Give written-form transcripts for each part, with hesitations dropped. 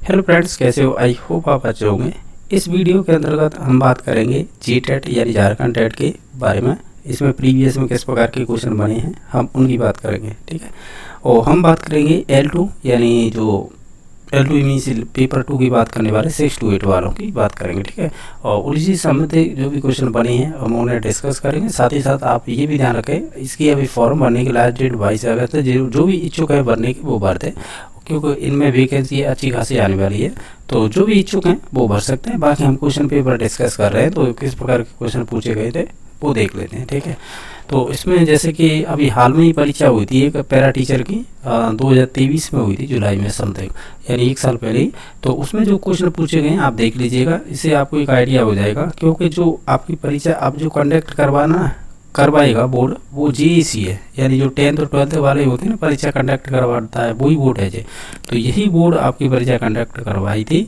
Hello friends, कैसे हो? I hope आप अच्छे होंगे। इस वीडियो के अंतर्गत हम बात करेंगे जीटेट यानी झारखंड टेट के बारे में। इसमें प्रीवियस में किस प्रकार के क्वेश्चन बने हैं हम उनकी बात करेंगे, ठीक है। और हम बात करेंगे L2 यानी जो L2 मीन्स पेपर 2 की बात करने वाले 6 to 8 वालों की बात करेंगे, ठीक है। और उसी संबंधित जो भी क्वेश्चन बने हैं हम उन्हें डिस्कस करेंगे। साथ ही साथ आप ये भी ध्यान रखें, इसकी अभी फॉर्म भरने की लास्ट डेट 22 अगस्त है। जो भी इच्छुक है भरने की वो भरते, क्योंकि इनमें वैकेंसी अच्छी खासी आने वाली है। तो जो भी इच्छुक हैं वो भर सकते हैं। बाकी हम क्वेश्चन पेपर डिस्कस कर रहे हैं, तो किस प्रकार के क्वेश्चन पूछे गए थे वो देख लेते हैं, ठीक है। तो इसमें जैसे कि अभी हाल में ही परीक्षा हुई थी एक पैरा टीचर की 2023 में हुई थी, जुलाई में समथिंग, यानी 1 साल पहले ही। तो उसमें जो क्वेश्चन पूछे गए हैं आप देख लीजिएगा, इससे आपको एक आइडिया हो जाएगा। क्योंकि जो आपकी परीक्षा आप जो कंडक्ट करवाएगा बोर्ड, वो जेईसी है, यानी जो 10th और 12th वाले होते हैं ना परीक्षा कंडक्ट करवाता है, वही बोर्ड है जी। तो यही बोर्ड आपकी परीक्षा कंडक्ट करवाई थी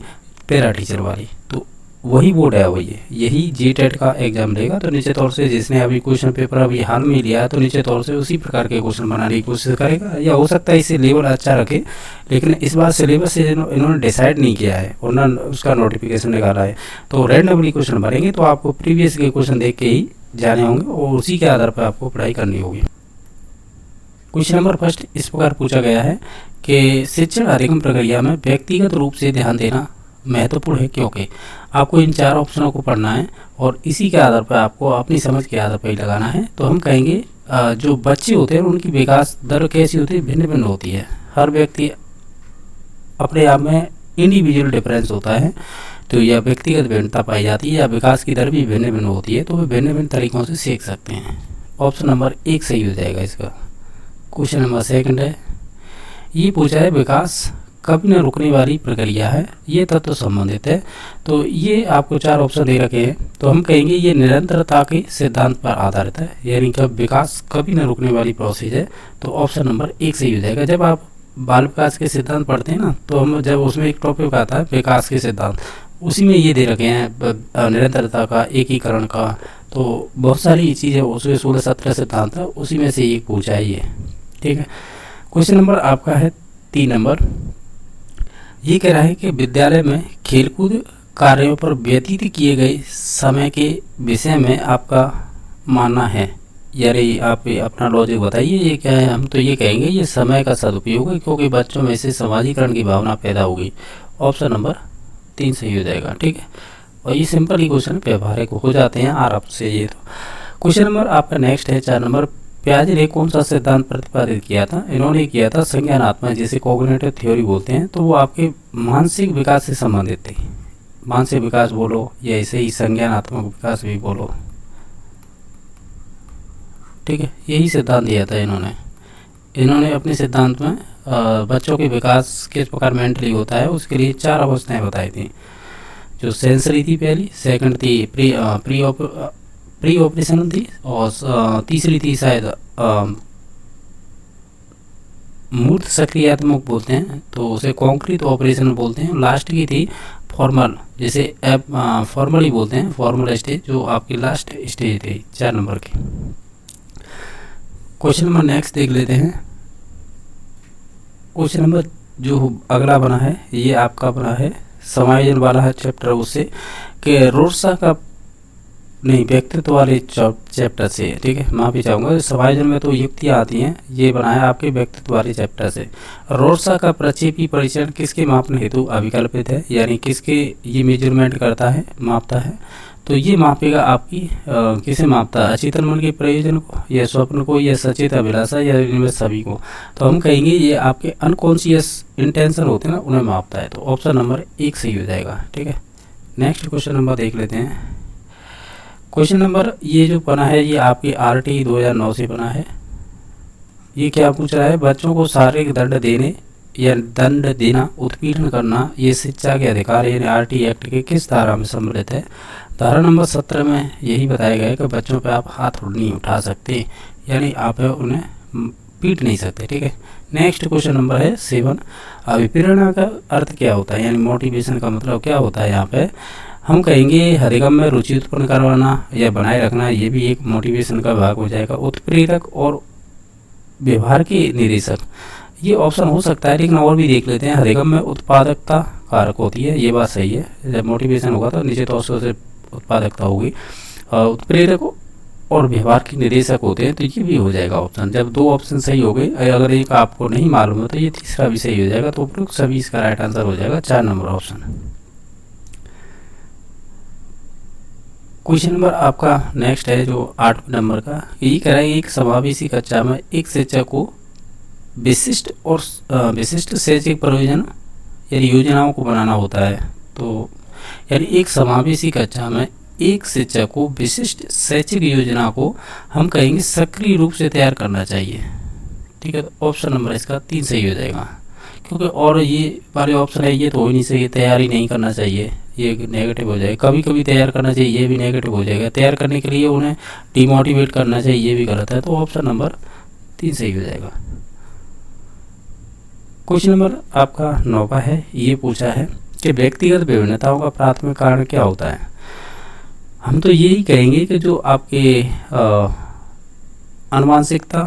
पैरा टीचर वाली, तो वही बोर्ड है वही है, यही जीटेट का एग्जाम देगा। तो निश्चित तौर से जिसने अभी क्वेश्चन पेपर अभी हाल में लिया है, तो निश्चित तौर से उसी प्रकार के क्वेश्चन बनाने की कोशिश करेगा। या हो सकता है इसे लेवल अच्छा रखे, लेकिन इस बार सिलेबस से इन्होंने डिसाइड नहीं किया है और ना उसका नोटिफिकेशन निकाला है। तो रैंडमली क्वेश्चन भरेंगे, तो आपको प्रीवियस के क्वेश्चन देख के ही जाने होंगे और उसी के आधार पर आपको पढ़ाई करनी होगी। क्वेश्चन नंबर फर्स्ट इस प्रकार पूछा गया है कि शिक्षण अधिगम प्रक्रिया में व्यक्तिगत रूप से ध्यान देना महत्वपूर्ण है, क्योंकि आपको इन 4 ऑप्शनों को पढ़ना है और इसी के आधार पर आपको अपनी समझ के आधार पर ही लगाना है। तो हम कहेंगे जो बच्चे होते हैं उनकी विकास दर कैसी होती है, भिन्न भिन्न होती है। हर व्यक्ति अपने आप में इंडिविजुअल डिफरेंस होता है, तो यह व्यक्तिगत भिन्नता पाई जाती है, या विकास की दर भी भिन्न भिन्न होती है। तो वे भिन्न भिन्न तरीकों से सीख सकते हैं। ऑप्शन नंबर 1 सही हो जाएगा इसका। क्वेश्चन नंबर सेकंड है, ये पूछा है विकास कभी न रुकने वाली प्रक्रिया है, ये तत्व संबंधित है। तो ये आपको 4 ऑप्शन दे रखे हैं, तो हम कहेंगे ये निरंतरता के सिद्धांत पर आधारित है, यानी कि विकास कभी न रुकने वाली प्रोसेस है। तो ऑप्शन नंबर 1 सही हो जाएगा। जब आप बाल विकास के सिद्धांत पढ़ते हैं ना, तो हम जब उसमें एक टॉपिक आता है विकास के सिद्धांत, उसी में ये दे रखे हैं निरंतरता का, एकीकरण का, तो बहुत सारी चीज़ें उसमें 16-17 सिद्धांत है, उसी में से एक पूछा है ये, ठीक है। क्वेश्चन नंबर आपका है 3 नंबर। ये कह रहा है कि विद्यालय में खेलकूद कार्यों पर व्यतीत किए गए समय के विषय में आपका मानना है, यानी आप अपना लॉजिक बताइए ये क्या है। हम तो ये कहेंगे ये समय का सदुपयोग है, क्योंकि बच्चों में से समाजीकरण की भावना पैदा होगी। ऑप्शन नंबर 3 सही हो जाएगा, ठीक है। और ये सिंपल ही क्वेश्चन व्यवहारिक हो जाते हैं आराम से ये। तो क्वेश्चन नंबर आपका नेक्स्ट है 4 नंबर। पियाजे ने कौन सा सिद्धांत प्रतिपादित किया था? इन्होंने किया था संज्ञानात्मक, जिसे कॉग्निटिव थ्योरी बोलते हैं। तो वो आपके मानसिक विकास से संबंधित थी। मानसिक विकास बोलो या इसे ही संज्ञानात्मक विकास भी बोलो, ठीक है। यही सिद्धांत दिया था इन्होंने अपने सिद्धांत में बच्चों के विकास किस प्रकार मेंटली होता है उसके लिए 4 अवस्थाएं बताई थी। जो सेंसरी थी पहली, सेकंड थी प्री ऑपरेशन थी, और तीसरी थी शायद मूर्त सक्रियात्मक बोलते हैं, तो उसे कॉन्क्रीट ऑपरेशन बोलते हैं। लास्ट की थी फॉर्मल, जिसे फॉर्मल ही बोलते हैं, फॉर्मल स्टेज, जो आपकी लास्ट स्टेज थी 4 नंबर की। क्वेश्चन नंबर नेक्स्ट देख लेते हैं। क्वेश्चन नंबर जो अगला बना है ये आपका बना है समायोजन वाला है चैप्टर, उससे कि रोर्सा का नहीं व्यक्तित्व वाले चैप्टर से, ठीक है। माफी चाहूँगा, समायोजन में तो युक्तियाँ आती हैं, ये बनाया आपके व्यक्तित्व वाले चैप्टर से। रोर्सा का प्रक्षेपी परीक्षण किसके मापने हेतु अविकल्पित है, यानी किसके ये मेजरमेंट करता है, मापता है। तो ये मापेगा आपकी किसे मापता है? अचेतन मन के प्रयोजन को, या स्वप्न को, या सचेत अभिलाषा, या इनमें सभी को। तो हम कहेंगे ये आपके अनकॉन्शियस इंटेंशन होते हैं ना, उन्हें मापता है। तो ऑप्शन नंबर 1 सही हो जाएगा, ठीक है। नेक्स्ट क्वेश्चन नंबर देख लेते हैं। क्वेश्चन नंबर ये जो बना है ये आपकी RT 2009 से बना है। ये क्या पूछ रहा है? बच्चों को शारीरिक दंड देने या दंड देना, उत्पीड़न करना, ये शिक्षा के अधिकार यानी RT एक्ट के किस धारा में सम्मिलित है? धारा नंबर 17 में यही बताया गया है कि बच्चों पे आप हाथ नहीं उठा सकते, यानी आप उन्हें पीट नहीं सकते, ठीक है। नेक्स्ट क्वेश्चन नंबर है 7। अभिप्रेरणा का अर्थ क्या होता है, यानी मोटिवेशन का मतलब क्या होता है? यहाँ पे हम कहेंगे अधिगम में रुचि उत्पन्न करवाना या बनाए रखना, ये भी एक मोटिवेशन का भाग हो जाएगा। उत्प्रेरक और व्यवहार के निदेशक, ये ऑप्शन हो सकता है, लेकिन और भी देख लेते हैं। अधिगम में उत्पादकता कारक होती है, ये बात सही है। जब मोटिवेशन होगा तो निश्चित तौर से उत्पादकता होगी। उत्प्रेरक और व्यवहार के निदेशक होते हैं, तो ये भी हो जाएगा ऑप्शन। जब दो ऑप्शन सही हो गए, अगर एक आपको नहीं मालूम है तो ये तीसरा भी सही हो जाएगा, तो उपयुक्त सभी इसका राइट आंसर हो जाएगा 4 नंबर ऑप्शन। क्वेश्चन नंबर आपका नेक्स्ट है जो 8 नंबर का, ये कह रहा है एक समावेशी कक्षा में एक शिक्षक को विशिष्ट शैक्षिक प्रयोजन यानी योजनाओं को बनाना होता है। तो यानी एक समावेशी कक्षा में एक शिक्षक को विशिष्ट शैक्षिक योजना को हम कहेंगे सक्रिय रूप से तैयार करना चाहिए। ठीक है, तो ऑप्शन नंबर इसका 3 सही हो जाएगा, क्योंकि और ये वाले ऑप्शन है ये तो हो ही नहीं सही, तैयारी नहीं करना चाहिए, ये नेगेटिव हो जाएगा। कभी कभी तैयार करना चाहिए, ये भी नेगेटिव हो जाएगा। तैयार करने के लिए उन्हें डिमोटिवेट करना चाहिए, ये भी गलत है। तो ऑप्शन नंबर 3 सही हो जाएगा। क्वेश्चन नंबर आपका 9 है, ये पूछा है कि व्यक्तिगत विभिन्नताओं का प्राथमिक कारण क्या होता है। हम तो यही कहेंगे कि जो आपके आनुवंशिकता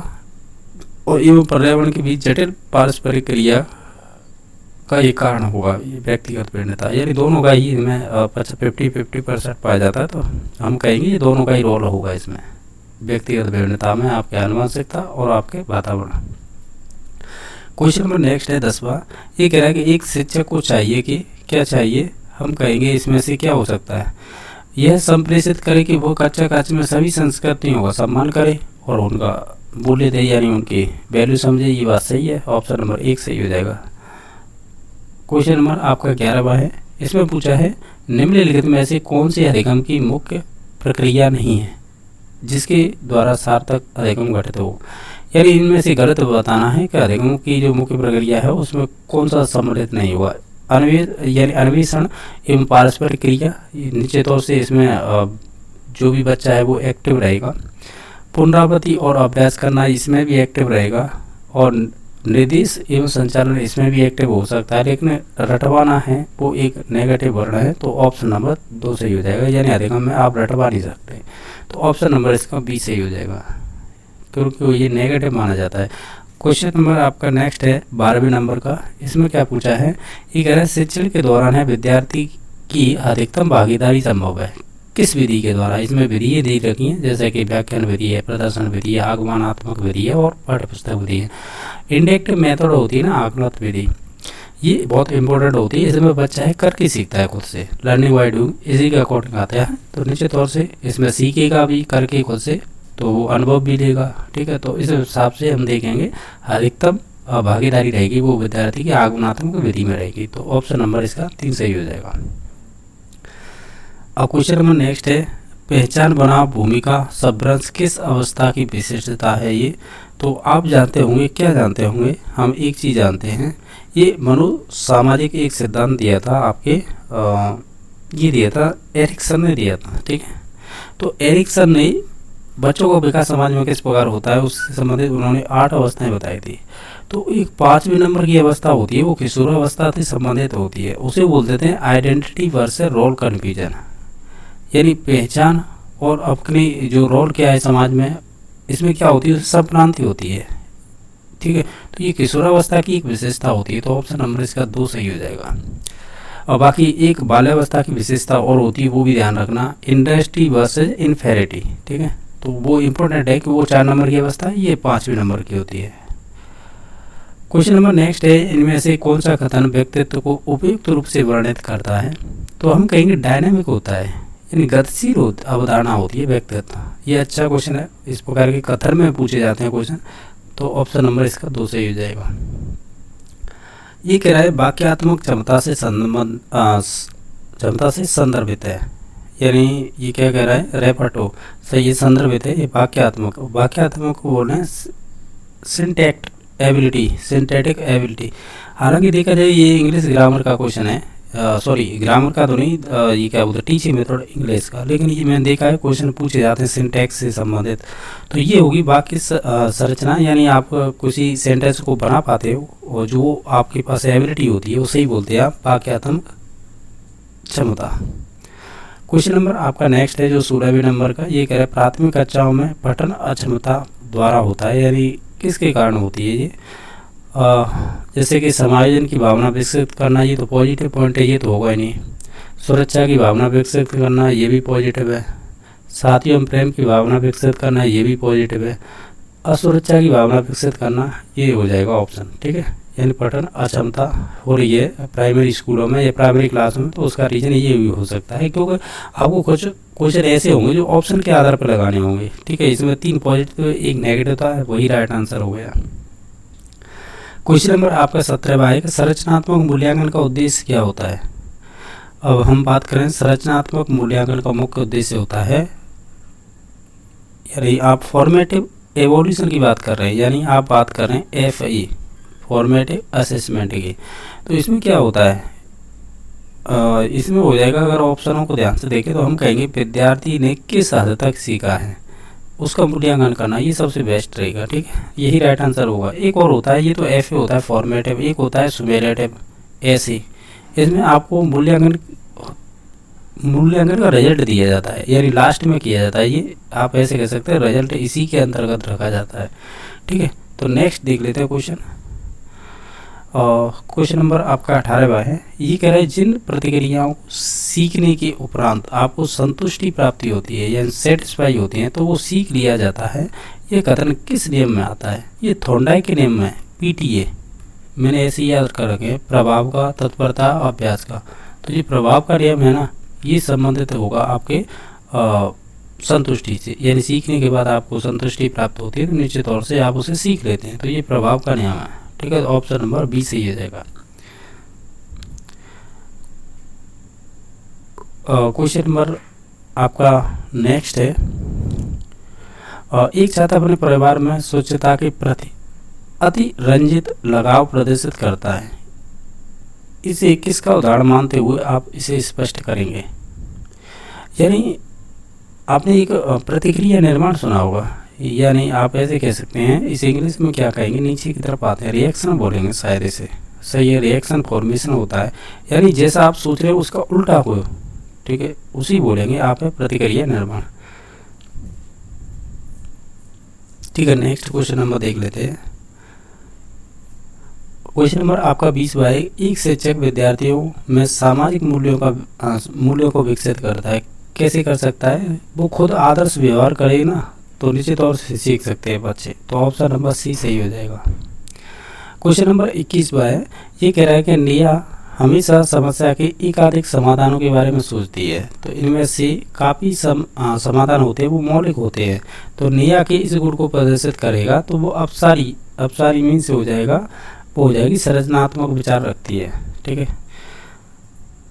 और एवं पर्यावरण के बीच जटिल पारस्परिक क्रिया का ये कारण होगा, ये व्यक्तिगत भिन्नता, यानी दोनों का ही इसमें 50-50% पाया जाता है। तो हम कहेंगे ये दोनों का ही रोल होगा इसमें, व्यक्तिगत भिन्नता में आपके आनुवंशिकता और आपके वातावरण। क्वेश्चन नंबर नेक्स्ट है 10वां, ये कह रहा है कि एक शिक्षक को चाहिए कि क्या चाहिए, हम कहेंगे इसमें से क्या हो सकता है। यह संप्रेषित करे कि वो कक्षा कक्षा में सभी संस्कृतियों का सम्मान करे और उनका मूल्य दे, यानी उनकी वैल्यू समझे, ये बात सही है। ऑप्शन नंबर 1 सही हो जाएगा। क्वेश्चन नंबर आपका 11वां है, इसमें पूछा है निम्नलिखित में से कौन सी अधिगम की मुख्य प्रक्रिया नहीं है जिसके द्वारा सार्थक अधिगम घटित हो। यानी इनमें से गलत बताना है कि अधिगम की जो मुख्य प्रक्रिया है उसमें कौन सा सम्मिलित नहीं हुआ। अन्वेषण एवं पारस्परिक क्रिया, निश्चित तौर से इसमें जो भी बच्चा है वो एक्टिव रहेगा। पुनरावृत्ति और अभ्यास करना इसमें भी एक्टिव रहेगा, और निर्देश एवं संचालन इसमें भी एक्टिव हो सकता है, लेकिन रटवाना है वो एक नेगेटिव वर्ण है। तो ऑप्शन नंबर 2 सही हो जाएगा, यानी अधिगम में आप रटवा नहीं सकते। तो ऑप्शन नंबर इसका बी सही हो जाएगा, क्योंकि ये नेगेटिव माना जाता है। क्वेश्चन नंबर आपका नेक्स्ट है 12वें नंबर का, इसमें क्या पूछा है, ये कह रहा है शिक्षण के दौरान है विद्यार्थी की अधिकतम भागीदारी संभव है किस विधि के द्वारा। इसमें विधि दे रखी है, जैसे कि व्याख्यान विधि है, प्रदर्शन विधि है, आगमनात्मक विधि है और पाठ्यपुस्तक विधि है। इंडक्टिव मेथड होती है ना, आकलनात्मक विधि, ये बहुत इंपॉर्टेंट होती है। इसमें बच्चा है करके सीखता है खुद से, लर्निंग बाय डूइंग, इसी के अकॉर्डिंग आता है। तो निश्चित तौर से इसमें सीखेगा भी करके खुद से, तो वो अनुभव भी लेगा। ठीक है, तो इस हिसाब से हम देखेंगे अधिकतम भागीदारी रहेगी वो विद्यार्थी की आगमनात्मक विधि में रहेगी। तो ऑप्शन नंबर इसका 3 सही हो जाएगा। अब क्वेश्चन नंबर नेक्स्ट है, पहचान बनाम भूमिका शब्दभ्रंश किस अवस्था की विशिष्टता है ये। तो आप जानते होंगे, क्या जानते होंगे, हम एक चीज़ जानते हैं, ये मनोसामाजिक एक सिद्धांत दिया था आपके, ये दिया था एरिक्सन ने दिया था। ठीक है, तो एरिक्सन ने बच्चों का विकास समाज में किस प्रकार होता है उससे संबंधित उन्होंने 8 अवस्थाएं बताई थी। तो एक 5वें नंबर की अवस्था होती है, वो किशोरावस्था से संबंधित होती है, उसे बोल देते हैं आइडेंटिटी वर्सेस रोल कन्फ्यूजन। यानी पहचान और अपनी जो रोल क्या है समाज में, इसमें क्या होती है, सब भ्रांति होती है। ठीक है, तो ये किशोरावस्था की एक विशेषता होती है। तो ऑप्शन नंबर इसका 2 सही हो जाएगा। और बाकी एक बाल्यावस्था की विशेषता और होती है, वो भी ध्यान रखना, इंडस्ट्री वर्सेज इन्फेरिटी। ठीक है, तो वो इम्पोर्टेंट है कि वो 4 नंबर की अवस्था है, ये 5वें नंबर की होती है। क्वेश्चन नंबर नेक्स्ट है, इनमें से कौन सा कथन व्यक्तित्व को उपयुक्त रूप से वर्णित करता है। तो हम कहेंगे डायनामिक होता है, यानी गतिशील अवधारणा होती है व्यक्तित्व। ये अच्छा क्वेश्चन है, इस प्रकार के कथन में पूछे जाते हैं क्वेश्चन। तो ऑप्शन नंबर इसका 2 सही हो जाएगा। ये कह रहा है वाक्यात्मक क्षमता से संदर्भित है, यानी ये क्या कह रहा है, रेपर्टो से ये संदर्भित है। ये वाक्यात्मक को बोल रहे हैं सिंटैटिक एबिलिटी। हालांकि देखा जाए ये इंग्लिश ग्रामर का क्वेश्चन है, सॉरी ग्रामर का तो नहीं, ये क्या बोलते हैं टीचिंग मेथड इंग्लिश का, लेकिन ये मैंने देखा है क्वेश्चन पूछे जाते हैं सिंटैक्स से संबंधित। तो ये होगी वाक्य संरचना, यानी आप किसी सेंटेंस को बना पाते हो और जो आपके पास एबिलिटी होती है उसे ही बोलते हैं आप वाक्यात्मक क्षमता। क्वेश्चन नंबर आपका नेक्स्ट है जो 16वें नंबर का, ये कह रहा है प्राथमिक कक्षाओं में पठन अक्षमता द्वारा होता है, यानी किसके कारण होती है ये। जैसे कि समायोजन की भावना विकसित करना, ये तो पॉजिटिव पॉइंट है, ये तो होगा ही नहीं। सुरक्षा की भावना विकसित करना, ये भी पॉजिटिव है। साथियों में प्रेम की भावना विकसित करना, ये भी पॉजिटिव है। असुरक्षा की भावना विकसित करना, ये हो जाएगा ऑप्शन, ठीक है। यानी पठन अक्षमता हो रही है प्राइमरी स्कूलों में या प्राइमरी क्लास में, तो उसका रीजन ये भी हो सकता है, क्योंकि आपको कुछ क्वेश्चन ऐसे होंगे जो ऑप्शन के आधार पर लगाने होंगे, ठीक है। इसमें 3 पॉजिटिव एक नेगेटिव था, वही राइट आंसर हो गया। क्वेश्चन नंबर आपका 17वां है कि संरचनात्मक मूल्यांकन का उद्देश्य क्या होता है। अब हम बात करें संरचनात्मक मूल्यांकन का मुख्य उद्देश्य होता है, यानी आप फॉर्मेटिव एवोल्यूशन की बात कर रहे हैं, यानी आप बात कर रहे हैं FE फॉर्मेटिव असेसमेंट की। तो इसमें क्या होता है, इसमें हो जाएगा, अगर ऑप्शनों को ध्यान से देखें तो हम कहेंगे विद्यार्थी ने किस हद तक सीखा है उसका मूल्यांकन करना, ये सबसे बेस्ट रहेगा, ठीक है। यही राइट आंसर होगा। एक और होता है, ये तो FA होता है फॉर्मेटिव, एक होता है सुमेलेटिव SE। इसमें आपको मूल्यांकन का रिजल्ट दिया जाता है, यानी लास्ट में किया जाता है, ये आप ऐसे कह सकते हैं रिजल्ट इसी के अंतर्गत रखा जाता है, ठीक है। तो नेक्स्ट देख लेते हैं क्वेश्चन। क्वेश्चन नंबर आपका 18वां है। ये कह रहा है जिन प्रतिक्रियाओं को सीखने के उपरांत आपको संतुष्टि प्राप्ति होती है यानी सेटिस्फाई होती है, तो वो सीख लिया जाता है। ये कथन किस नियम में आता है। ये थॉर्नडाइक के नियम में, PTA मैंने ऐसे याद कर रखे, प्रभाव का, तत्परता, अभ्यास का। तो ये प्रभाव का नियम है ना, ये संबंधित होगा आपके संतुष्टि से, यानी सीखने के बाद आपको संतुष्टि प्राप्त होती है तो निश्चित तौर से आप उसे सीख लेते हैं। तो ये प्रभाव का नियम है, ठीक है। ऑप्शन नंबर B सही हो जाएगा। क्वेश्चन नंबर आपका नेक्स्ट है। एक छात्र अपने परिवार में स्वच्छता के प्रति अति रंजित लगाव प्रदर्शित करता है। इसे किसका उदाहरण मानते हुए आप इसे स्पष्ट करेंगे। यानी आपने एक प्रतिक्रिया निर्माण सुना होगा, यानी आप ऐसे कह सकते हैं, इसे इंग्लिश में क्या कहेंगे, नीचे की तरफ आते हैं, रिएक्शन बोलेंगे शायद इसे, सही है। रिएक्शन फॉर्मेशन होता है, यानी जैसा आप सोच रहे हो उसका उल्टा हो, ठीक है, उसी बोलेंगे आप है प्रतिक्रिया निर्माण, ठीक है। नेक्स्ट क्वेश्चन नंबर देख लेते हैं। क्वेश्चन नंबर आपका 20वां है। एक शिक्षक विद्यार्थियों में सामाजिक मूल्यों को विकसित करता है। कैसे कर सकता है, वो खुद आदर्श व्यवहार करेगा ना, तो निश्चित तौर से सीख सकते हैं बच्चे। तो ऑप्शन नंबर C सही हो जाएगा। क्वेश्चन नंबर 21वां है। ये कह रहा है कि निया हमेशा समस्या के एकाधिक समाधानों के बारे में सोचती है। तो इनमें से काफ़ी समाधान होते हैं वो मौलिक होते हैं। तो निया के इस गुण को प्रदर्शित करेगा तो वो अपसारी मीन से हो जाएगा, वो हो जाएगी संरचनात्मक विचार रखती है, ठीक है,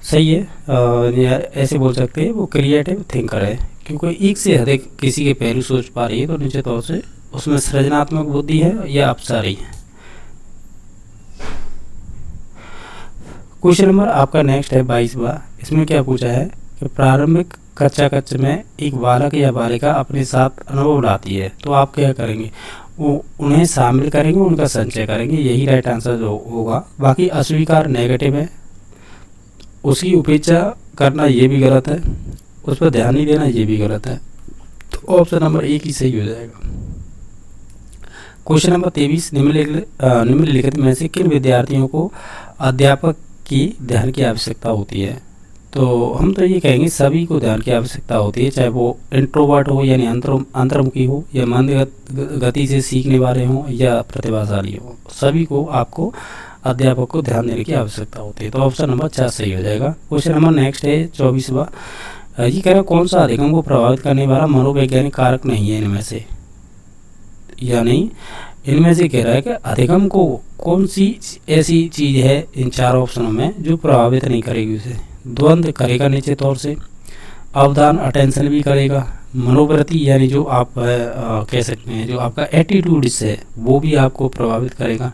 सही है। ऐसे बोल सकते हैं वो क्रिएटिव थिंकर है, क्योंकि एक से अधिक किसी के पहलू सोच पा रही है तो निश्चित तौर से उसमें सृजनात्मक बुद्धि है या अपसारी है। क्वेश्चन नंबर आपका नेक्स्ट है 22वां। इसमें क्या पूछा है कि प्रारंभिक कक्षा कक्ष में एक बालक या बालिका अपने साथ अनुभव लाती है, तो आप क्या करेंगे, वो उन्हें शामिल करेंगे, उनका संचय करेंगे, यही राइट आंसर जो होगा। बाकी अस्वीकार नेगेटिव है, उसकी उपेक्षा करना ये भी गलत है, उस पर ध्यान नहीं देना ये भी गलत है। तो ऑप्शन नंबर A ही सही हो जाएगा। Question number 23। निम्नलिखित में से किन विद्यार्थियों को अध्यापक की ध्यान की आवश्यकता होती है। तो हम तो ये कहेंगे सभी को ध्यान की आवश्यकता होती है, चाहे वो इंट्रोवर्ट हो यानी अंतर्मुखी हो या मंद गति से सीखने वाले हों या प्रतिभाशाली हो, सभी को आपको अध्यापक को ध्यान देने की आवश्यकता होती है। तो ऑप्शन नंबर 4 सही हो जाएगा। क्वेश्चन नंबर नेक्स्ट है 24वां। ये कह रहा है कौन सा अधिगम को प्रभावित करने वाला मनोवैज्ञानिक कारक नहीं है इनमें से, यानी इनमें से कह रहा है कि अधिगम को कौन सी ऐसी चीज़ है इन 4 ऑप्शनों में जो प्रभावित नहीं करेगी उसे। द्वंद्व करेगा निश्चित तौर से, अवधान अटेंशन भी करेगा, मनोवृत्ति यानी जो आप कह सकते हैं जो आपका एटीट्यूड्स है वो भी आपको प्रभावित करेगा।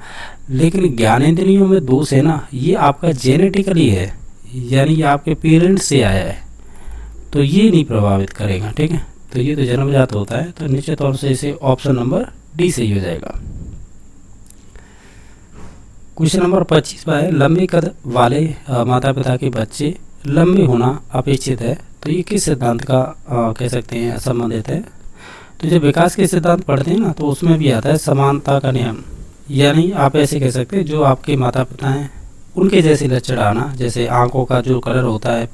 लेकिन ज्ञानेंद्रियों में दोष है ना, ये आपका जेनेटिकली है, यानी ये आपके पेरेंट्स से आया है, तो ये नहीं प्रभावित करेगा, ठीक है। तो ये तो जन्मजात होता है, तो निश्चित तौर से इसे ऑप्शन नंबर D सही हो जाएगा। क्वेश्चन नंबर 25वां है। लंबे कद वाले माता पिता के बच्चे लंबे होना अपेक्षित है, तो ये किस सिद्धांत का कह सकते हैं संबंधित है। तो जब विकास के सिद्धांत पढ़ते हैं ना तो उसमें भी आता है समानता का नियम, यानी आप ऐसे कह सकते हैं जो आपके माता पिता हैं उनके जैसे लक्षण आना, जैसे आंखों का जो कलर होता है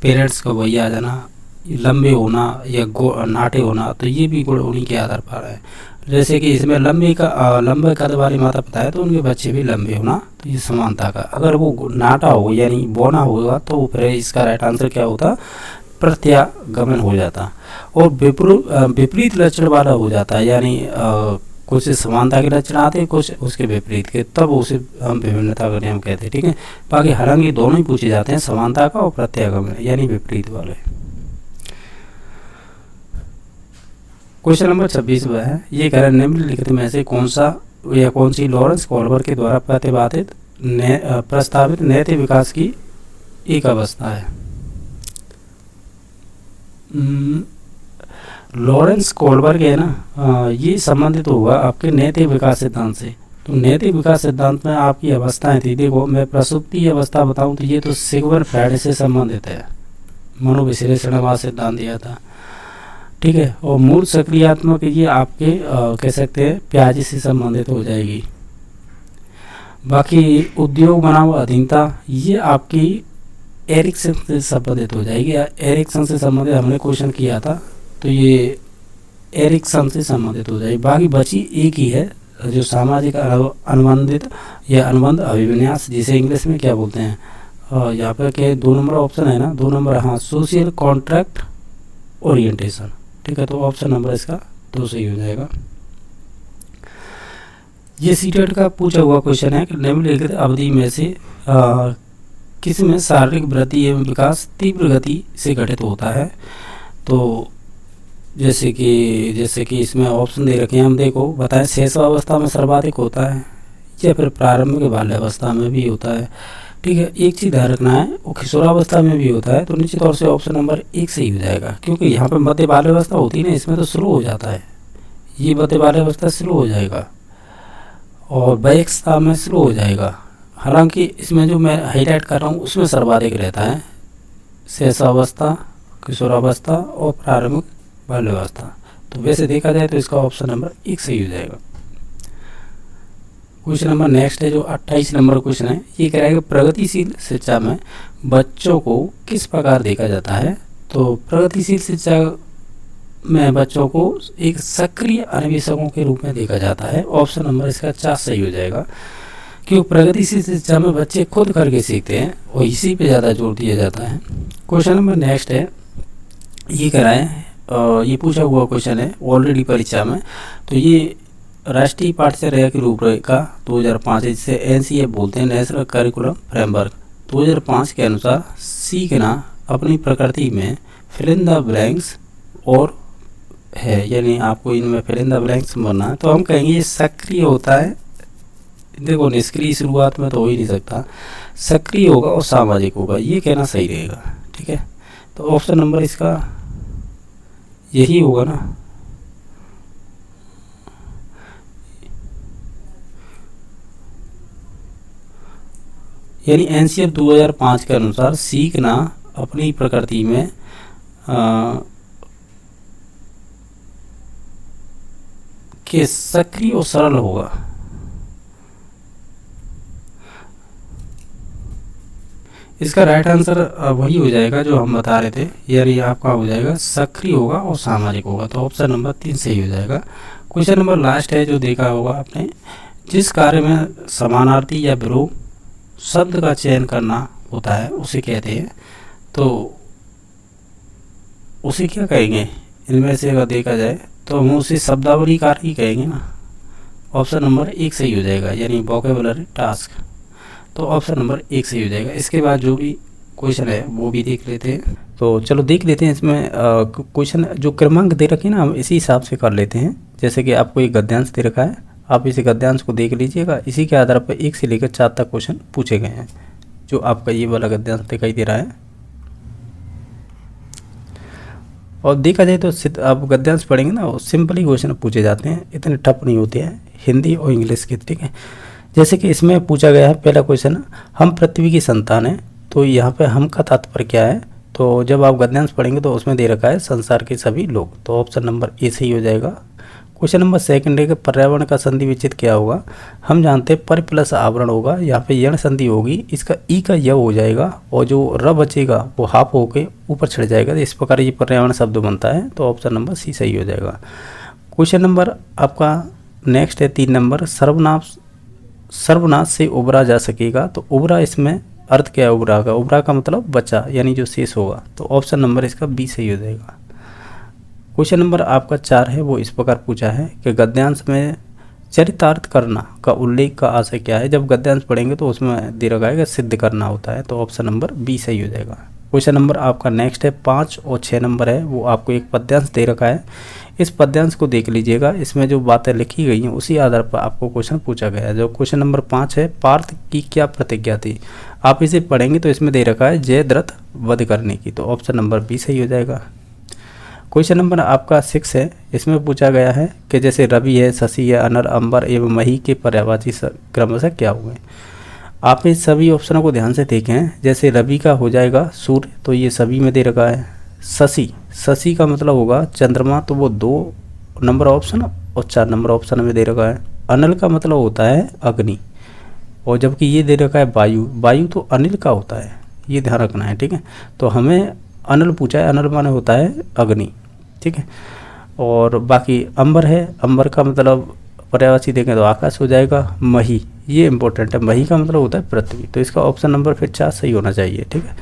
पेरेंट्स का वही आ जाना, लंबे होना या नाटे होना, तो ये भी गुण उन्हीं के आधार पर है। जैसे कि इसमें लंबे कद वाले माता पिता है तो उनके बच्चे भी लंबे होना, तो ये समानता का। अगर वो नाटा हो यानी बौना होगा तो फिर इसका राइट आंसर क्या होता, प्रत्यागमन हो जाता। और विपरीत लक्षण वाला हो जाता है, यानी कुछ समानता के लक्षण आते हैं, कुछ उसके विपरीत के, तब उसे हम विभिन्नता का नियम कहते हैं। ठीक है, बाकी हालांकि दोनों ही पूछे जाते हैं, समानता का और प्रत्यागमन यानी विपरीत वाले। क्वेश्चन नंबर 26 वह है, ये कह रहा है निम्नलिखित में से कौन सी लॉरेंस कोल्बर के द्वारा प्रतिपादित प्रस्तावित नैतिक विकास की एक अवस्था है। लॉरेंस कोल्बर्ग है ना, ये संबंधित होगा आपके नैतिक विकास सिद्धांत से। तो नैतिक विकास सिद्धांत में आपकी अवस्थाएं थी, देखो मैं प्रसुप्ति अवस्था बताऊं तो ये तो सिगमंड फ्रायड से संबंधित है, मनोविश्लेषणवाद सिद्धांत दिया था। ठीक है, और मूल सक्रियात्मक ये आपके कह सकते हैं प्याजी से संबंधित हो जाएगी। बाकी उद्योग बनाम अधीनता ये आपकी एरिक्सन से संबंधित हो जाएगी। एरिक्सन से संबंधित हमने क्वेश्चन किया था, तो ये एरिक्सन से संबंधित हो जाएगी। बाकी बची एक ही है जो सामाजिक अनुबंधित या अनुबंध अभिविन्यास, जिसे इंग्लिश में क्या बोलते हैं, यहाँ पर क्या 2 नंबर ऑप्शन है ना, 2 नंबर, हाँ, सोशल कॉन्ट्रैक्ट ओरिएंटेशन। ठीक है, तो ऑप्शन नंबर इसका 2 सही हो जाएगा। ये सीटेट का पूछा हुआ क्वेश्चन है कि निम्नलिखित अवधि में से किस में शारीरिक वृद्धि एवं विकास तीव्र गति से घटित होता है। तो जैसे कि इसमें ऑप्शन दे रखे हैं, हम देखो बताएं, शैशवावस्था में सर्वाधिक होता है या फिर प्रारंभिक बाल्यावस्था में भी होता है। ठीक है, एक चीज़ ध्यान रखना है, वो किशोरावस्था में भी होता है, तो निश्चित तौर से ऑप्शन नंबर 1 सही हो जाएगा, क्योंकि यहाँ पे मध्य बाल्यावस्था होती है ना, इसमें तो स्लो हो जाता है, ये मध्य बाल्यावस्था स्लो हो जाएगा और वयस्कता में स्लो हो जाएगा। हालांकि इसमें जो मैं हाईलाइट कर रहा हूँ उसमें सर्वाधिक रहता है शैशवावस्था, किशोरावस्था और प्रारंभिक बाल्यावस्था। तो वैसे देखा जाए तो इसका ऑप्शन नंबर 1 सही हो जाएगा। क्वेश्चन नंबर नेक्स्ट है जो 28 नंबर क्वेश्चन है, ये कह रहा है कि प्रगतिशील शिक्षा में बच्चों को किस प्रकार देखा जाता है। तो प्रगतिशील शिक्षा में बच्चों को एक सक्रिय अन्वेषकों के रूप में देखा जाता है। ऑप्शन नंबर इसका 4 सही हो जाएगा, क्योंकि प्रगतिशील शिक्षा में बच्चे खुद करके सीखते हैं और इसी पे ज़्यादा जोर दिया जाता है। क्वेश्चन नंबर नेक्स्ट है, ये कह रहा है, ये पूछा हुआ क्वेश्चन है ऑलरेडी परीक्षा में, तो ये राष्ट्रीय पाठ्यचर्या की रूपरेखा 2005 जिसे NCF बोलते हैं, नेशनल करिकुलम फ्रेमवर्क 2005 के अनुसार सीखना अपनी प्रकृति में फिल इन द ब्लैंक्स और है, यानी आपको इनमें फिल इन द ब्लैंक्स बनना है। तो हम कहेंगे ये सक्रिय होता है, देखो निष्क्रिय शुरुआत में तो हो ही नहीं सकता, सक्रिय होगा और सामाजिक होगा, ये कहना सही रहेगा। ठीक है, तो ऑप्शन नंबर इसका यही होगा ना। यानी NCF 2005 के अनुसार सीखना अपनी प्रकृति में के सक्रिय और सरल होगा। इसका राइट आंसर वही हो जाएगा जो हम बता रहे थे, यानी आपका हो जाएगा सक्रिय होगा और सामाजिक होगा, तो ऑप्शन नंबर 3 सही हो जाएगा। क्वेश्चन नंबर लास्ट है जो देखा होगा आपने, जिस कार्य में समानार्थी या विरोध शब्द का चयन करना होता है उसे कहते हैं, तो उसे क्या कहेंगे, इनमें से अगर देखा जाए तो हम उसे शब्दावली कार्य ही कहेंगे ना। ऑप्शन नंबर 1 सही हो जाएगा, यानी वोकैबुलरी टास्क, तो ऑप्शन नंबर 1 सही हो जाएगा। इसके बाद जो भी क्वेश्चन है वो भी देख लेते हैं। तो चलो देख लेते हैं, इसमें क्वेश्चन जो क्रमांक दे रखे हैं ना हम इसी हिसाब से कर लेते हैं। जैसे कि आपको एक गद्यांश दे रखा है, आप इसी गद्यांश को देख लीजिएगा, इसी के आधार पर 1 से लेकर 4 तक क्वेश्चन पूछे गए हैं। जो आपका ये वाला गद्यांश दिखाई दे रहा है, और देखा जाए तो आप गद्यांश पढ़ेंगे ना, सिंपली क्वेश्चन पूछे जाते हैं, इतने टफ नहीं होते हैं, हिंदी और इंग्लिश के। ठीक है, जैसे कि इसमें पूछा गया है पहला क्वेश्चन, हम पृथ्वी की संतान हैं, तो यहाँ पे हम का तात्पर्य क्या है। तो जब आप गद्यांश पढ़ेंगे तो उसमें दे रखा है संसार के सभी लोग, तो ऑप्शन नंबर ए सही हो जाएगा। क्वेश्चन नंबर सेकंड है कि पर्यावरण का संधि विच्छेद क्या होगा। हम जानते हैं पर प्लस आवरण होगा, यहाँ पे यण संधि होगी, इसका ई का य हो जाएगा और जो र बचेगा वो हाफ होके ऊपर चढ़ जाएगा। तो इस प्रकार ये पर्यावरण शब्द बनता है। तो ऑप्शन नंबर सी सही हो जाएगा। क्वेश्चन नंबर आपका नेक्स्ट है 3 नंबर, सर्वनाश से उबरा जा सकेगा। तो उबरा इसमें अर्थ क्या है उबरा का? उबरा का मतलब बचा, यानी जो शेष होगा। तो ऑप्शन नंबर इसका बी सही हो जाएगा। क्वेश्चन नंबर आपका 4 है, वो इस प्रकार पूछा है कि गद्यांश में चरितार्थ करना का उल्लेख का आशय क्या है। जब गद्यांश पढ़ेंगे तो उसमें दे रखा है कि सिद्ध करना होता है। तो ऑप्शन नंबर बी सही हो जाएगा। क्वेश्चन नंबर आपका नेक्स्ट है 5 और 6 नंबर है, वो आपको एक पद्यांश दे रखा है। इस पद्यांश को देख लीजिएगा, इसमें जो बातें लिखी गई हैं उसी आधार पर आपको क्वेश्चन पूछा गया है। जो क्वेश्चन नंबर 5 है, पार्थ की क्या प्रतिज्ञा थी। आप इसे पढ़ेंगे तो इसमें दे रखा है जयद्रथ वध करने की। तो ऑप्शन नंबर बी सही हो जाएगा। क्वेश्चन नंबर आपका 6 है, इसमें पूछा गया है कि जैसे रवि है, शशि है, अनर, अंबर एवं मही के पर्यायवाची क्रमशः क्या हुए। आप इस सभी ऑप्शनों को ध्यान से देखें। जैसे रवि का हो जाएगा सूर्य, तो ये सभी में दे रखा है। शशि का मतलब होगा चंद्रमा, तो वो 2 नंबर ऑप्शन और 4 नंबर ऑप्शन में दे रखा है। अनल का मतलब होता है अग्नि, और जबकि ये दे रखा है वायु तो अनिल का होता है, ये ध्यान रखना है, ठीक है। तो हमें अनल पूछा है, अनल माने होता है अग्नि, ठीक है। और बाकी अंबर है, अंबर का मतलब पर्यायवाची देखें तो आकाश हो जाएगा। मही, ये इंपॉर्टेंट है, मही का मतलब होता है पृथ्वी। तो इसका ऑप्शन नंबर फिर 4 सही होना चाहिए, ठीक है।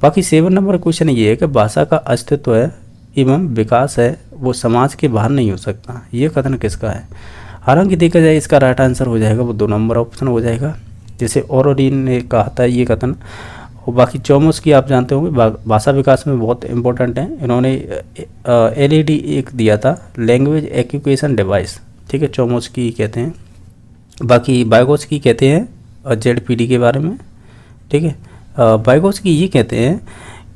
बाकी 7 नंबर क्वेश्चन ये है कि भाषा का अस्तित्व है एवं विकास है वो समाज के बाहर नहीं हो सकता। ये कथन किसका है। हालांकि देखा जाए इसका राइट आंसर हो जाएगा वो 2 नंबर ऑप्शन हो जाएगा, जैसे ओरोरीन ने कहा था ये कथन। और बाकी चोमस्की आप जानते होंगे भाषा विकास में बहुत इंपॉर्टेंट है। इन्होंने LED एक दिया था, लैंग्वेज एक्विजिशन डिवाइस, ठीक है, चोमस्की कहते हैं। बाकी वाइगोत्स्की कहते हैं ZPD के बारे में, ठीक है। वाइगोत्स्की ये कहते हैं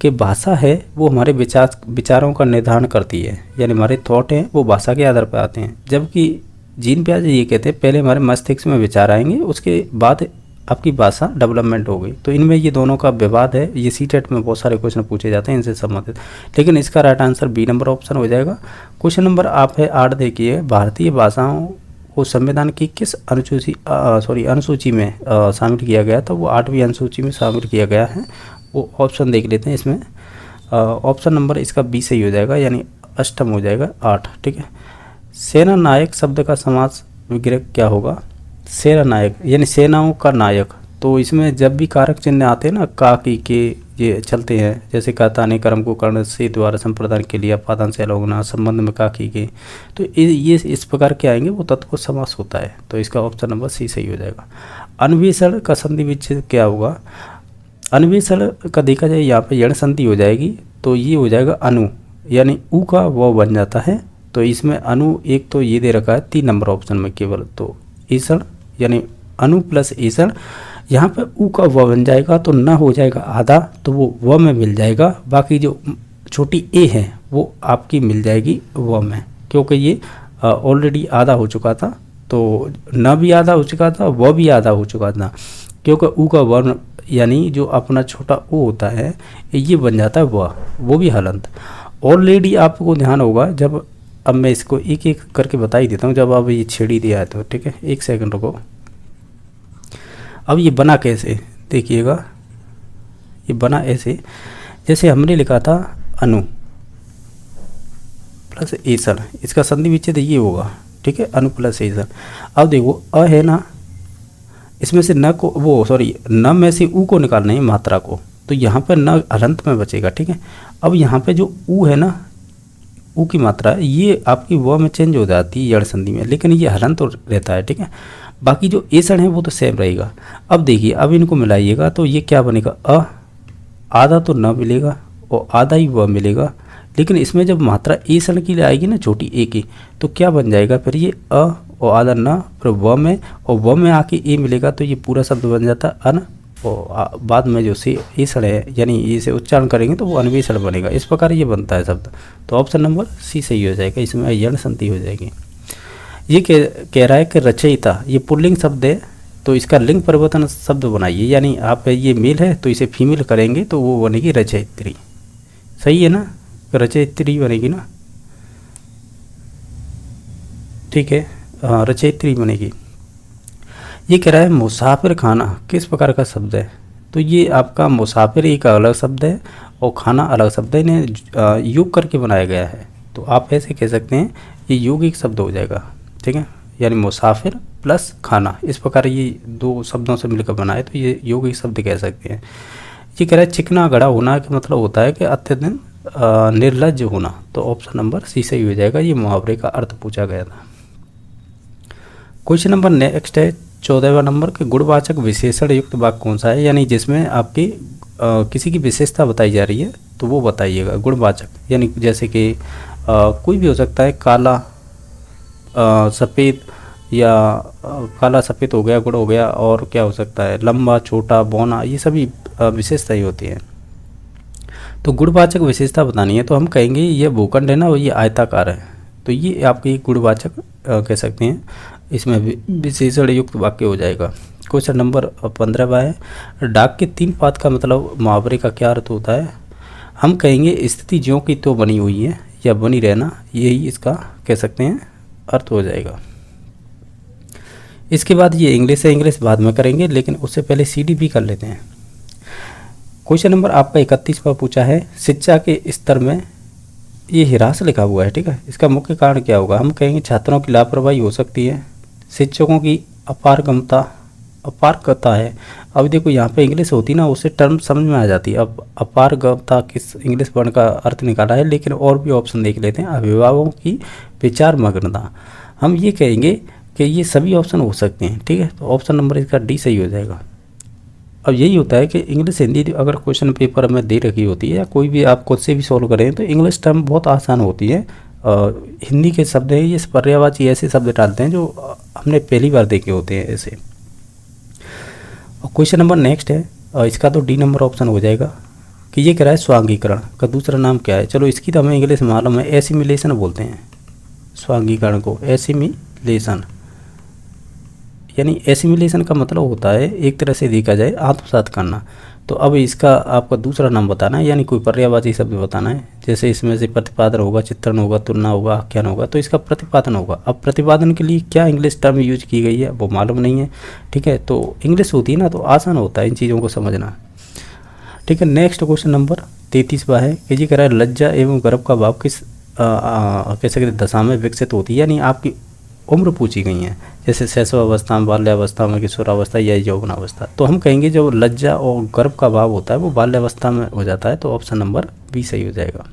कि भाषा है वो हमारे विचारों का निर्धारण करती है, यानी हमारे थॉट हैं वो भाषा के आधार पर आते हैं। जबकि जीन पियाजे ये कहते हैं पहले हमारे मस्तिष्क में विचार आएंगे, उसके बाद आपकी भाषा डेवलपमेंट हो गई। तो इनमें ये दोनों का विवाद है। ये सीटेट में बहुत सारे क्वेश्चन पूछे जाते हैं इनसे संबंधित, लेकिन इसका right answer B number option हो जाएगा। क्वेश्चन नंबर आप है 8, देखिए भारतीय भाषाओं को संविधान की किस अनुसूची में शामिल किया गया था। वो 8वीं अनुसूची में शामिल किया गया है। वो ऑप्शन देख लेते हैं इसमें। ऑप्शन नंबर इसका बी सही हो जाएगा, यानी अष्टम हो जाएगा 8, ठीक है। सेना नायक शब्द का समास विग्रह क्या होगा। सेना नायक यानी सेनाओं का नायक। तो इसमें जब भी कारक चिन्ह आते हैं ना, का की के ये चलते हैं, जैसे कहता ने कर्म को कर्ण से द्वारा संप्रदान के लिए पादान से लोगना संबंध में का की के, तो ये इस प्रकार के आएंगे वो तत्व समास होता है। तो इसका ऑप्शन नंबर सी सही हो जाएगा। अन्वेषण का संधि विच्छेद क्या होगा। अन्वेषण का देखा जाए यहाँ पे यण संधि हो जाएगी, तो ये हो जाएगा अनु, यानी ऊ का वो बन जाता है। तो इसमें अनु एक तो ये दे रखा है 3 नंबर ऑप्शन में केवल, तो ईषण यानी अनु प्लस ईषण, यहाँ पे ऊ का व बन जाएगा तो न हो जाएगा आधा, तो वो व में मिल जाएगा। बाकी जो छोटी ए है वो आपकी मिल जाएगी व में, क्योंकि ये ऑलरेडी आधा हो चुका था। तो न भी आधा हो चुका था, व भी आधा हो चुका था, क्योंकि ऊ का वर्ण यानी जो अपना छोटा ओ होता है ये बन जाता है वो भी हलंत। ऑलरेडी आपको ध्यान होगा, जब अब मैं इसको एक एक करके बता ही देता हूँ। जब अब ये छेड़ी दिया है तो ठीक है, 1 सेकंड रुको। अब ये बना कैसे देखिएगा, ये बना ऐसे जैसे हमने लिखा था अनु प्लस ईषण, इसका संधि विच्छेद ये होगा, ठीक है, अनु प्लस ईषण। अब देखो अ है ना, इसमें से न को न में से ऊ को निकालना है मात्रा को, तो यहाँ पर न हलंत में बचेगा, ठीक है। अब यहाँ पे जो ऊ है ना, ऊ की मात्रा ये आपकी व में चेंज हो जाती है यण संधि में, लेकिन ये हलंत तो रहता है, ठीक है। बाकी जो एषण है वो तो सेम रहेगा। अब देखिए, अब इनको मिलाइएगा तो ये क्या बनेगा, अ आधा तो न मिलेगा और आधा ही व मिलेगा। लेकिन इसमें जब मात्रा एषण की आएगी ना छोटी ए की, तो क्या बन जाएगा फिर ये अ और आधा न, फिर व में, और व में आके ए मिलेगा, तो ये पूरा शब्द बन जाता है अन, और बाद में जो से ईषण है यानी इसे उच्चारण करेंगे तो वो अन्वेषण बनेगा। इस प्रकार ये बनता है शब्द। तो ऑप्शन नंबर सी सही हो जाएगा, इसमें यण संधि हो जाएगी। ये कह रहा है कि रचयिता ये पुल्लिंग शब्द है, तो इसका लिंग परिवर्तन शब्द बनाइए, यानी आप ये मेल है तो इसे फीमेल करेंगे तो वो बनेगी रचयित्री। सही है ना, रचयित्री बनेगी ना। ठीक है, रचयित्री बनेगी। ये कह रहा है मुसाफिर खाना किस प्रकार का शब्द है, तो ये आपका मुसाफिर एक अलग शब्द है और खाना अलग शब्द है, इन्हें योग करके बनाया गया है। तो आप ऐसे कह सकते हैं ये यौगिक शब्द हो जाएगा, ठीक है, यानी मुसाफिर प्लस खाना, इस प्रकार ये दो शब्दों से मिलकर बनाए तो ये यौगिक शब्द कह सकते हैं। ये कह रहा है चिकना गड़ा होना का मतलब होता है कि अत्यधिक निर्लज्ज होना, तो ऑप्शन नंबर सी सही हो जाएगा। ये मुहावरे का अर्थ पूछा गया था। क्वेश्चन नंबर नेक्स्ट है 14वां नंबर के गुणवाचक विशेषण युक्त वाक्य कौन सा है, यानी जिसमें आपकी किसी की विशेषता बताई जा रही है तो वो बताइएगा। गुणवाचक यानी जैसे कि कोई भी हो सकता है, काला सफ़ेद या काला सफ़ेद हो गया, गुण हो गया, और क्या हो सकता है लंबा छोटा बौना, ये सभी विशेषता ही होती हैं। तो गुणवाचक विशेषता बतानी है तो हम कहेंगे ये भूखंड है ना, ये आयताकार है, तो ये आपकी गुणवाचक कह सकते हैं, इसमें विशेषण युक्त वाक्य हो जाएगा। क्वेश्चन नंबर 15वां है डाक के 3 पात का मतलब मुहावरे का क्या अर्थ होता है। हम कहेंगे स्थिति ज्यों की तो बनी हुई है या बनी रहना, यही इसका कह सकते हैं अर्थ हो जाएगा। इसके बाद ये इंग्लिश है, इंग्लिश बाद में करेंगे, लेकिन उससे पहले CDP कर लेते हैं। क्वेश्चन नंबर आपका 31वां पूछा है शिक्षा के स्तर में, ये ह्रास लिखा हुआ है, ठीक है, इसका मुख्य कारण क्या होगा। हम कहेंगे छात्रों की लापरवाही हो सकती है, शिक्षकों की अपारगता है। अब देखो यहाँ पे इंग्लिश होती ना, उससे टर्म समझ में आ जाती है। अब अपारगता किस इंग्लिश वर्ण का अर्थ निकाला है, लेकिन और भी ऑप्शन देख लेते हैं। अभिभावकों की विचार मग्नता, हम ये कहेंगे कि ये सभी ऑप्शन हो सकते हैं, ठीक है, तो ऑप्शन नंबर इसका डी सही हो जाएगा। अब यही होता है कि इंग्लिश हिंदी अगर क्वेश्चन पेपर में दे रखी होती है या कोई भी आप खुद से भी सॉल्व करें तो इंग्लिश टर्म बहुत आसान होती है। हिंदी के शब्द हैं, ये पर्यायवाची ऐसे शब्द डालते हैं जो हमने पहली बार देखे होते हैं ऐसे। और क्वेश्चन नंबर नेक्स्ट है, इसका तो डी नंबर ऑप्शन हो जाएगा कि ये कह रहा है स्वांगीकरण का दूसरा नाम क्या है। चलो इसकी तो हमें इंग्लिश मालूम है, एसिमिलेशन बोलते हैं स्वांगीकरण को, एसिमिलेशन, यानी एसिमिलेशन का मतलब होता है एक तरह से देखा जाए आत्मसात करना। तो अब इसका आपका दूसरा नाम बताना है, यानी कोई पर्यायवाची शब्द बताना है। जैसे इसमें से प्रतिपादन होगा, चित्रण होगा, तुलना होगा, आख्यान होगा, तो इसका प्रतिपादन होगा। अब प्रतिपादन के लिए क्या इंग्लिश टर्म यूज की गई है वो मालूम नहीं है, ठीक है, तो इंग्लिश होती है ना तो आसान होता है इन चीज़ों को समझना, ठीक है। नेक्स्ट क्वेश्चन नंबर 33वां है कि जी कह रहा है लज्जा एवं गर्व का भाव किस कह सकते दशा में विकसित होती है, यानी आपकी उम्र पूछी गई है, जैसे शैशवावस्था में, बाल्यावस्था में, किशोरावस्था या यौवनावस्था। तो हम कहेंगे जो लज्जा और गर्व का भाव होता है वो बाल्यावस्था में हो जाता है, तो ऑप्शन नंबर बी सही हो जाएगा।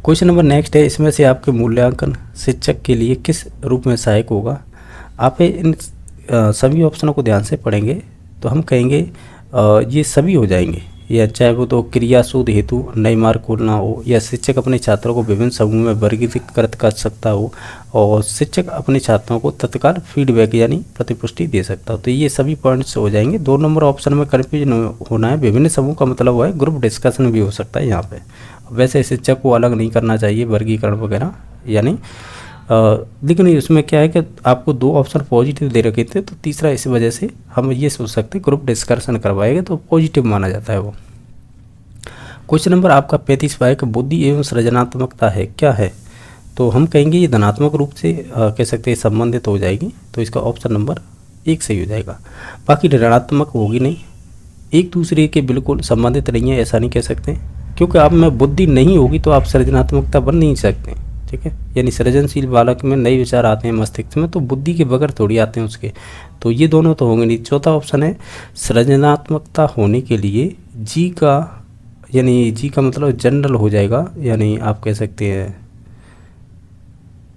क्वेश्चन नंबर नेक्स्ट है, इसमें से आपके मूल्यांकन शिक्षक के लिए किस रूप में सहायक होगा। आप इन सभी ऑप्शनों को ध्यान से पढ़ेंगे तो हम कहेंगे ये सभी हो जाएंगे, या चाहे वो तो क्रिया शोध हेतु नए मार्ग खोलना हो, या शिक्षक अपने छात्रों को विभिन्न समूह में वर्गीकृत कर सकता हो, और शिक्षक अपने छात्रों को तत्काल फीडबैक यानी प्रतिपुष्टि दे सकता हो। तो ये सभी पॉइंट्स हो जाएंगे। 2 नंबर ऑप्शन में कन्फ्यूजन होना है, विभिन्न समूह का मतलब हुआ है ग्रुप डिस्कशन भी हो सकता है यहाँ पे। वैसे शिक्षक को अलग नहीं करना चाहिए वर्गीकरण वगैरह, यानी लेकिन इसमें क्या है कि आपको 2 ऑप्शन पॉजिटिव दे रखे थे, तो तीसरा इस वजह से हम ये सोच सकते हैं ग्रुप डिस्कशन करवाएंगे तो पॉजिटिव माना जाता है वो। क्वेश्चन नंबर आपका 35वां है कि बुद्धि एवं सृजनात्मकता है क्या है, तो हम कहेंगे ये धनात्मक रूप से कह सकते हैं संबंधित हो जाएगी, तो इसका ऑप्शन नंबर 1 सही हो जाएगा। बाकी ऋणात्मक होगी नहीं, एक दूसरे के बिल्कुल संबंधित नहीं है ऐसा नहीं कह सकते, क्योंकि आप में बुद्धि नहीं होगी तो आप सृजनात्मकता बन नहीं सकते, ठीक है, यानी सृजनशील बालक में नए विचार आते हैं मस्तिष्क में, तो बुद्धि के बगैर थोड़ी आते हैं उसके, तो ये दोनों तो होंगे नहीं। चौथा ऑप्शन है सृजनात्मकता होने के लिए जी का, यानी जी का मतलब जनरल हो जाएगा, यानी आप कह सकते हैं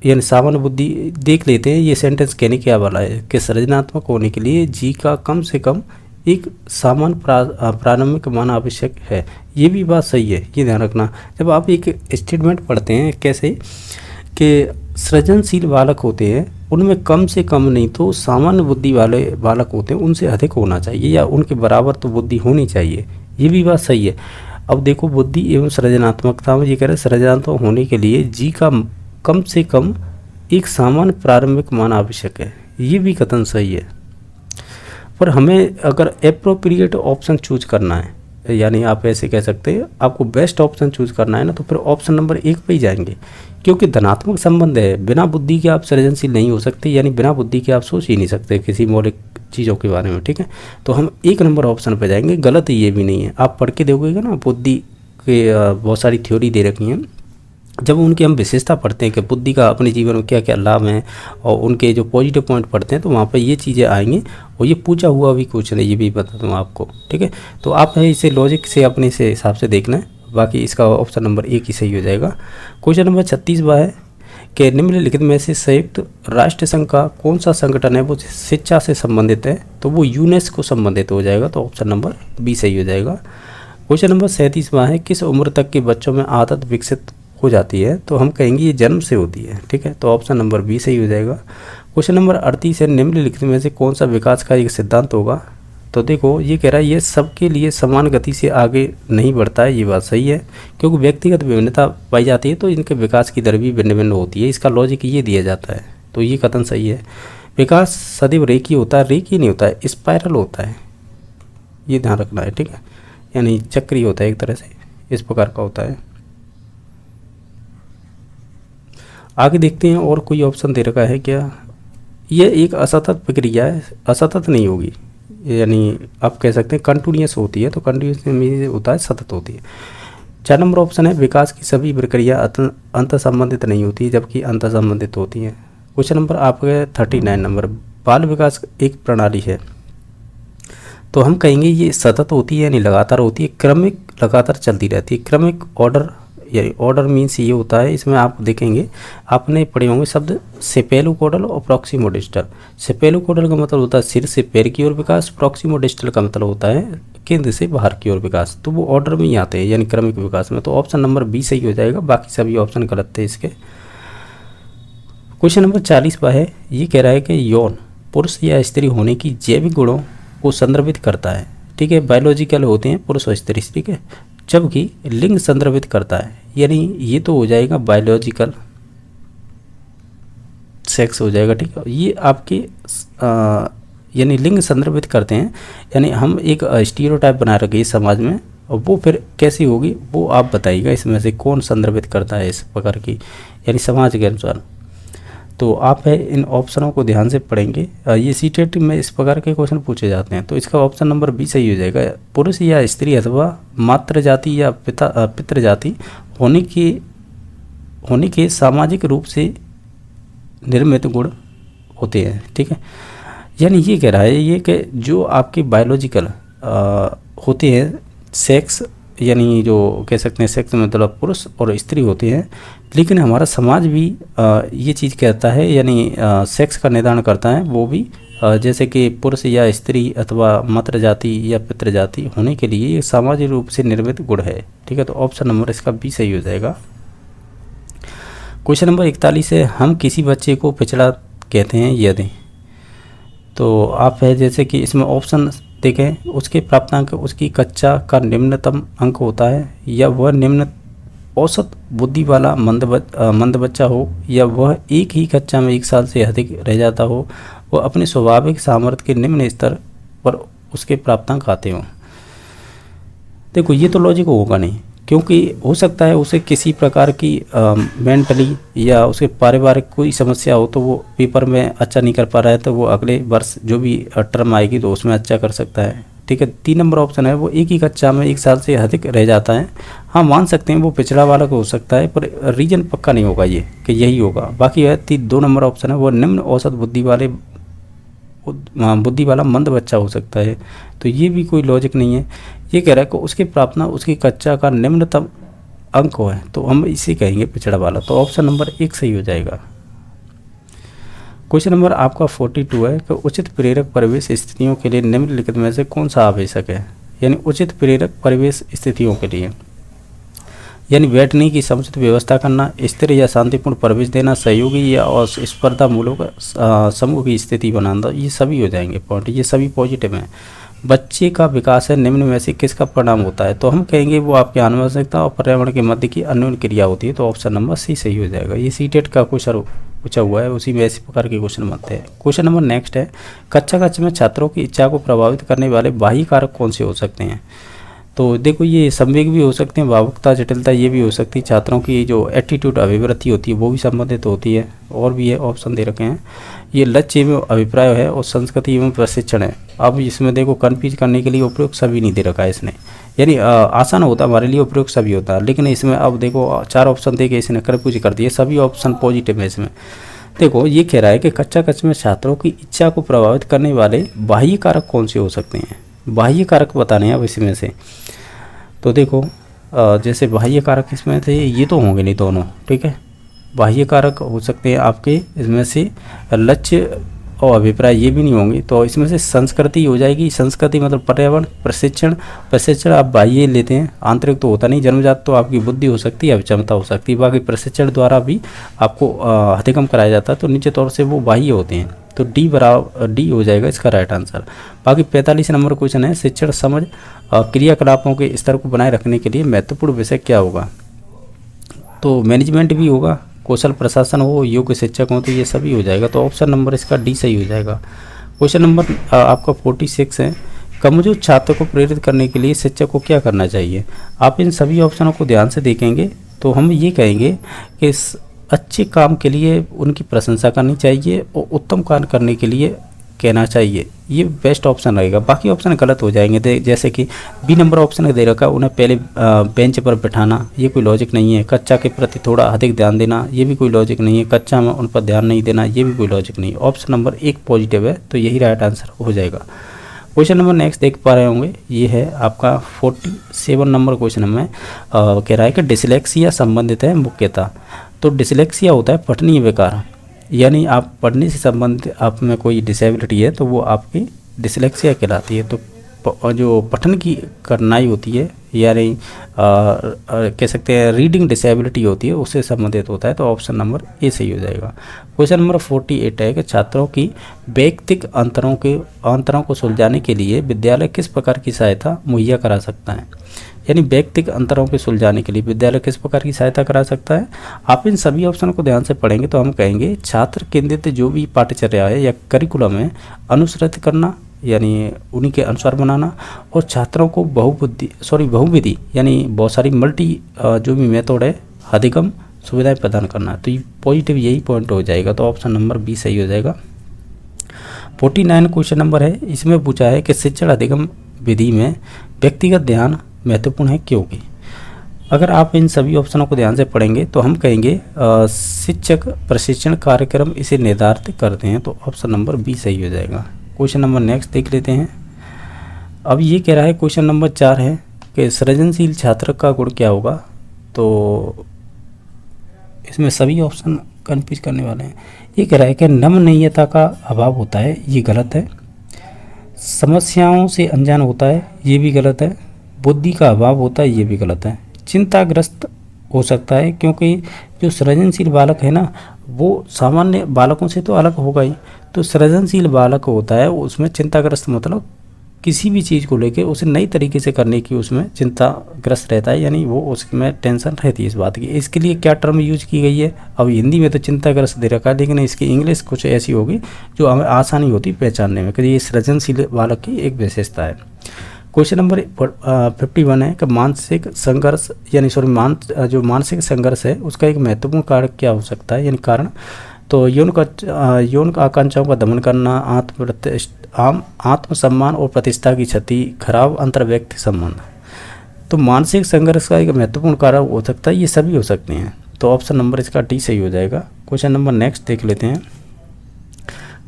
यानी सामान्य बुद्धि। देख लेते हैं ये सेंटेंस कहने क्या वाला है कि सृजनात्मक होने के लिए जी का कम से कम एक सामान्य प्रारंभिक मान आवश्यक है। ये भी बात सही है, ये ध्यान रखना। जब आप एक स्टेटमेंट पढ़ते हैं कैसे कि सृजनशील बालक होते हैं उनमें कम से कम नहीं तो सामान्य बुद्धि वाले बालक होते हैं उनसे अधिक होना चाहिए या उनके बराबर तो बुद्धि होनी चाहिए, ये भी बात सही है। अब देखो बुद्धि एवं सृजनात्मकता में ये कह रहे हैं सृजनात्मक होने के लिए जी का कम से कम एक सामान्य प्रारंभिक मान आवश्यक है, ये भी कथन सही है। पर हमें अगर एप्रोप्रिएट ऑप्शन चूज करना है, यानी आप ऐसे कह सकते हैं आपको बेस्ट ऑप्शन चूज करना है ना, तो फिर ऑप्शन नंबर 1 पे ही जाएंगे, क्योंकि धनात्मक संबंध है। बिना बुद्धि के आप सृजनशील नहीं हो सकते, यानी बिना बुद्धि के आप सोच ही नहीं सकते किसी मौलिक चीज़ों के बारे में, ठीक है। तो हम 1 नंबर ऑप्शन पे जाएंगे। गलत ये भी नहीं है, आप पढ़ के देखोगे ना, बुद्धि के बहुत सारी थ्योरी दे रखी हैं। जब उनकी हम विशेषता पढ़ते हैं कि बुद्धि का अपने जीवन में क्या क्या लाभ हैं और उनके जो पॉजिटिव पॉइंट पढ़ते हैं, तो वहाँ पर ये चीज़ें आएंगी। और ये पूछा हुआ भी क्वेश्चन है, ये भी बता दूँ आपको, ठीक है। तो आप इसे लॉजिक से अपने से हिसाब से देखना है, बाकी इसका ऑप्शन नंबर 1 ही सही हो जाएगा। क्वेश्चन नंबर 36 है कि निम्नलिखित में से संयुक्त राष्ट्र संघ का कौन सा संगठन है वो शिक्षा से संबंधित है, तो वो यूनेस्को संबंधित हो जाएगा, तो ऑप्शन नंबर बी सही हो जाएगा। क्वेश्चन नंबर 37 है किस उम्र तक के बच्चों में आदत विकसित हो जाती है, तो हम कहेंगे ये जन्म से होती है, ठीक है। तो ऑप्शन नंबर बी सही हो जाएगा। क्वेश्चन नंबर 38 है निम्नलिखित में से कौन सा विकास का एक सिद्धांत होगा, तो देखो ये कह रहा है ये सबके लिए समान गति से आगे नहीं बढ़ता है, ये बात सही है, क्योंकि व्यक्तिगत विभिन्नता पाई जाती है तो इनके विकास की दर भी भिन्न भिन्न होती है। इसका लॉजिक ये दिया जाता है, तो ये कथन सही है। विकास सदैव रेखीय होता है, रेखीय नहीं होता है, स्पाइरल होता है, ये ध्यान रखना है, ठीक है। यानी चक्रीय होता है, एक तरह से इस प्रकार का होता है। आगे देखते हैं और कोई ऑप्शन दे रखा है क्या। यह एक असतत प्रक्रिया है, असतत नहीं होगी, यानी आप कह सकते हैं कंटिन्यूअस होती है, तो कंटिन्यूअस में होता है, सतत होती है। 4 नंबर ऑप्शन है विकास की सभी प्रक्रिया अंत संबंधित नहीं होती, जबकि अंत संबंधित होती हैं। क्वेश्चन नंबर आपके 39 नंबर, बाल विकास एक प्रणाली है, तो हम कहेंगे ये सतत होती है, यानी लगातार होती है, क्रमिक लगातार चलती रहती है। क्रमिक ऑर्डर, यानी ऑर्डर मीन्स ये होता है, इसमें आप देखेंगे आपने पढ़े होंगे शब्द सेपेलोकोडल और प्रॉक्सिमोडिस्टल। सेपेलोकोडल का मतलब होता है सिर से पैर की ओर विकास, प्रॉक्सिमोडिस्टल का मतलब होता है केंद्र से बाहर की ओर विकास, तो वो ऑर्डर में ही आते हैं, यानी क्रमिक विकास में। तो ऑप्शन नंबर बी सही हो जाएगा, बाकी सभी ऑप्शन गलत थे इसके। क्वेश्चन नंबर 40 है, ये कह रहा है कि यौन पुरुष या स्त्री होने की जैविक गुणों को संदर्भित करता है, ठीक है। बायोलॉजिकल होते हैं पुरुष और स्त्री, ठीक है, जबकि लिंग संदर्भित करता है, यानी ये तो हो जाएगा बायोलॉजिकल सेक्स हो जाएगा, ठीक है। ये आपके यानी लिंग संदर्भित करते हैं, यानी हम एक स्टीरियोटाइप बना रखे इस समाज में, और वो फिर कैसी होगी वो आप बताइएगा, इसमें से कौन संदर्भित करता है इस प्रकार की, यानी समाज के अनुसार। तो आप है इन ऑप्शनों को ध्यान से पढ़ेंगे। ये सीटेट में इस प्रकार के क्वेश्चन पूछे जाते हैं, तो इसका ऑप्शन नंबर बी सही हो जाएगा। पुरुष या स्त्री अथवा मातृ जाति या पितृ जाति होने के सामाजिक रूप से निर्मित गुण होते हैं, ठीक है। यानी ये कह रहा है ये कि जो आपके बायोलॉजिकल होते हैं सेक्स, यानी जो कह सकते हैं सेक्स मतलब पुरुष और स्त्री होते हैं, लेकिन हमारा समाज भी ये चीज़ कहता है, यानी सेक्स का निर्धारण करता है वो भी, जैसे कि पुरुष या स्त्री अथवा मातृ जाति या पितृ जाति होने के लिए ये सामाजिक रूप से निर्मित गुण है, ठीक है। तो ऑप्शन नंबर इसका बी सही हो जाएगा। क्वेश्चन नंबर 41 है, हम किसी बच्चे को पिछड़ा कहते हैं यदि, तो आप है जैसे कि इसमें ऑप्शन देखें, उसके प्राप्तांक उसकी कक्षा का निम्नतम अंक होता है, या वह निम्न औसत बुद्धि वाला मंद बच्चा हो, या वह एक ही कक्षा में 1 साल से अधिक रह जाता हो, वह अपने स्वाभाविक सामर्थ्य के निम्न स्तर पर उसके प्राप्तांक आते हों। देखो ये तो लॉजिक होगा नहीं, क्योंकि हो सकता है उसे किसी प्रकार की मेंटली या उसके पारिवारिक कोई समस्या हो, तो वो पेपर में अच्छा नहीं कर पा रहा है, तो वो अगले वर्ष जो भी टर्म आएगी तो उसमें अच्छा कर सकता है, ठीक है। 3 नंबर ऑप्शन है, वो एक ही कक्षा में 1 साल से अधिक रह जाता है। हाँ मान सकते हैं वो पिछड़ा वाला को हो सकता है, पर रीजन पक्का नहीं होगा ये कि यही होगा। बाकी है 2 नंबर ऑप्शन है, वो निम्न औसत बुद्धि वाला मंद बच्चा हो सकता है, तो ये भी कोई लॉजिक नहीं है। ये कह रहा है कि उसकी प्रार्थना उसकी कक्षा का निम्नतम अंक है, तो हम इसे कहेंगे पिछड़ा वाला, तो ऑप्शन नंबर 1 सही हो जाएगा। क्वेश्चन नंबर आपका 42 है कि उचित प्रेरक परिवेश स्थितियों के लिए निम्नलिखित में से कौन सा आवश्यक है, यानी उचित प्रेरक परिवेश स्थितियों के लिए, यानी बैठने की समुचित व्यवस्था करना, स्थिर या शांतिपूर्ण परिवेश देना, सहयोगी या स्पर्धा मूलक समूह की स्थिति बनाना, ये सभी हो जाएंगे पॉइंट, ये सभी पॉजिटिव हैं। बच्चे का विकास है निम्न में से किसका परिणाम होता है, तो हम कहेंगे वो आपकी आनुवंशिकता और पर्यावरण के मध्य की अन्योन्य क्रिया होती है, तो ऑप्शन नंबर सी सही हो जाएगा। ये सीटेट का क्वेश्चन पूछा हुआ है, उसी में ऐसे प्रकार के क्वेश्चन बनते हैं। क्वेश्चन नंबर नेक्स्ट है, कक्षा में छात्रों की इच्छा को प्रभावित करने वाले बाह्य कारक कौन से हो सकते हैं, तो देखो ये संवेग भी हो सकते हैं, भावुकता, जटिलता ये भी हो सकती है। छात्रों की जो एटीट्यूड, अभिवृत्ति होती है वो भी संबंधित होती है। और भी है, ऑप्शन दे रखे हैं। ये लक्ष्य एवं अभिप्राय है और संस्कृति एवं प्रशिक्षण है। अब इसमें देखो कन्फ्यूज करने के लिए उपयुक्त सभी नहीं दे रखा है इसने, यानी आसान होता हमारे लिए, उपयुक्त सभी होता है। लेकिन इसमें अब देखो 4 ऑप्शन दे के इसने कन्फ्यूज कर दिए। सभी ऑप्शन पॉजिटिव है इसमें। देखो ये कह रहा है कि कक्षा कक्ष में छात्रों की इच्छा को प्रभावित करने वाले बाह्य कारक कौन से हो सकते हैं। बाह्य कारक बताने हैं अब इसमें से। तो देखो जैसे बाह्य कारक इसमें थे, ये तो होंगे नहीं दोनों, ठीक है। बाह्य कारक हो सकते हैं आपके इसमें से लक्ष्य और अभिप्राय, ये भी नहीं होंगे। तो इसमें से संस्कृति हो जाएगी। संस्कृति मतलब पर्यावरण। प्रशिक्षण आप बाह्य लेते हैं, आंतरिक तो होता नहीं। जन्मजात तो आपकी बुद्धि हो सकती है, अक्षमता हो सकती है। बाकी प्रशिक्षण द्वारा भी आपको अधिगम कराया जाता है, तो निश्चित तौर से वो बाह्य होते हैं। तो डी हो जाएगा इसका राइट आंसर। बाकी 45 नंबर क्वेश्चन है, शिक्षण समझ क्रियाकलापों के स्तर को बनाए रखने के लिए महत्वपूर्ण विषय क्या होगा। तो मैनेजमेंट भी होगा, कौशल प्रशासन हो, योग्य शिक्षक हो, तो ये सभी हो जाएगा। तो ऑप्शन नंबर इसका डी सही हो जाएगा। क्वेश्चन नंबर आपका 46 है, कमजोर छात्र को प्रेरित करने के लिए शिक्षक को क्या करना चाहिए। आप इन सभी ऑप्शनों को ध्यान से देखेंगे तो हम ये कहेंगे कि अच्छे काम के लिए उनकी प्रशंसा करनी चाहिए और उत्तम काम करने के लिए कहना चाहिए। ये बेस्ट ऑप्शन रहेगा। बाकी ऑप्शन गलत हो जाएंगे। जैसे कि बी नंबर ऑप्शन दे रखा, उन्हें पहले बेंच पर बैठाना, ये कोई लॉजिक नहीं है। कक्षा के प्रति थोड़ा अधिक ध्यान देना, ये भी कोई लॉजिक नहीं है। कक्षा में उन पर ध्यान नहीं देना, ये भी कोई लॉजिक नहीं है। ऑप्शन नंबर 1 पॉजिटिव है, तो यही राइट आंसर हो जाएगा। क्वेश्चन नंबर नेक्स्ट देख पा रहे होंगे, ये है आपका 47 नंबर क्वेश्चन में कह रहा है कि डिसलेक्सिया संबंधित है मुख्यतः। तो डिसलेक्सिया होता है पठनीय विकार, यानी आप पढ़ने से संबंधित आप में कोई डिसेबिलिटी है तो वो आपकी डिसलेक्सिया कहलाती है। तो जो पठन की कठिनाई होती है, यानी कह सकते हैं रीडिंग डिसेबिलिटी होती है, उससे संबंधित होता है। तो ऑप्शन नंबर ए सही हो जाएगा। क्वेश्चन नंबर 48 है कि छात्रों की वैयक्तिक अंतरों को सुलझाने के लिए विद्यालय किस प्रकार की सहायता मुहैया करा सकता है। यानी वैयक्तिक अंतरों को सुलझाने के लिए विद्यालय किस प्रकार की सहायता करा सकता है। आप इन सभी ऑप्शन को ध्यान से पढ़ेंगे तो हम कहेंगे छात्र केंद्रित जो भी पाठ्यचर्या है या करिकुलम है अनुसरित करना, यानी उन्हीं के अनुसार बनाना, और छात्रों को बहुविधि यानी बहुत सारी मल्टी जो भी मेथड है अधिगम सुविधाएं प्रदान करना। तो ये पॉजिटिव यही पॉइंट हो जाएगा। तो ऑप्शन नंबर बी सही हो जाएगा। 49 क्वेश्चन नंबर है, इसमें पूछा है कि शिक्षण अधिगम विधि में व्यक्तिगत ध्यान महत्वपूर्ण है क्योंकि। अगर आप इन सभी ऑप्शनों को ध्यान से पढ़ेंगे तो हम कहेंगे शिक्षक प्रशिक्षण कार्यक्रम इसे निर्धारित करते हैं। तो ऑप्शन नंबर बी सही हो जाएगा। क्वेश्चन नंबर नेक्स्ट देख लेते हैं। अब ये कह रहा है क्वेश्चन नंबर 4 है कि सृजनशील छात्र का गुण क्या होगा। तो इसमें सभी ऑप्शन कन्फ्यूज करने वाले हैं। ये कह रहा है कि नमनीयता का अभाव होता है, ये गलत है। समस्याओं से अनजान होता है, ये भी गलत है। बुद्धि का अभाव होता है, ये भी गलत है। चिंताग्रस्त हो सकता है, क्योंकि जो सृजनशील बालक है ना वो सामान्य बालकों से तो अलग होगा ही। तो सृजनशील बालक होता है उसमें चिंताग्रस्त मतलब किसी भी चीज़ को लेके उसे नई तरीके से करने की उसमें चिंताग्रस्त रहता है, यानी वो उसमें टेंशन रहती है इस बात की। इसके लिए क्या टर्म यूज की गई है, अब हिंदी में तो चिंताग्रस्त दे रखा है, लेकिन इसकी इंग्लिश कुछ ऐसी होगी जो हमें आसानी होती पहचानने में, क्योंकि ये सृजनशील बालक की एक विशेषता है। क्वेश्चन नंबर 51 है कि मानसिक संघर्ष जो मानसिक संघर्ष है उसका एक महत्वपूर्ण कारक क्या हो सकता है, यानी कारण। तो यौन आकांक्षाओं का दमन करना, आत्मसम्मान और प्रतिष्ठा की क्षति, खराब अंतर्व्यक्ति संबंध। तो मानसिक संघर्ष का एक महत्वपूर्ण कारक हो सकता है, ये सभी हो सकते हैं। तो ऑप्शन नंबर इसका डी सही हो जाएगा। क्वेश्चन नंबर नेक्स्ट देख लेते हैं।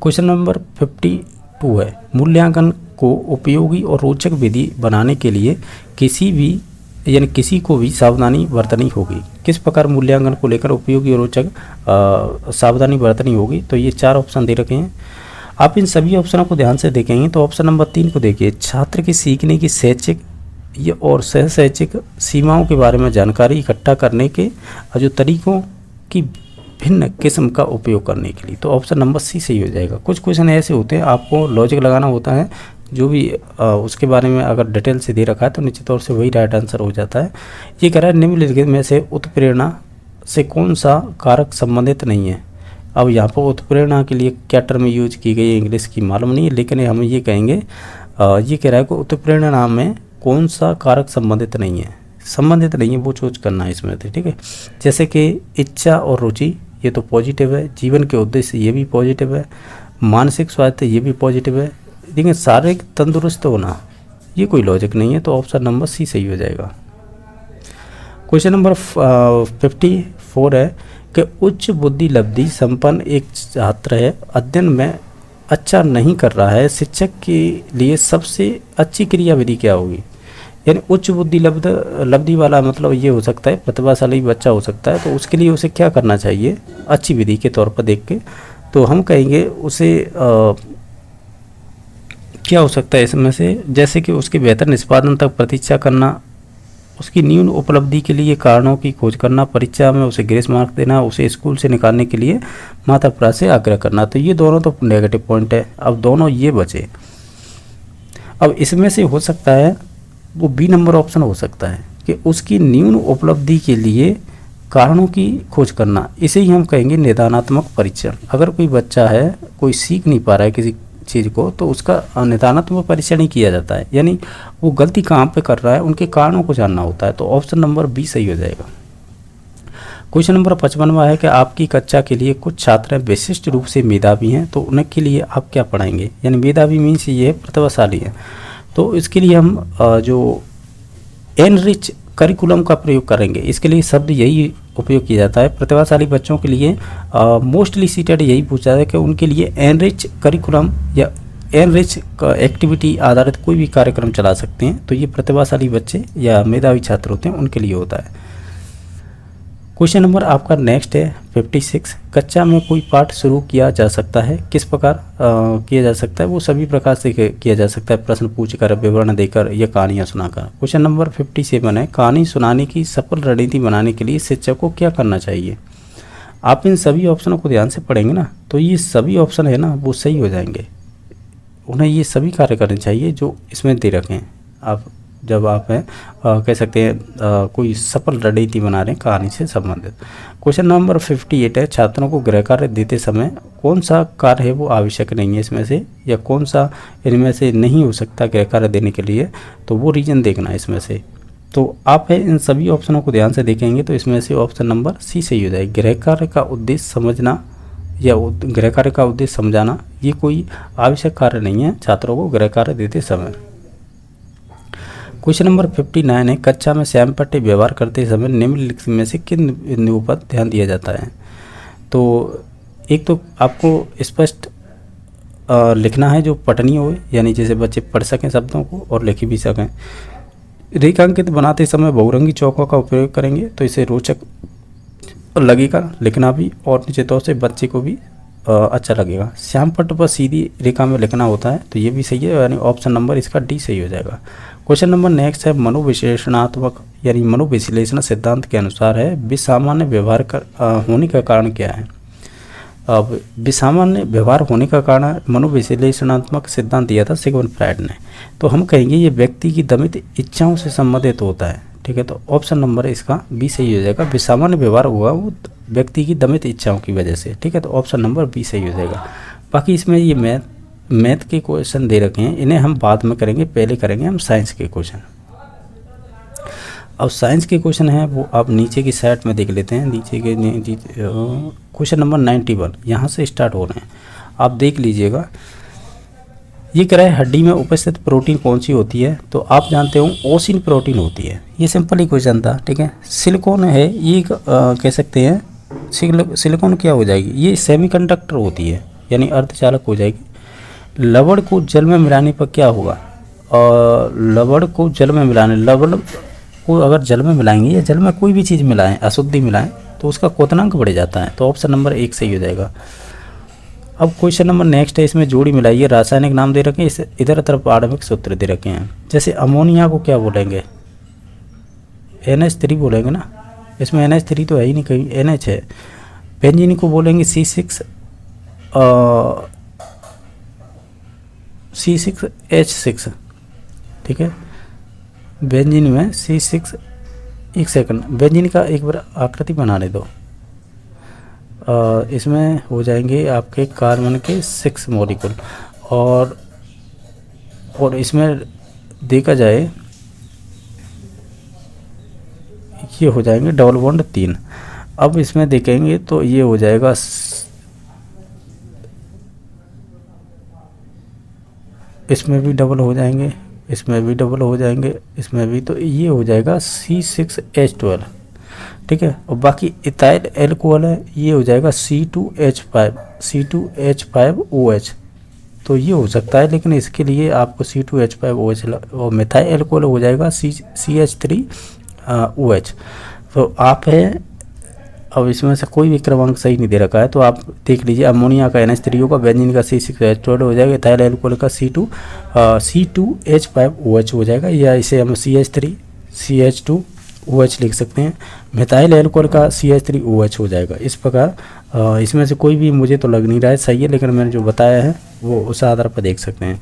क्वेश्चन नंबर 52 है, मूल्यांकन को उपयोगी और रोचक विधि बनाने के लिए किसी को भी सावधानी बरतनी होगी। किस प्रकार मूल्यांकन को लेकर उपयोगी और रोचक सावधानी बरतनी होगी। तो ये 4 ऑप्शन दे रखे हैं। आप इन सभी ऑप्शनों को ध्यान से देखेंगे तो ऑप्शन नंबर 3 को देखिए, छात्र की सीखने की शैक्षिक और सह शैक्षिक सीमाओं के बारे में जानकारी इकट्ठा करने के जो तरीकों की भिन्न किस्म का उपयोग करने के लिए। तो ऑप्शन नंबर सी सही हो जाएगा। कुछ क्वेश्चन ऐसे होते हैं आपको लॉजिक लगाना होता है, जो भी उसके बारे में अगर डिटेल से दे रखा है तो निश्चित तौर से वही राइट आंसर हो जाता है। ये कह रहा है निम्नलिखित में से उत्प्रेरणा से कौन सा कारक संबंधित नहीं है। अब यहाँ पर उत्प्रेरणा के लिए क्या टर्म यूज की गई है इंग्लिश की मालूम नहीं है, लेकिन हम ये कहेंगे ये कह रहा है कि उत्प्रेरणा में कौन सा कारक संबंधित नहीं है वो चूज करना है इसमें से, ठीक है। जैसे कि इच्छा और रुचि ये तो पॉजिटिव है, जीवन के उद्देश्य ये भी पॉजिटिव है, मानसिक स्वास्थ्य ये भी पॉजिटिव है, लेकिन शारीरिक तंदुरुस्त होना ये कोई लॉजिक नहीं है, तो ऑप्शन नंबर सी सही हो जाएगा। क्वेश्चन नंबर 54 है कि उच्च बुद्धि लब्धि संपन्न एक छात्र है, अध्ययन में अच्छा नहीं कर रहा है, शिक्षक के लिए सबसे अच्छी क्रियाविधि क्या होगी। यानी उच्च बुद्धि लब्धि वाला मतलब ये हो सकता है प्रतिभाशाली बच्चा हो सकता है, तो उसके लिए उसे क्या करना चाहिए अच्छी विधि के तौर पर देख के, तो हम कहेंगे उसे क्या हो सकता है इसमें से, जैसे कि उसके बेहतर निष्पादन तक प्रतीक्षा करना, उसकी न्यून उपलब्धि के लिए कारणों की खोज करना, परीक्षा में उसे ग्रेस मार्क देना, उसे स्कूल से निकालने के लिए माता पिता से आग्रह करना। तो ये दोनों तो नेगेटिव पॉइंट है, अब दोनों ये बचे। अब इसमें से हो सकता है वो बी नंबर ऑप्शन हो सकता है कि उसकी न्यून उपलब्धि के लिए कारणों की खोज करना, इसे ही हम कहेंगे निदानात्मक परीक्षण। अगर कोई बच्चा है कोई सीख नहीं पा रहा है किसी चीज़ को, तो उसका निदानात्मक परीक्षण ही किया जाता है, यानी वो गलती कहाँ पे कर रहा है उनके कारणों को जानना होता है, तो ऑप्शन नंबर बी सही हो जाएगा। क्वेश्चन नंबर 55वां है कि आपकी कक्षा के लिए कुछ छात्र विशिष्ट रूप से मेधावी हैं, तो उनके लिए आप क्या पढ़ाएंगे। यानी मेधावी मीन्स ये है प्रतिभाशाली है, तो इसके लिए हम जो एनरिच करिकुलम का प्रयोग करेंगे। इसके लिए शब्द यही उपयोग किया जाता है। प्रतिभाशाली बच्चों के लिए मोस्टली सीटेड यही पूछा है कि उनके लिए एनरिच करिकुलम या एनरिच एक्टिविटी आधारित कोई भी कार्यक्रम चला सकते हैं, तो ये प्रतिभाशाली बच्चे या मेधावी छात्र होते हैं उनके लिए होता है। क्वेश्चन नंबर आपका नेक्स्ट है 56, कक्षा में कोई पाठ शुरू किया जा सकता है, किस प्रकार किया जा सकता है। वो सभी प्रकार से किया जा सकता है, प्रश्न पूछकर, विवरण देकर या कहानियाँ सुनाकर। क्वेश्चन नंबर 57 है, कहानी सुनाने की सफल रणनीति बनाने के लिए शिक्षक को क्या करना चाहिए। आप इन सभी ऑप्शनों को ध्यान से पढ़ेंगे ना, तो ये सभी ऑप्शन है ना वो सही हो जाएंगे। उन्हें ये सभी कार्य करने चाहिए जो इसमें दे रखे हैं। आप जब आप हैं कह सकते हैं कोई सफल रणनीति बना रहे हैं कहानी से संबंधित। क्वेश्चन नंबर 58 है, छात्रों को गृह कार्य देते समय कौन सा कार्य है वो आवश्यक नहीं है इसमें से, या कौन सा इनमें से नहीं हो सकता गृह कार्य देने के लिए, तो वो रीजन देखना है इसमें से। तो आप इन सभी ऑप्शनों को ध्यान से देखेंगे तो इसमें से ऑप्शन नंबर सी सही हो जाएगी। गृह कार्य का उद्देश्य समझना या गृह कार्य का उद्देश्य समझाना, ये कोई आवश्यक कार्य नहीं है छात्रों को गृह कार्य देते समय। क्वेश्चन नंबर 59 है, कक्षा में श्याम पट्टे व्यवहार करते समय निम्नलिखित में से किन बिंदुओं पर ध्यान दिया जाता है। तो एक तो आपको स्पष्ट लिखना है जो पठनीय हो, यानी जैसे बच्चे पढ़ सकें शब्दों को और लिख भी सकें। रेखांकित बनाते समय बहुरंगी चौकों का उपयोग करेंगे तो इसे रोचक लगेगा लिखना भी, और निश्चित तौर से बच्चे को भी अच्छा लगेगा। श्याम पट्ट पर सीधी रेखा में लिखना होता है, तो ये भी सही है, यानी ऑप्शन नंबर इसका डी सही हो जाएगा। क्वेश्चन नंबर नेक्स्ट है, मनोविश्लेषणात्मक यानी मनोविश्लेषण सिद्धांत के अनुसार है विसामान्य व्यवहार होने का कारण क्या है। अब विसामान्य व्यवहार होने का कारण मनोविश्लेषणात्मक सिद्धांत दिया था सिगमंड फ्रायड ने, तो हम कहेंगे ये व्यक्ति की दमित इच्छाओं से संबंधित होता है। ठीक है, तो ऑप्शन नंबर इसका बी सही हो जाएगा। विसामान्य व्यवहार हुआ वो व्यक्ति की दमित इच्छाओं की वजह से। ठीक है, तो ऑप्शन नंबर बी सही हो जाएगा। बाकी इसमें ये मैथ के क्वेश्चन दे रखे हैं, इन्हें हम बाद में करेंगे, पहले करेंगे हम साइंस के क्वेश्चन। अब साइंस के क्वेश्चन हैं वो आप नीचे की साइड में देख लेते हैं। नीचे के क्वेश्चन नंबर 91 यहाँ से स्टार्ट हो रहे हैं, आप देख लीजिएगा। ये कह रहा है हड्डी में उपस्थित प्रोटीन कौन सी होती है, तो आप जानते हो ओसिन प्रोटीन होती है। ये सिंपल ही क्वेश्चन था। ठीक है, सिलिकॉन है ये कह सकते हैं सिलिकॉन क्या हो जाएगी, ये सेमीकंडक्टर होती है यानी अर्धचालक हो जाएगी। लवण को जल में मिलाने पर क्या होगा, और लवण को जल में मिलाने, लवण को अगर जल में मिलाएंगे या जल में कोई भी चीज़ मिलाएं, अशुद्धि मिलाएं, तो उसका क्वथनांक बढ़ जाता है, तो ऑप्शन नंबर 1 सही हो जाएगा। अब क्वेश्चन नंबर नेक्स्ट है, इसमें जोड़ी मिलाइए, रासायनिक नाम दे रखे हैं, इस इधर तरफ आणविक सूत्र दे रखे हैं। जैसे अमोनिया को क्या बोलेंगे, NH3 बोलेंगे ना, इसमें NH3 तो है ही नहीं, कहीं NH है। बेंजीन को बोलेंगे C6H6। ठीक है, बेंजीन में C6, एक सेकंड, बेंजीन का एक बार आकृति बनाने दो। इसमें हो जाएंगे आपके कार्बन के 6 मॉलिक्यूल, और इसमें देखा जाए ये हो जाएंगे डबल बॉन्ड 3। अब इसमें देखेंगे तो ये हो जाएगा इसमें भी डबल हो जाएंगे, इसमें भी डबल हो जाएंगे, इसमें भी, तो ये हो जाएगा C6H12, ठीक है। और बाकी इथाइल एल्कोहल है, ये हो जाएगा C2H5OH, तो ये हो सकता है, लेकिन इसके लिए आपको C2H5OH और मिथाइल एल्कोहल हो जाएगा CH3OH। तो आप है, अब इसमें से कोई भी क्रमांक सही नहीं दे रखा है, तो आप देख लीजिए। अमोनिया का NH3 होगा, बेंजीन का C6H12 हो जाएगा, इथाइल एल्कोहल का C2H5OH हो जाएगा, या इसे हम CH3CH2OH लिख सकते हैं। मिथाइल एल्कोहल का CH3OH हो जाएगा। इस प्रकार इसमें से कोई भी मुझे तो लग नहीं रहा है सही है, लेकिन मैंने जो बताया है वो उस आधार पर देख सकते हैं।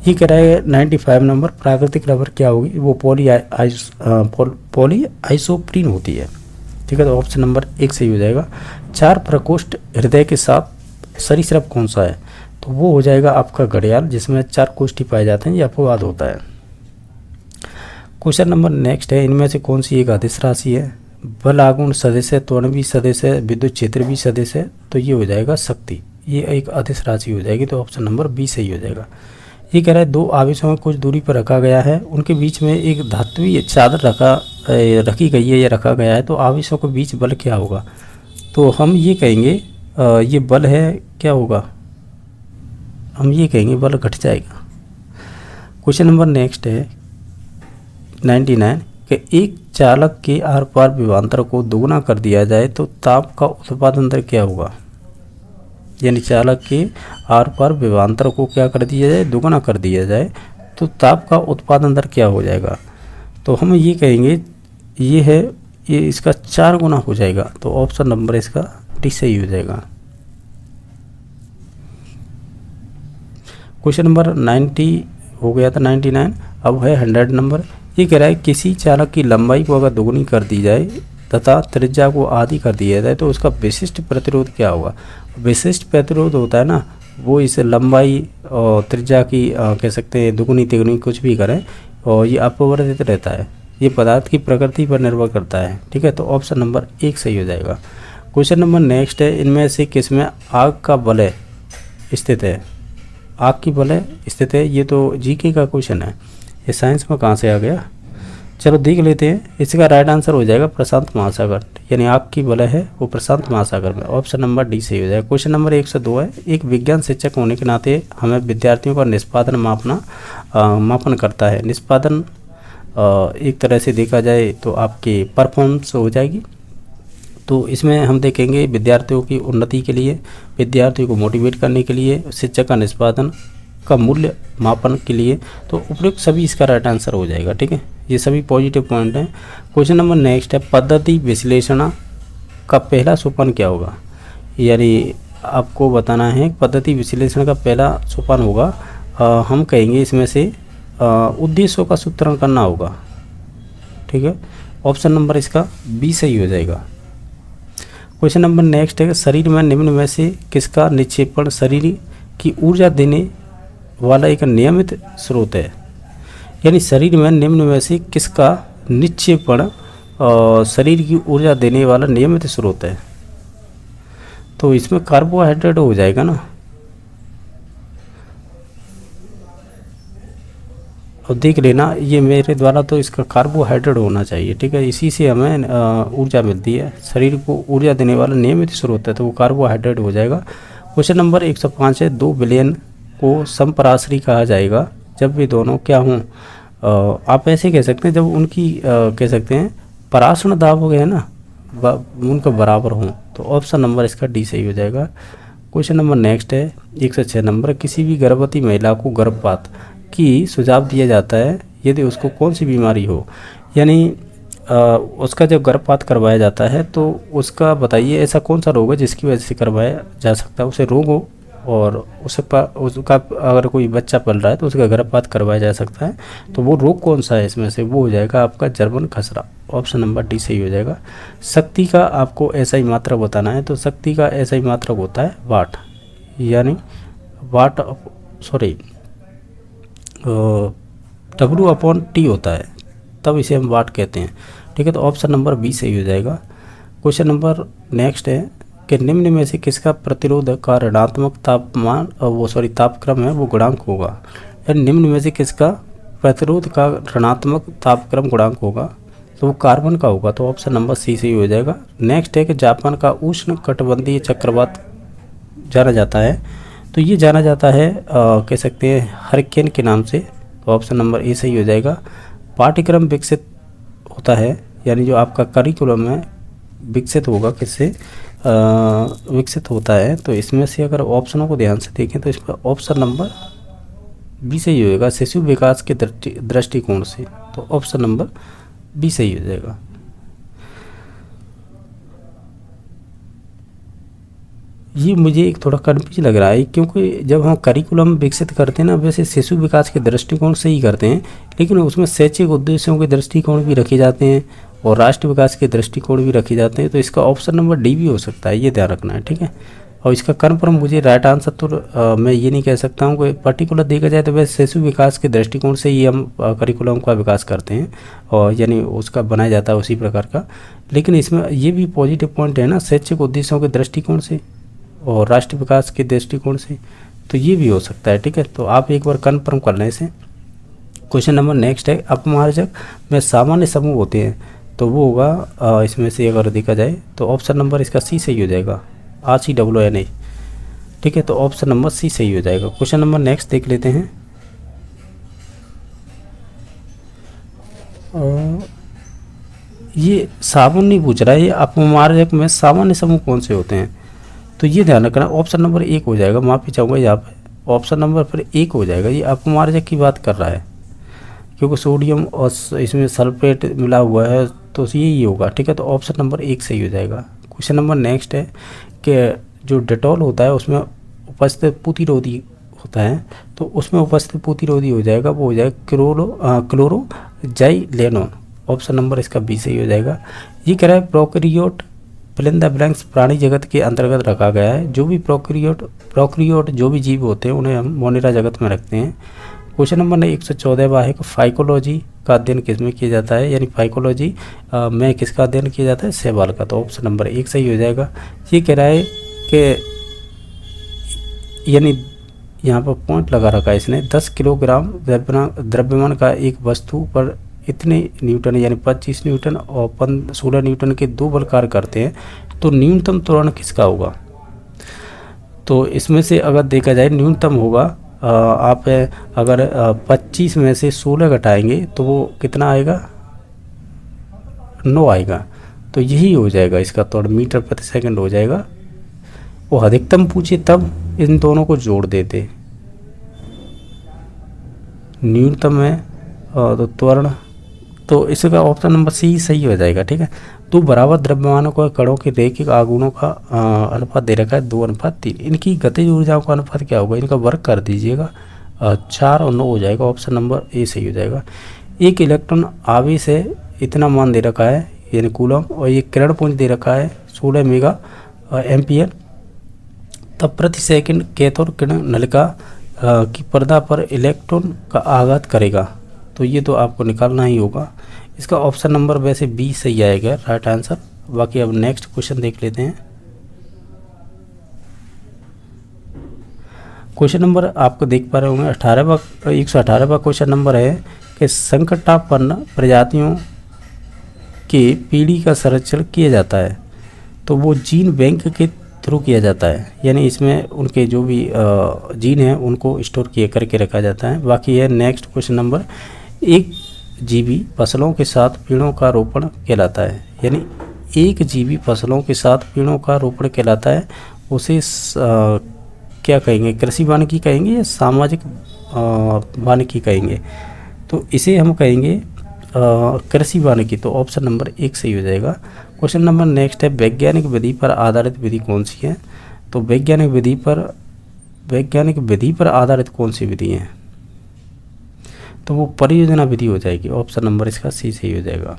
ये कह रहा है 95 नंबर, प्राकृतिक रबर क्या होगी, वो पॉली आइसोप्रीन होती है, ठीक है। तो ऑप्शन नंबर 1 सही हो जाएगा। 4 प्रकोष्ठ हृदय के साथ सरीसृप कौन सा है, तो वो हो जाएगा आपका घड़ियाल, जिसमें 4 कोष्ठी पाए जाते हैं, ये अपवाद होता है। क्वेश्चन नंबर नेक्स्ट है, इनमें से कौन सी एक अदिश राशि है, बल आघूर्ण सदिश है, त्वरण भी सदिश है, विद्युत क्षेत्र भी सदिश है, तो ये हो जाएगा शक्ति, ये एक अदिश राशि हो जाएगी, तो ऑप्शन नंबर बी सही हो जाएगा। ये कह रहा है 2 आवेशों में कुछ दूरी पर रखा गया है, उनके बीच में एक धात्विक चादर रखी गई है या रखा गया है, तो आवेशों के बीच बल क्या होगा, तो हम ये कहेंगे ये बल है, क्या होगा, हम ये कहेंगे बल घट जाएगा। क्वेश्चन नंबर नेक्स्ट है 99 कि एक चालक के आर पार विभवांतर को दोगुना कर दिया जाए तो ताप का उत्पादन दर क्या होगा, यानी चालक के आर पार विभवांतर को क्या कर दिया जाए, दोगुना कर दिया जाए, तो ताप का उत्पादन दर क्या हो जाएगा, तो हम ये कहेंगे ये है, ये इसका 4 गुना हो जाएगा, तो ऑप्शन नंबर इसका डी सही हो जाएगा। क्वेश्चन नंबर 90 हो गया था 99, अब है 100 नंबर। ये कह रहा है किसी चालक की लंबाई को अगर दोगुनी कर दी जाए तथा त्रिज्या को आधी कर दिया जाए तो उसका विशिष्ट प्रतिरोध क्या होगा। विशिष्ट प्रतिरोध होता है ना, वो इस लंबाई और त्रिज्या की कह सकते हैं दुगुनी तिगुनी कुछ भी करें, और ये अपवर्तित रहता है, ये पदार्थ की प्रकृति पर निर्भर करता है, ठीक है। तो ऑप्शन नंबर 1 सही हो जाएगा। क्वेश्चन नंबर नेक्स्ट है, इनमें से किसमें आग का वलय स्थित है, आग की वलय स्थित है, ये तो जीके का क्वेश्चन है, ये साइंस में कहाँ से आ गया, चलो देख लेते हैं। इसका राइट आंसर हो जाएगा प्रशांत महासागर, यानी आग की वलय है वो प्रशांत महासागर में, ऑप्शन नंबर डी सही हो जाएगा। क्वेश्चन नंबर 102 है, एक विज्ञान शिक्षक होने के नाते हमें विद्यार्थियों का निष्पादन मापन करता है। निष्पादन एक तरह से देखा जाए तो आपकी परफॉर्मेंस हो जाएगी, तो इसमें हम देखेंगे विद्यार्थियों की उन्नति के लिए, विद्यार्थियों को मोटिवेट करने के लिए, शिक्षक का निष्पादन का मूल्य मापन के लिए, तो उपयुक्त सभी इसका राइट आंसर हो जाएगा, ठीक है। ये सभी पॉजिटिव पॉइंट हैं। क्वेश्चन नंबर नेक्स्ट है, पद्धति विश्लेषण का पहला सोपान क्या होगा, यानी आपको बताना है पद्धति विश्लेषण का पहला सोपान होगा, हम कहेंगे इसमें से उद्देश्यों का सूत्रण करना होगा, ठीक है। ऑप्शन नंबर इसका बी सही हो जाएगा। क्वेश्चन नंबर नेक्स्ट है, शरीर में निम्न में से किसका निक्षेपण शरीर की ऊर्जा देने वाला एक नियमित स्रोत है, यानी शरीर में निम्न में से किसका निक्षेपण शरीर की ऊर्जा देने वाला नियमित स्रोत है, तो इसमें कार्बोहाइड्रेट हो जाएगा ना। और देख लेना, ये मेरे द्वारा तो इसका कार्बोहाइड्रेट होना चाहिए, ठीक है, इसी से हमें ऊर्जा मिलती है, शरीर को ऊर्जा देने वाला नियमित स्रोत है, तो वो कार्बोहाइड्रेट हो जाएगा। क्वेश्चन नंबर 105 है, 2 विलयन को समपराश्री कहा जाएगा जब वे दोनों क्या हों, आप ऐसे कह सकते हैं जब उनकी कह सकते हैं पराशरण दाब हो गए ना, उनका बराबर हों, तो ऑप्शन नंबर इसका डी सही हो जाएगा। क्वेश्चन नंबर नेक्स्ट है 106 नंबर, किसी भी गर्भवती महिला को गर्भपात की सुझाव दिया जाता है यदि उसको कौन सी बीमारी हो, यानी उसका जब गर्भपात करवाया जाता है तो उसका बताइए ऐसा कौन सा रोग है जिसकी वजह से करवाया जा सकता है, उसे रोग हो और उसका अगर कोई बच्चा पल रहा है तो उसका गर्भपात करवाया जा सकता है, तो वो रोग कौन सा है इसमें से, वो हो जाएगा आपका जर्मन खसरा, ऑप्शन नंबर डी सही हो जाएगा। शक्ति का आपको ऐसा ही मात्रक बताना है, तो शक्ति का ऐसा ही मात्रक होता है वाट, यानी वाट W/T होता है, तब इसे हम वाट कहते हैं। ठीक है, तो ऑप्शन नंबर बी सही हो जाएगा। क्वेश्चन नंबर नेक्स्ट है कि निम्न में से किसका प्रतिरोध का ऋणात्मक तापमान तापक्रम है वो गुणांक होगा। यानी निम्न में से किसका प्रतिरोध का ऋणात्मक तापक्रम गुणांक होगा, तो वो कार्बन का होगा। तो ऑप्शन नंबर सी सही हो जाएगा। नेक्स्ट है कि जापान का उष्ण कटिबंधीय चक्रवात जाना जाता है, तो ये जाना जाता है कह सकते हैं हरिकेन के नाम से। तो ऑप्शन नंबर ए सही हो जाएगा। पाठ्यक्रम विकसित होता है, यानी जो आपका करिकुलम है विकसित होगा किससे, विकसित होता है। तो इसमें से अगर ऑप्शनों को ध्यान से देखें तो इसका ऑप्शन नंबर बी सही होगा, शिशु विकास के दृष्टिकोण से। तो ऑप्शन नंबर बी सही हो जाएगा। ये मुझे एक थोड़ा कन्फ्यूज लग रहा है, क्योंकि जब हम करिकुलम विकसित करते हैं ना, वैसे शिशु विकास के दृष्टिकोण से ही करते हैं, लेकिन उसमें शैक्षिक उद्देश्यों के दृष्टिकोण भी रखे जाते हैं और राष्ट्र विकास के दृष्टिकोण भी रखे जाते हैं। तो इसका ऑप्शन नंबर डी भी हो सकता है, ये ध्यान रखना है। ठीक है, और इसका कन्फर्म मुझे राइट आंसर तो मैं ये नहीं कह सकता हूँ कि पर्टिकुलर देखा जाए तो वैसे शिशु विकास के दृष्टिकोण से ही हम करिकुलम का विकास करते हैं और यानी उसका बनाया जाता है उसी प्रकार का। लेकिन इसमें ये भी पॉजिटिव पॉइंट है ना, शैक्षिक उद्देश्यों के दृष्टिकोण से और राष्ट्र विकास के दृष्टिकोण से, तो ये भी हो सकता है। ठीक है, तो आप एक बार कन्फर्म कर लें इसे। क्वेश्चन नंबर नेक्स्ट है, अपमार्जक में सामान्य समूह होते हैं, तो वो होगा इसमें से अगर देखा जाए तो ऑप्शन नंबर इसका सी सही हो जाएगा, RCAA। ठीक है, तो ऑप्शन नंबर सी सही हो जाएगा। क्वेश्चन नंबर नेक्स्ट देख लेते हैं। ये सामान्य नहीं पूछ रहा है, ये अपमार्जक में सामान्य समूह कौन से होते हैं, तो ये ध्यान रखना। ऑप्शन नंबर एक हो जाएगा, माफ़ी चाहूँगा यहाँ पे, ऑप्शन नंबर फिर एक हो जाएगा। ये अपमार्जक की बात कर रहा है क्योंकि सोडियम और इसमें सल्फेट मिला हुआ है, तो यही होगा। ठीक है, तो ऑप्शन नंबर एक सही हो जाएगा। क्वेश्चन नंबर नेक्स्ट है कि जो डेटॉल होता है उसमें उपस्थित प्रतिरोधी होता है, तो उसमें उपस्थित प्रतिरोधी हो जाएगा, वो हो जाएगा क्लोरोजाइलेनोन। ऑप्शन नंबर इसका बी सही हो जाएगा। ये कह रहा है prokaryote fill in the blanks प्राणी जगत के अंतर्गत रखा गया है। जो भी प्रोकैरियोट जो भी जीव होते हैं उन्हें हम मोनेरा जगत में रखते हैं। क्वेश्चन नंबर 114वां है कि फाइकोलॉजी का अध्ययन किस में किया जाता है, यानी फाइकोलॉजी में किसका अध्ययन किया जाता है, शैवाल का। तो ऑप्शन नंबर एक सही हो जाएगा। ये कह रहा है कि यानी यहाँ पर पॉइंट लगा रखा है इसने, 10 किलोग्राम द्रव्यमान का एक वस्तु पर इतने न्यूटन यानी 25 न्यूटन और 16 न्यूटन के दो बल कार्य करते हैं, तो न्यूनतम त्वरण किसका होगा। तो इसमें से अगर देखा जाए न्यूनतम होगा, आप अगर 25 में से 16 घटाएंगे तो वो कितना आएगा, 9 आएगा। तो यही हो जाएगा इसका त्वरण, मीटर प्रति सेकंड हो जाएगा। वो अधिकतम पूछे तब इन दोनों को जोड़ देते, न्यूनतम है तो त्वरण, तो इसका ऑप्शन नंबर सी सही हो जाएगा। ठीक है, दो बराबर द्रव्यमानों को कणों के रैखिक आघूर्णों का अनुपात दे रखा है 2:3। इनकी गतिज ऊर्जाओं का अनुपात क्या होगा, इनका वर्ग कर दीजिएगा, 4 और 9 हो जाएगा। ऑप्शन नंबर ए सही हो जाएगा। एक इलेक्ट्रॉन आवेश है, इतना मान दे रखा है यानी कूलम, और ये किरण पुंज दे रखा है 16 मेगा एम्पियर, तब प्रति सेकंड कैथोड किरण नलिका की पर्दा पर इलेक्ट्रॉन का आघात करेगा। तो ये तो आपको निकालना ही होगा। इसका ऑप्शन नंबर वैसे बी सही आएगा राइट आंसर। बाकी अब नेक्स्ट क्वेश्चन देख लेते हैं। क्वेश्चन नंबर आपको देख पा रहे होंगे 118वां क्वेश्चन नंबर है कि संकटापन्न प्रजातियों के पीढ़ी का संरक्षण किया जाता है, तो वो जीन बैंक के थ्रू किया जाता है, यानी इसमें उनके जो भी जीन हैं उनको स्टोर किए करके रखा जाता है। बाकी है नेक्स्ट क्वेश्चन नंबर, एक जीवी फसलों के साथ पेड़ों का रोपण कहलाता है, यानी एक जीवी फसलों के साथ पेड़ों का रोपण कहलाता है। उसे क्या कहेंगे, कृषि वानिकी कहेंगे या सामाजिक वानिकी कहेंगे, तो इसे हम कहेंगे कृषि वानिकी। तो ऑप्शन नंबर एक सही हो जाएगा। क्वेश्चन नंबर नेक्स्ट है, वैज्ञानिक विधि पर आधारित विधि कौन सी है, तो वैज्ञानिक विधि पर आधारित कौन सी विधि है, तो वो परियोजना विधि हो जाएगी। ऑप्शन नंबर इसका सी सही हो जाएगा।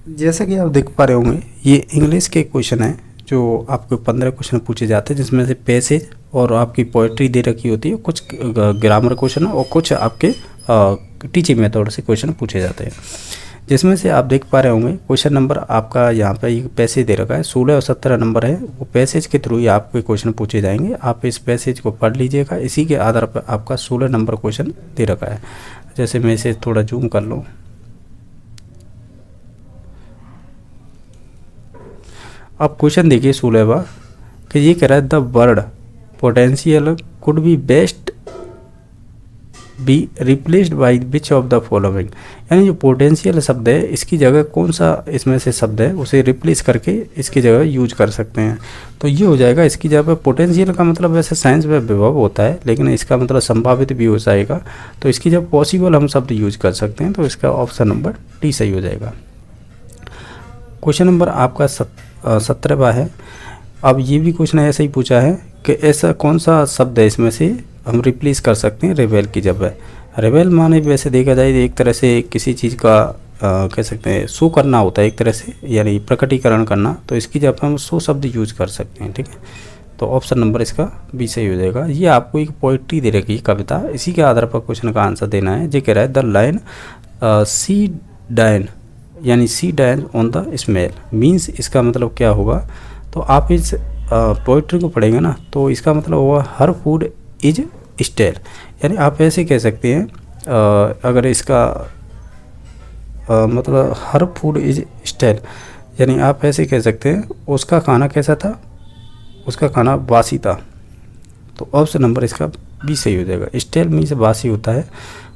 जैसा कि आप देख पा रहे होंगे ये इंग्लिश के क्वेश्चन है जो आपको 15 क्वेश्चन पूछे जाते हैं, जिसमें से पैसेज और आपकी पोइट्री दे रखी होती है, कुछ ग्रामर क्वेश्चन और कुछ आपके टीचिंग मेथड से क्वेश्चन पूछे जाते हैं। जिसमें से आप देख पा रहे होंगे क्वेश्चन नंबर आपका यहाँ पे एक पैसेज दे रखा है, 16 और 17 नंबर है, वो पैसेज के थ्रू ही आपके क्वेश्चन पूछे जाएंगे। आप इस पैसेज को पढ़ लीजिएगा, इसी के आधार पर आपका 16 नंबर क्वेश्चन दे रखा है। जैसे मैं इसे थोड़ा जूम कर लूँ, आप क्वेश्चन देखिए 16वां कि ये कह रहा है the word potential could be best be replaced by which of the following, यानी जो पोटेंशियल शब्द है इसकी जगह कौन सा इसमें से शब्द है उसे रिप्लेस करके इसकी जगह यूज कर सकते हैं। तो ये हो जाएगा इसकी जगह पोटेंशियल का मतलब वैसे साइंस में विभव होता है, लेकिन इसका मतलब संभावित भी हो जाएगा। तो इसकी जब पॉसिबल हम शब्द यूज कर सकते हैं, तो इसका ऑप्शन नंबर डी सही हो जाएगा। क्वेश्चन नंबर आपका 17वां है। अब ये भी क्वेश्चन ऐसा ही पूछा है कि ऐसा कौन सा शब्द है इसमें से हम रिप्लेस कर सकते हैं रेबेल की जगह। रेबेल माने वैसे देखा जाए एक तरह से किसी चीज़ का कह सकते हैं शो करना होता है एक तरह से, यानी प्रकटीकरण करना। तो इसकी जगह हम शो शब्द यूज कर सकते हैं, ठीक है। तो ऑप्शन नंबर इसका बी सही हो जाएगा। ये आपको एक पोइट्री दे रखी है, कविता, इसी के आधार पर क्वेश्चन का आंसर देना है। जो कह रहा है द लाइन सी डाइन, यानी C dine on the smell means, इसका मतलब क्या होगा। तो आप इस पोइट्री को पढ़ेंगे ना, तो इसका मतलब होगा हर फूड इज स्टेल, यानी आप ऐसे कह सकते हैं अगर इसका मतलब हर फूड इज स्टेल, यानी आप ऐसे कह सकते हैं उसका खाना कैसा था, उसका खाना बासी था। तो ऑप्शन नंबर इसका बी सही हो जाएगा। स्टेल मीन्स बासी होता है।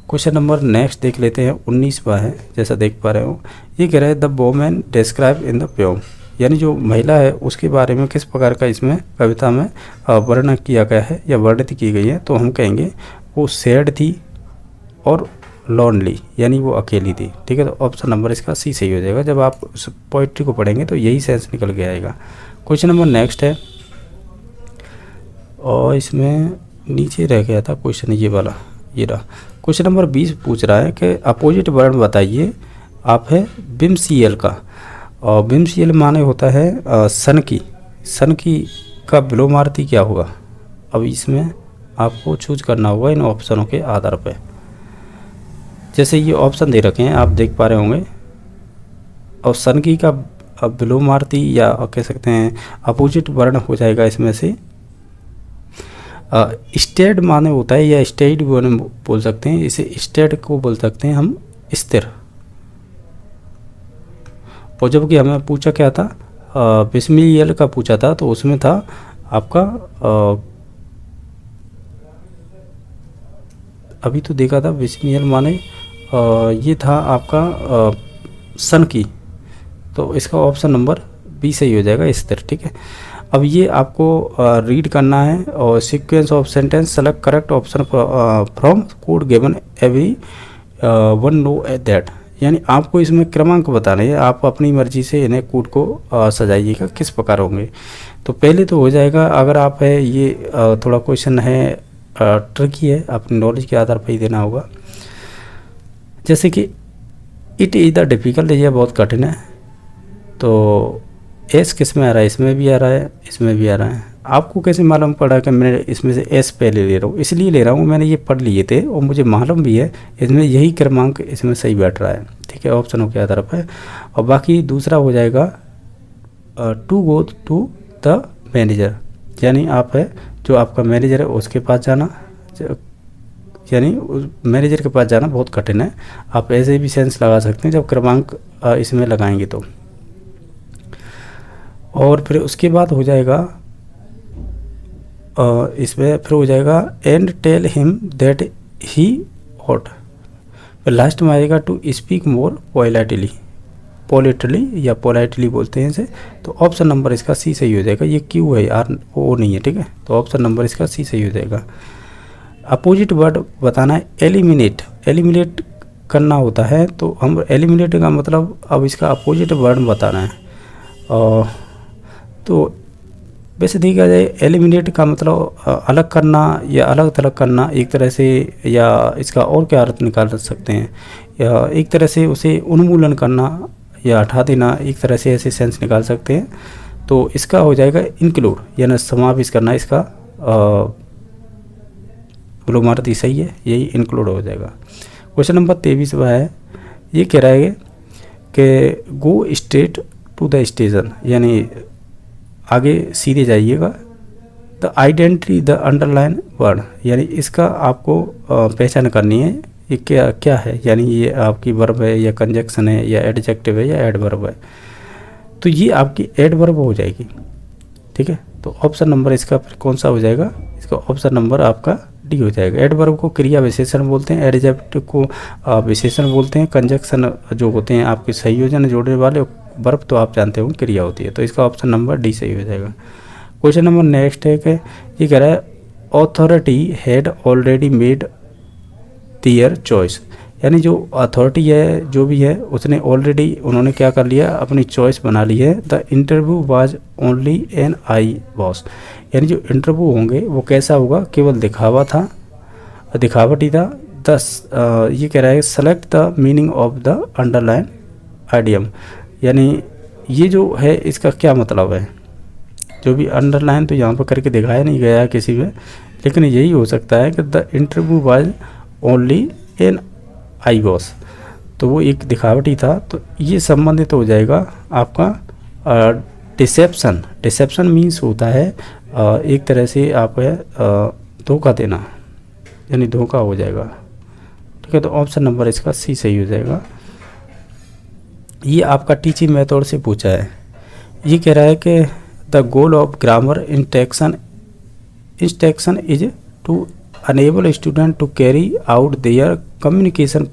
क्वेश्चन नंबर नेक्स्ट देख लेते हैं, 19वां है, जैसा देख पा रहे हो। ये कह रहा है the women describe in the poem, यानी जो महिला है उसके बारे में किस प्रकार का इसमें कविता में वर्णन किया गया है या वर्णित की गई है। तो हम कहेंगे वो सैड थी और लॉनली, यानी वो अकेली थी, ठीक है। तो ऑप्शन नंबर इसका सी सही हो जाएगा। जब आप उस पोइट्री को पढ़ेंगे तो यही सेंस निकल के आएगा। क्वेश्चन नंबर नेक्स्ट है, और इसमें नीचे रह गया था क्वेश्चन ये वाला, ये रहा। क्वेश्चन नंबर 20 पूछ रहा है कि अपोजिट वर्ण बताइए। आप है बिमसीएल का, और बिमसीएल माने होता है सन की। सन की का विलोमार्थी क्या होगा। अब इसमें आपको चूज करना होगा इन ऑप्शनों के आधार पर। जैसे ये ऑप्शन दे रखे हैं आप देख पा रहे होंगे, और सन की का विलोमार्थी या कह सकते हैं अपोजिट वर्ण हो जाएगा इसमें से स्टेड माने होता है, या स्टेड बोल सकते हैं इसे, स्टेड को बोल सकते हैं हम स्थिर। और जबकि हमें पूछा क्या था, बिस्मिल का पूछा था, तो उसमें था आपका अभी तो देखा था बिस्मिल माने ये था आपका सन की। तो इसका ऑप्शन नंबर बी सही हो जाएगा, स्थिर, ठीक है। अब ये आपको रीड करना है, और sequence of sentence select correct option from code given every one know that, यानी आपको इसमें क्रमांक बताने हैं। आप अपनी मर्जी से इन्हें कोड को सजाइएगा किस प्रकार होंगे। तो पहले तो हो जाएगा, अगर आप है ये थोड़ा क्वेश्चन है ट्रिकी है, अपनी नॉलेज के आधार पर ही देना होगा। जैसे कि इट इज़ द डिफ़िकल्ट, यह बहुत कठिन है। तो एस किस में आ रहा है, इसमें भी आ रहा है, इसमें भी आ रहा है। आपको कैसे मालूम पड़ा कि मैं इसमें से एस पहले ले रहा हूँ, इसलिए ले रहा हूँ, मैंने ये पढ़ लिए थे और मुझे मालूम भी है इसमें यही क्रमांक इसमें सही बैठ रहा है, ठीक है, ऑप्शनों के आधार पर। और बाकी दूसरा हो जाएगा to go to the manager, यानी आप है जो आपका मैनेजर है उसके पास जाना, यानी उस मैनेजर के पास जाना बहुत कठिन है। आप ऐसे भी सेंस लगा सकते हैं जब क्रमांक इसमें लगाएंगे तो। और फिर उसके बाद हो जाएगा इसमें फिर हो जाएगा and tell him that he ought. फिर लास्ट में आएगा टू स्पीक मोर पोलाइटली या पोलाइटली बोलते हैं इसे। तो ऑप्शन नंबर इसका सी सही हो जाएगा। ये क्यू है यार, ओ नहीं है, ठीक है। तो ऑप्शन नंबर इसका सी सही हो जाएगा। अपोजिट वर्ड बताना है, एलिमिनेट करना होता है। तो हम एलिमिनेट का मतलब अब इसका अपोजिट वर्ड बताना है। तो वैसे देखा जाए एलिमिनेट का मतलब अलग करना या अलग थलग करना एक तरह से, या इसका और क्या अर्थ निकाल सकते हैं, या एक तरह से उसे उन्मूलन करना या हटा देना, एक तरह से ऐसे सेंस निकाल सकते हैं। तो इसका हो जाएगा इंक्लूड, यानी समावेश करना इसका। बोलो मारुति सही है, यही इंक्लूड हो जाएगा। क्वेश्चन नंबर 23 वह है, ये कह रहा है कि go straight to the station, यानी आगे सीधे जाइएगा। The identity the underline word, यानी इसका आपको पहचान करनी है ये क्या क्या है, यानी ये आपकी वर्ब है या कंजक्शन है या एडजेक्टिव है या एडवर्ब है। तो ये आपकी एडवर्ब हो जाएगी, ठीक है। तो ऑप्शन नंबर इसका फिर कौन सा हो जाएगा, इसका ऑप्शन नंबर आपका डी हो जाएगा। एडवर्ब को क्रिया विशेषण बोलते हैं, एडजेक्टिव को विशेषण बोलते हैं, कंजक्शन जो होते हैं आपके संयोजन जोड़ने वाले, वर्ब तो आप जानते हो क्रिया होती है। तो इसका ऑप्शन नंबर डी सही हो जाएगा। क्वेश्चन नंबर नेक्स्ट है कि ये कह रहा है authority had already made their choice, यानी जो अथॉरिटी है जो भी है उसने ऑलरेडी उन्होंने क्या कर लिया, अपनी चॉइस बना ली है। The interview was only an eyewash, यानी जो इंटरव्यू होंगे वो कैसा होगा, केवल दिखावटी था। ये कह रहा है select the meaning of the underline idiom, यानी ये जो है इसका क्या मतलब है। जो भी अंडरलाइन तो यहाँ पर करके दिखाया नहीं गया है किसी में, लेकिन यही हो सकता है कि the interview was only an eyewash, तो वो एक दिखावटी था। तो ये संबंधित हो जाएगा आपका डिसेप्शन। डिसेप्शन मीन्स होता है एक तरह से आप धोखा देना, यानी धोखा हो जाएगा, ठीक है। तो ऑप्शन नंबर इसका सी सही हो जाएगा। ये आपका टीचिंग मेथड से पूछा है। ये कह रहा है कि the goal of grammar instruction is to enable student to carry out their communication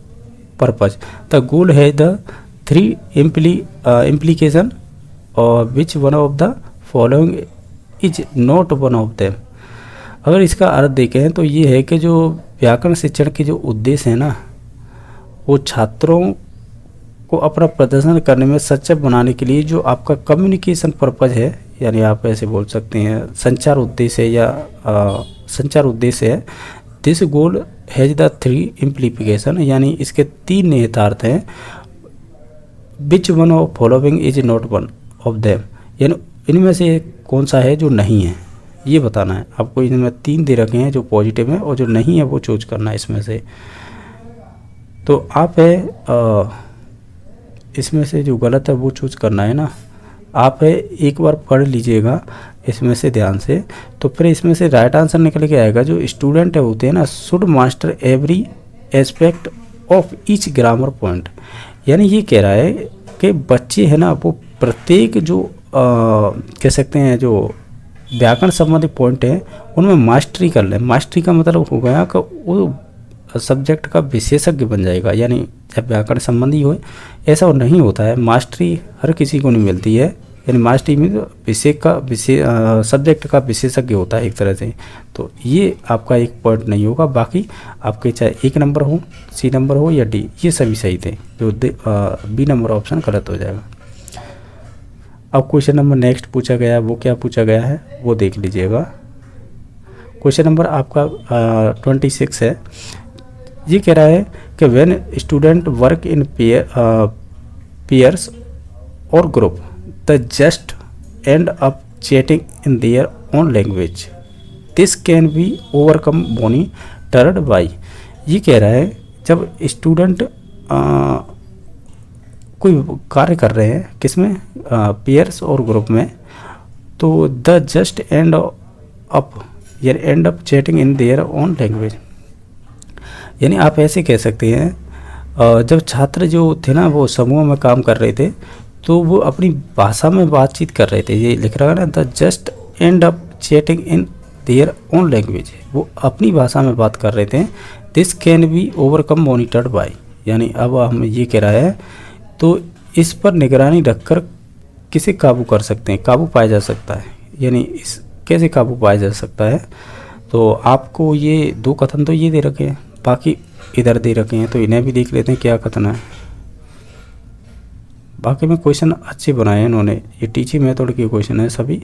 purpose. The goal has the three implication, which one of the following is not one of them. अगर इसका अर्थ देखें तो ये है कि जो व्याकरण शिक्षण के जो उद्देश्य है ना, वो छात्रों को अपना प्रदर्शन करने में सक्षम बनाने के लिए जो आपका कम्युनिकेशन पर्पज है, यानी आप ऐसे बोल सकते हैं संचार उद्देश्य है या संचार उद्देश्य है। This goal has the three implication, यानी इसके 3 निहितार्थ हैं। Which one of following is not one of them, यानी इनमें से कौन सा है जो नहीं है, ये बताना है आपको। इनमें 3 दे रखे हैं जो पॉजिटिव है, और जो नहीं है वो चूज करना है इसमें से। तो आप है इसमें से जो गलत है वो चूज करना है ना। आप है एक बार पढ़ लीजिएगा इसमें से ध्यान से, तो फिर इसमें से राइट आंसर निकल के आएगा। जो स्टूडेंट है होते हैं ना, should master every aspect of each grammar point, यानी ये कह रहा है कि बच्चे है ना वो प्रत्येक जो कह सकते हैं जो व्याकरण संबंधी पॉइंट है उनमें मास्टरी कर लें। मास्टरी का मतलब हो गया कि वो सब्जेक्ट का विशेषज्ञ बन जाएगा, यानी जब व्याकरण संबंधी हो। ऐसा वो नहीं होता है, मास्टरी हर किसी को नहीं मिलती है, यानी मास्टरी में तो सब्जेक्ट का विशेषज्ञ होता है एक तरह से। तो ये आपका एक पॉइंट नहीं होगा। बाकी आपके चाहे 1 नंबर हो, सी नंबर हो या डी, ये सभी सही थे। जो बी नंबर ऑप्शन गलत हो जाएगा। अब क्वेश्चन नंबर नेक्स्ट पूछा गया है, वो क्या पूछा गया है वो देख लीजिएगा। क्वेश्चन नंबर आपका 26 है। ये कह रहा है कि when student work in pairs or group the just end up chatting in their own language, this can be overcome monitored by. ये कह रहा है जब स्टूडेंट कोई कार्य कर रहे हैं किसमें, पेयर्स और ग्रुप में, तो the just end up chatting in their own language, यानी आप ऐसे कह सकते हैं जब छात्र जो थे ना वो समूह में काम कर रहे थे तो वो अपनी भाषा में बातचीत कर रहे थे। ये लिख रहा है ना, the just end up chatting in their own language, वो अपनी भाषा में बात कर रहे थे। This can be overcome monitored bye, यानी अब हम ये कह रहा है तो इस पर निगरानी रखकर किसे काबू कर सकते हैं, काबू पाया जा सकता है, यानी इस कैसे काबू पाया जा सकता है। तो आपको ये 2 कथन तो ये दे रखे हैं, बाकी इधर दे रखे हैं, तो इन्हें भी देख लेते हैं क्या कथन है। बाकी में क्वेश्चन अच्छे बनाए हैं इन्होंने, ये टीचिंग मेथड के क्वेश्चन है सभी।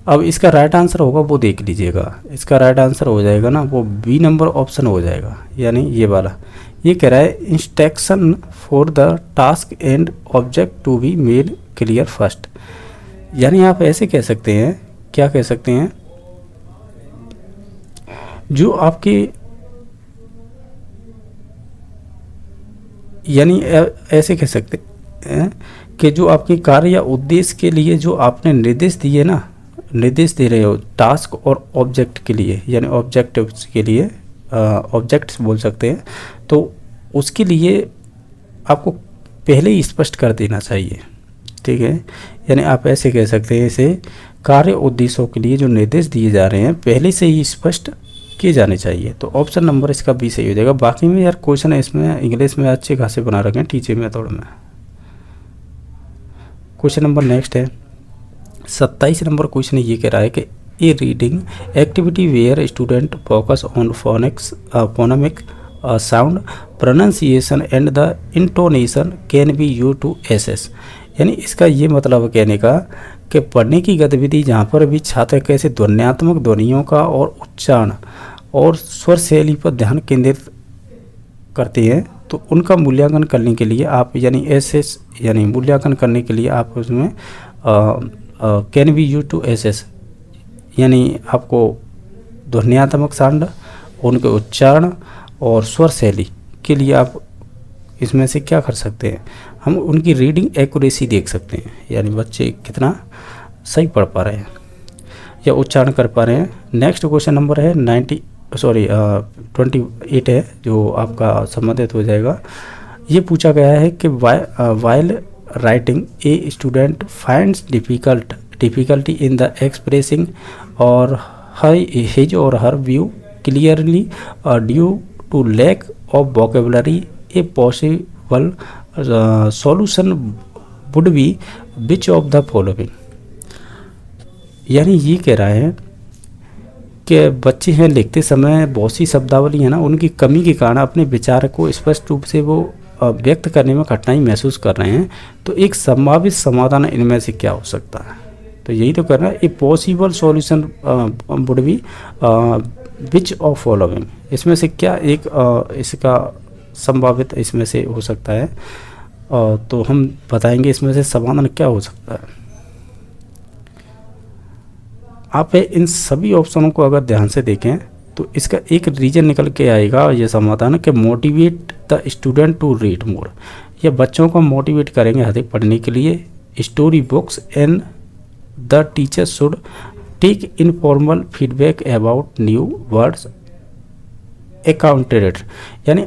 अब इसका राइट आंसर होगा वो देख लीजिएगा। इसका राइट आंसर हो जाएगा ना वो बी नंबर ऑप्शन हो जाएगा, यानी ये वाला। ये कह रहा है instruction for the task and object to be made clear first. यानी आप ऐसे कह सकते हैं, क्या कह सकते हैं, जो आपके यानी ऐसे कह सकते हैं कि जो आपके कार्य या उद्देश्य के लिए जो आपने निर्देश दिए ना, निर्देश दे रहे हो टास्क और ऑब्जेक्ट के लिए, यानी ऑब्जेक्टिव्स के लिए, ऑब्जेक्ट्स बोल सकते हैं, तो उसके लिए आपको पहले ही स्पष्ट कर देना चाहिए। ठीक है, यानी आप ऐसे कह सकते हैं, इसे कार्य उद्देश्यों के लिए जो निर्देश दिए जा रहे हैं पहले से ही स्पष्ट किए जाने चाहिए। तो ऑप्शन नंबर इसका बी सही हो जाएगा। बाकी में यार क्वेश्चन इसमें इंग्लिश में अच्छे खासे बना रखे हैं टीचिंग मेथड में। क्वेश्चन नंबर नेक्स्ट है 27 नंबर क्वेश्चन ये कह रहा है कि a reading activity where student focus on phonemic sound pronunciation and the intonation can be use to assess. यानी इसका ये मतलब कहने का कि पढ़ने की गतिविधि जहाँ पर भी छात्र कैसे ध्वन्यात्मक ध्वनियों का और उच्चारण और स्वर शैली पर ध्यान केंद्रित करते हैं, तो उनका मूल्यांकन करने के लिए आप यानी एसेस यानी मूल्यांकन करने के लिए आप उसमें can be use to assess, यानी आपको ध्वन्यात्मक साउंड, उनके उच्चारण और स्वर शैली के लिए आप इसमें से क्या कर सकते हैं, हम उनकी रीडिंग एक्यूरेसी देख सकते हैं, यानी बच्चे कितना सही पढ़ पा रहे हैं या उच्चारण कर पा रहे हैं। नेक्स्ट क्वेश्चन नंबर है 28 है जो आपका संबंधित हो जाएगा। ये पूछा गया है कि while writing a student finds difficulty in the expressing or his or her view clearly due to lack of vocabulary, a possible solution would be which of the following. यानी ये कह रहा है कि बच्चे हैं लिखते समय बहुत सी शब्दावली है ना, उनकी कमी के कारण अपने विचार को स्पष्ट रूप से वो व्यक्त करने में कठिनाई महसूस कर रहे हैं, तो एक संभावित समाधान इनमें से क्या हो सकता है। तो यही तो करना है, ए possible solution would be which of following, इसमें से क्या एक इसका संभावित इसमें से हो सकता है, तो हम बताएंगे इसमें से समाधान क्या हो सकता है। आप इन सभी ऑप्शनों को अगर ध्यान से देखें तो इसका एक रीजन निकल के आएगा, ये समाधान कि motivate the student to read more, या बच्चों को मोटिवेट करेंगे अधिक पढ़ने के लिए। Story books and the teacher should take informal feedback about new words accounted. यानी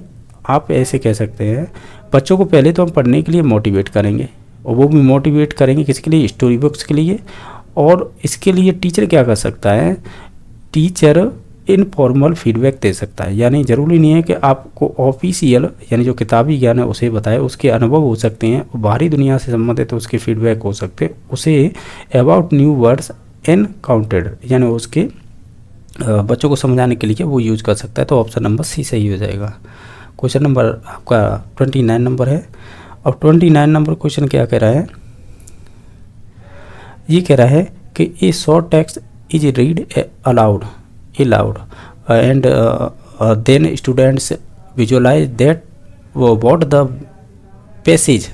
आप ऐसे कह सकते हैं, बच्चों को पहले तो हम पढ़ने के लिए मोटिवेट करेंगे, और वो भी मोटिवेट करेंगे किसके लिए, स्टोरी बुक्स के लिए। और इसके लिए टीचर क्या कर सकता है, टीचर इनफॉर्मल फीडबैक दे सकता है। यानी ज़रूरी नहीं है कि आपको ऑफिशियल यानी जो किताबी ज्ञान है उसे बताए, उसके अनुभव हो सकते हैं, बाहरी दुनिया से संबंधित तो उसके फीडबैक हो सकते हैं। उसे अबाउट न्यू वर्ड्स एनकाउंटेड यानी उसके बच्चों को समझाने के लिए वो यूज कर सकता है। तो ऑप्शन नंबर सी सही हो जाएगा। क्वेश्चन नंबर आपका 29 नंबर है। अब 29 नंबर क्वेश्चन क्या कह रहा है, ये कह रहा है कि a short text is read aloud and then students visualise that what the passage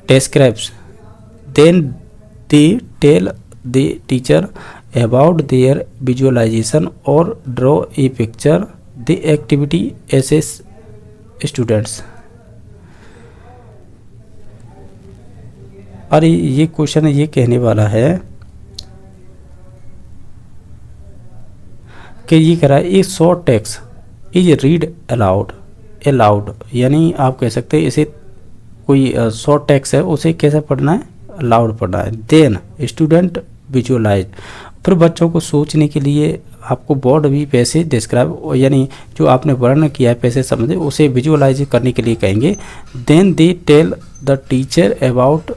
describes, then they tell the teacher about their visualisation और draw a picture the activity assess students. और ये क्वेश्चन ये कहने वाला है कि ये कह रहा है ए short text is read allowed, यानी आप कह सकते हैं इसे कोई शॉर्ट टेक्स्ट है उसे कैसे पढ़ना है, अलाउड पढ़ना है। देन स्टूडेंट विजुअलाइज, फिर बच्चों को सोचने के लिए आपको बोर्ड भी पैसे डिस्क्राइब यानी जो आपने वर्णन किया है पैसे समझे उसे विजुअलाइज करने के लिए कहेंगे। Then they tell the teacher about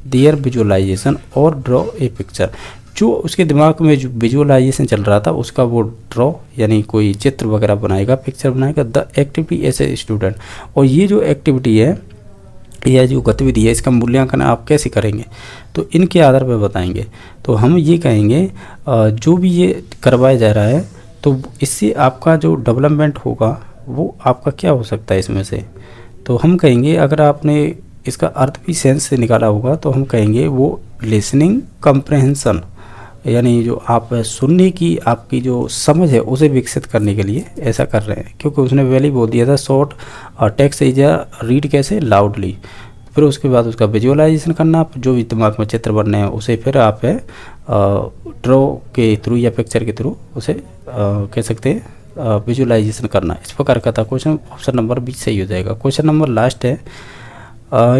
their visualisation और ड्रॉ ए पिक्चर, जो उसके दिमाग में जो विजुअलाइजेशन चल रहा था उसका वो ड्रॉ यानी कोई चित्र वगैरह बनाएगा, पिक्चर बनाएगा। The activity as a student, और ये जो एक्टिविटी है या जो गतिविधि है इसका मूल्यांकन आप कैसे करेंगे, तो इनके आधार पर बताएंगे। तो हम ये कहेंगे जो भी ये करवाया जा रहा है तो इससे आपका जो डेवलपमेंट होगा वो आपका क्या हो सकता है इसमें से? तो हम कहेंगे, अगर आपने इसका अर्थ भी सेंस से निकाला होगा तो हम कहेंगे वो लिसनिंग कम्प्रहेंशन, यानी जो आप सुनने की आपकी जो समझ है उसे विकसित करने के लिए ऐसा कर रहे हैं, क्योंकि उसने पहले ही बोल दिया था शॉर्ट टेक्स्ट इज रीड कैसे लाउडली। फिर उसके बाद उसका विजुअलाइजेशन करना, आप जो भी दिमाग में चित्र बनने हैं उसे फिर आप ड्रॉ के थ्रू या पिक्चर के थ्रू उसे कह सकते हैं विजुअलाइजेशन करना। इस प्रकार का था क्वेश्चन। ऑप्शन नंबर 20 सही हो जाएगा। क्वेश्चन नंबर लास्ट है,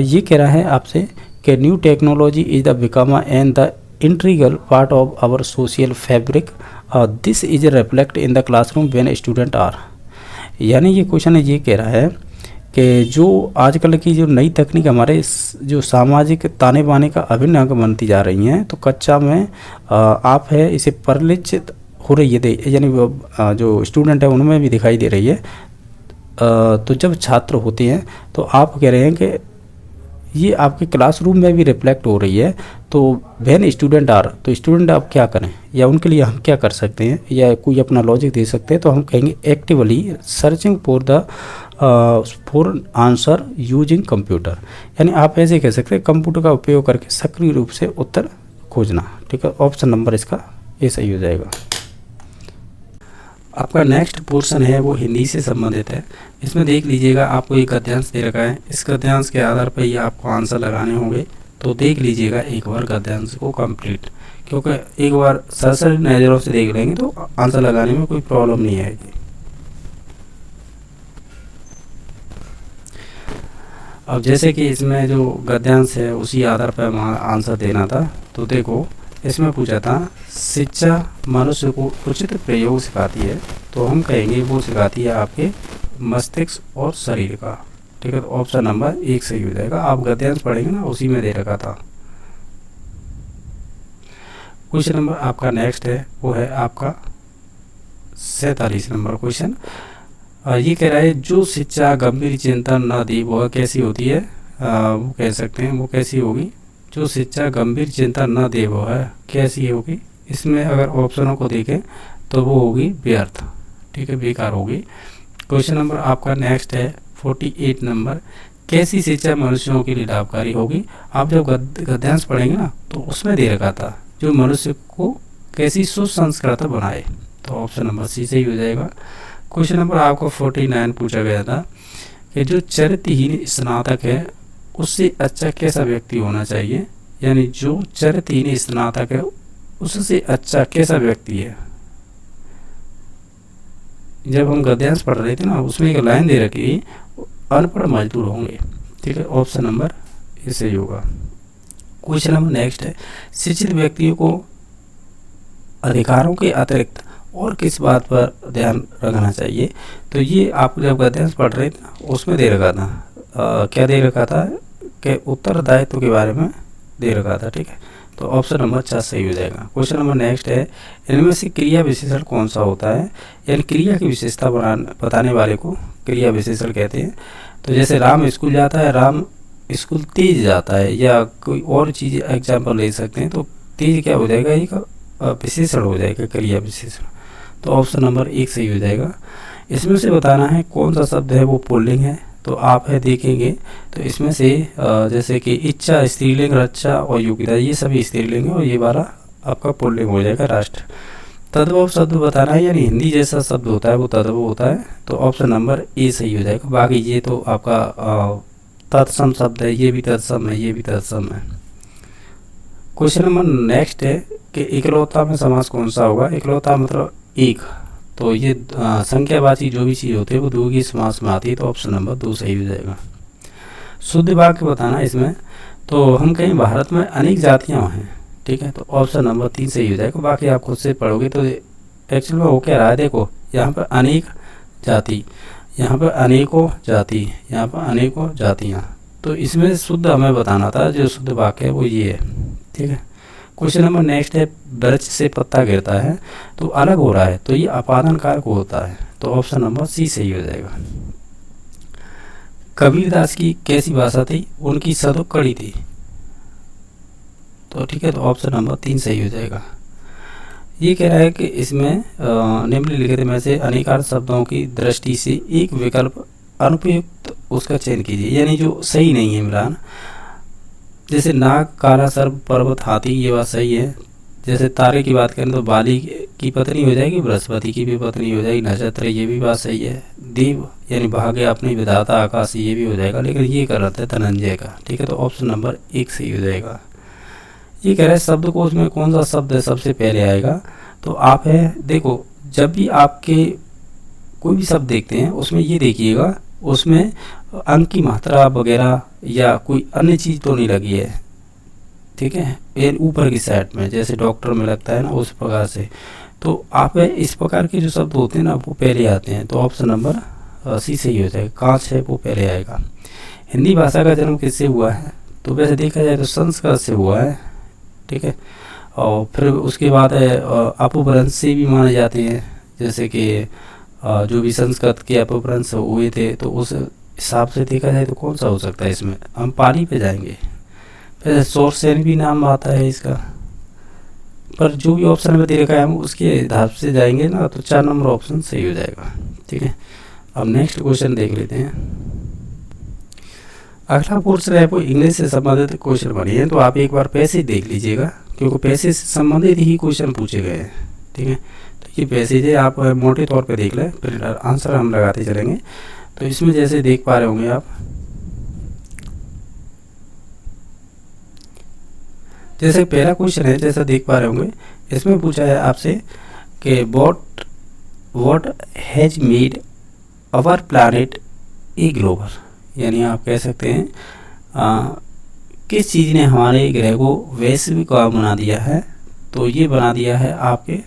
ये कह रहा है आपसे कि new technology is the become and the integral part of our social fabric, this is reflect in the classroom when student are. यानी ये क्वेश्चन ये कह रहा है कि जो आजकल की जो नई तकनीक हमारे जो सामाजिक ताने बाने का अभिन्न अंग बनती जा रही हैं, तो कक्षा में आप है इसे परिलक्षित हो रही है, यानी जो स्टूडेंट है उनमें भी दिखाई दे रही है। तो जब छात्र होते हैं तो आप कह रहे हैं कि ये आपके क्लासरूम में भी रिफ्लेक्ट हो रही है। तो व्हेन स्टूडेंट आर, तो स्टूडेंट आप क्या करें या उनके लिए हम क्या कर सकते हैं या कोई अपना लॉजिक दे सकते हैं, तो हम कहेंगे actively searching for answer using computer. यानी आप ऐसे कह सकते हैं कंप्यूटर का उपयोग करके सक्रिय रूप से उत्तर खोजना। ठीक है, ऑप्शन नंबर इसका ये सही हो जाएगा। आपका नेक्स्ट पोर्शन है वो हिंदी से संबंधित है। इसमें देख लीजिएगा, आपको एक गद्यांश दे रखा है, इस गद्यांश के आधार पर ही आपको आंसर लगाने होंगे। तो देख लीजिएगा एक बार गद्यांश को कंप्लीट, क्योंकि एक बार सरसरी नज़रों से देख लेंगे तो आंसर लगाने में कोई प्रॉब्लम नहीं आएगी। अब जैसे कि इसमें जो गद्यांश है उसी आधार पर हमारा आंसर देना था। तो देखो, इसमें पूछा था शिक्षा मनुष्य को उचित प्रयोग सिखाती है, तो हम कहेंगे वो सिखाती है आपके मस्तिष्क और शरीर का। ठीक है, तो ऑप्शन नंबर 1 सही हो जाएगा। आप गद्यांश पढ़ेंगे ना, उसी में दे रखा था। क्वेश्चन नंबर आपका नेक्स्ट है वो है आपका 47 नंबर क्वेश्चन। ये कह रहा है जो शिक्षा गंभीर चिंतन न दी वह कैसी होती है। वो कह सकते हैं वो कैसी होगी, जो शिक्षा गंभीर चिंता न दे वो है कैसी होगी। इसमें अगर ऑप्शनों को देखें तो वो होगी व्यर्थ। ठीक है, बेकार होगी। क्वेश्चन नंबर आपका नेक्स्ट है 48 नंबर, कैसी शिक्षा मनुष्यों के लिए लाभकारी होगी। आप जब गद्यांश पढ़ेंगे ना तो उसमें दे रखा था जो मनुष्य को कैसी सुसंस्कृत बनाए, तो ऑप्शन नंबर सी सही हो जाएगा। क्वेश्चन नंबर आपको 49 पूछा गया था कि जो चरित्रहीन स्नातक है उससे अच्छा कैसा व्यक्ति होना चाहिए, यानी जो चरित्रहीन स्नातक है उससे अच्छा कैसा व्यक्ति है। जब हम गद्यांश पढ़ रहे थे ना, उसमें एक लाइन दे रखी अनपढ़ मजदूर होंगे। ठीक है, ऑप्शन नंबर ए सही होगा। क्वेश्चन नंबर नेक्स्ट है, शिक्षित व्यक्तियों को अधिकारों के अतिरिक्त और किस बात पर ध्यान रखना चाहिए। तो ये आप जब गद्यांश पढ़ रहे थे ना उसमें दे रखा था, क्या दे रखा था कि उत्तरदायित्व के बारे में दे रखा था। ठीक है, तो ऑप्शन नंबर 4 सही हो जाएगा। क्वेश्चन नंबर नेक्स्ट है, इनमें से क्रिया विशेषण कौन सा होता है, यानी क्रिया की विशेषता बताने वाले को क्रिया विशेषण कहते हैं। तो जैसे राम स्कूल जाता है, राम स्कूल तेज जाता है, या कोई और चीज़ एग्जाम्पल ले सकते हैं। तो तेज क्या हो जाएगा, एक विशेषण हो जाएगा, क्रिया विशेषण। तो ऑप्शन नंबर 1 सही हो जाएगा। इसमें से बताना है कौन सा शब्द है वो पुल्लिंग है। तो आप है देखेंगे तो इसमें से जैसे कि इच्छा स्त्रीलिंग, रक्षा और योग्यता ये सभी स्त्रीलिंग है, और ये वाला आपका पुल्लिंग हो जाएगा राष्ट्र। तद्भव शब्द बताना है, यानी हिंदी जैसा शब्द होता है वो तद्भव होता है। तो ऑप्शन नंबर ए सही हो जाएगा। बाकी ये तो आपका तत्सम शब्द है, ये भी तत्सम है, ये भी तत्सम है। क्वेश्चन नंबर नेक्स्ट है कि इकलौता में समास कौन सा होगा। इकलौता मतलब एक, तो ये संख्यावाची जो भी चीज़ होती है वो द्विगुणी समास में आती है। तो ऑप्शन नंबर 2 सही हो जाएगा। शुद्ध वाक्य बताना इसमें, तो हम कहीं भारत में अनेक जातियाँ हैं। ठीक है, तो ऑप्शन नंबर 3 सही हो जाएगा। बाकी आप खुद से पढ़ोगे तो एक्चुअल में हो क्या रहा है, देखो यहाँ पर अनेक जाति, यहाँ पर अनेकों जाति, यहाँ पर अनेकों जातियाँ। तो इसमें शुद्ध हमें बताना था, जो शुद्ध वाक्य है वो ये है। ठीक है, क्वेश्चन नंबर नेक्स्ट है, वृक्ष से पत्ता गिरता है तो अलग हो रहा है, तो ये अपादन कारक होता है। तो ऑप्शन नंबर सी सही हो जाएगा। कबीरदास की कैसी भाषा थी, उनकी सदुक कड़ी थी। तो ठीक है, तो ऑप्शन नंबर 3 सही हो जाएगा। ये कह रहा है कि इसमें निम्नलिखित में से अनेकार्थ शब्दों की दृष्टि से एक विकल्प अनुपयुक्त उसका चयन कीजिए, यानी जो सही नहीं है इमरान। जैसे नाग, काला सर्प, पर्वत, हाथी, ये बात सही है। जैसे तारे की बात करें तो बाली की पत्नी हो जाएगी, बृहस्पति की भी पत्नी हो जाएगी। नक्षत्र, ये भी बात सही है। देव यानी भाग्य अपनी विधाता आकाश, ये भी हो जाएगा, लेकिन ये गलत है धनंजय का। ठीक है, तो ऑप्शन नंबर 1 सही हो जाएगा। ये कह रहा है शब्दकोश में कौन सा शब्द सबसे पहले आएगा। तो आप है देखो, जब भी आपके कोई भी शब्द देखते हैं उसमें ये देखिएगा, उसमें अंक की मात्रा वगैरह या कोई अन्य चीज़ तो नहीं लगी है। ठीक है, ये ऊपर की साइड में जैसे डॉक्टर में लगता है ना, उस प्रकार से। तो आप इस प्रकार के जो शब्द होते हैं ना, वो पहले आते हैं। तो ऑप्शन नंबर सी सही हो जाएगा। कांच है वो पहले आएगा। हिंदी भाषा का जन्म किससे हुआ है। तो वैसे देखा जाए तो संस्कृत से हुआ है। ठीक है, और फिर उसके बाद अपभ्रंश से भी माने जाते हैं, जैसे कि जो भी संस्कृत के अपभ्रंश हुए थे, तो उस हिसाब से देखा जाए तो कौन सा हो सकता है। इसमें हम पाली पे जाएंगे। फिर सौरसेन भी नाम आता है इसका, पर जो भी ऑप्शन में दे रखा है हम उसके हिसाब से जाएंगे ना, तो 4 नंबर ऑप्शन सही हो जाएगा। ठीक है, अब नेक्स्ट क्वेश्चन देख लेते हैं। अगला पोर्शन है वो इंग्लिश से संबंधित क्वेश्चन बनी है। तो आप एक बार पैसेज देख लीजिएगा, क्योंकि पैसेज से संबंधित ही क्वेश्चन पूछे गए हैं। ठीक है, तो ये पैसेज है, आप मोटे तौर पे देख लें, फिर आंसर हम लगाते चलेंगे। तो इसमें जैसे देख पा रहे होंगे आप, जैसे पहला क्वेश्चन है, जैसा देख पा रहे होंगे, इसमें पूछा है आपसे कि what has made our planet a global, यानी आप कह सकते हैं किस चीज़ ने हमारे ग्रह को वैश्विक बना दिया है। तो ये बना दिया है आपके,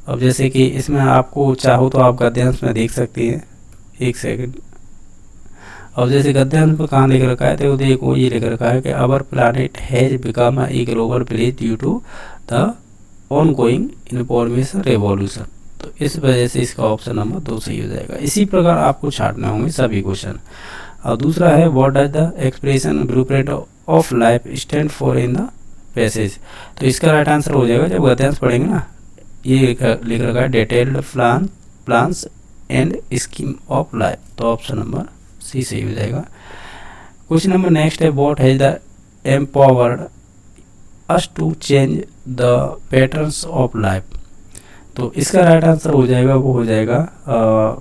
अब जैसे कि इसमें आपको चाहो तो आप गद्यांश में देख सकते हैं। एक सेकंड, और जैसे गद्यांश पर कहाँ लिख रखा है, तो देखो ये लिख रखा है कि our planet has become a global village due to the ongoing information revolution. तो इस वजह से इसका ऑप्शन नंबर 2 सही हो जाएगा। इसी प्रकार आपको छाटना होंगे सभी क्वेश्चन। और दूसरा है what does the expression blueprint of life stand for in the passage. तो इसका राइट आंसर हो जाएगा, जब गद्यांश पढ़ेंगे ना, ये लिख रखा है detailed plans and scheme of life. तो ऑप्शन नंबर सी सही हो जाएगा। क्वेश्चन नंबर नेक्स्ट है what has the empowered us to change the patterns of life. तो इसका राइट आंसर हो जाएगा, वो हो जाएगा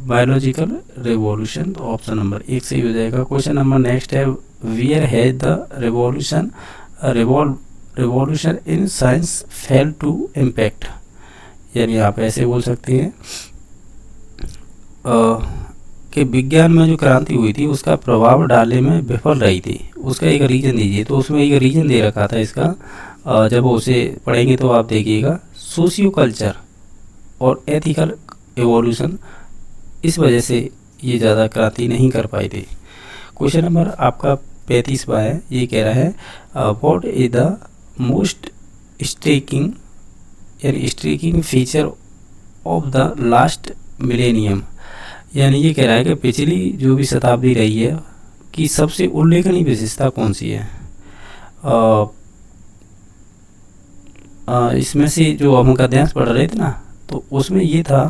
बायोलॉजिकल रिवॉल्यूशन। तो ऑप्शन नंबर 1 सही हो जाएगा। क्वेश्चन नंबर नेक्स्ट है where has the revolution in science fail to impact, यानी आप ऐसे बोल सकते हैं कि विज्ञान में जो क्रांति हुई थी उसका प्रभाव डालने में विफल रही थी। उसका एक रीजन दीजिए। तो उसमें एक रीजन दे रखा था इसका, जब उसे पढ़ेंगे तो आप देखिएगा, सोशियो कल्चर और एथिकल एवोल्यूशन, इस वजह से ये ज़्यादा क्रांति नहीं कर पाई थी। क्वेश्चन नंबर आपका 35वां है। ये कह रहा है what is the most striking यानी striking feature of the last millennium, यानी ये कह रहा है कि पिछली जो भी शताब्दी रही है कि सबसे उल्लेखनीय विशेषता कौन सी है। इसमें से जो हम गद्यांश पढ़ रहे थे ना, तो उसमें ये था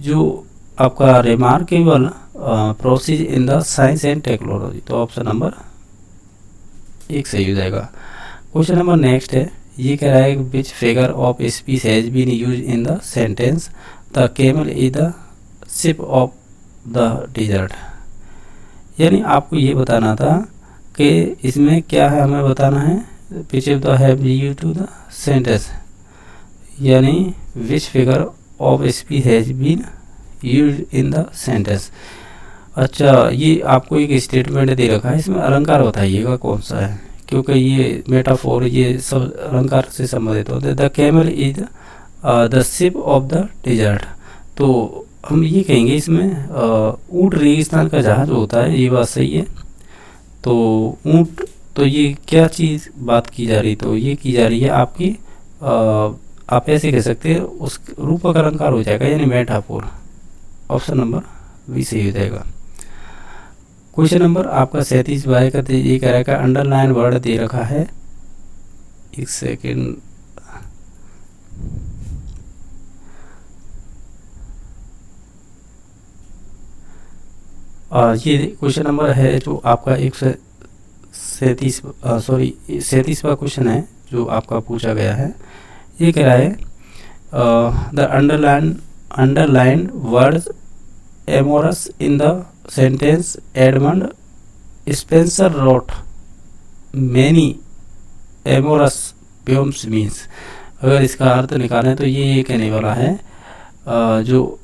जो आपका remarkable process in the science and technology. तो ऑप्शन नंबर 1 सही हो जाएगा। क्वेश्चन नंबर नेक्स्ट है। ये कह रहा है which figure of speech has been use in the sentence the camel is the ship of the desert, यानी आपको ये बताना था कि इसमें क्या है, हमें बताना है which of the have used to the sentence, यानी which figure of speech has been used in the sentence. अच्छा, ये आपको एक स्टेटमेंट दे रखा है, इसमें अलंकार बताइएगा कौन सा है, क्योंकि ये मेटाफोर ये सब अलंकार से संबंधित होते हैं। The camel is the ship of the desert, तो हम ये कहेंगे इसमें ऊँट रेगिस्तान का जहाज होता है, ये बात सही है। तो ऊँट, तो ये क्या चीज़ बात की जा रही, तो ये की जा रही है आपकी आप ऐसे कह सकते हैं उस रूपक अलंकार हो जाएगा, यानी मेटाफोर। ऑप्शन नंबर बी सही हो जाएगा। क्वेश्चन नंबर आपका 37 का ये कह रहा है अंडरलाइन वर्ड दे रखा है, एक सेकेंड, और ये क्वेश्चन नंबर है जो आपका 37वां क्वेश्चन है जो आपका पूछा गया है। ये कह रहा है the underline words amorous in the sentence Edmund Spenser road many amorous poems means. अगर इसका अर्थ निकालें तो ये कहने वाला है जो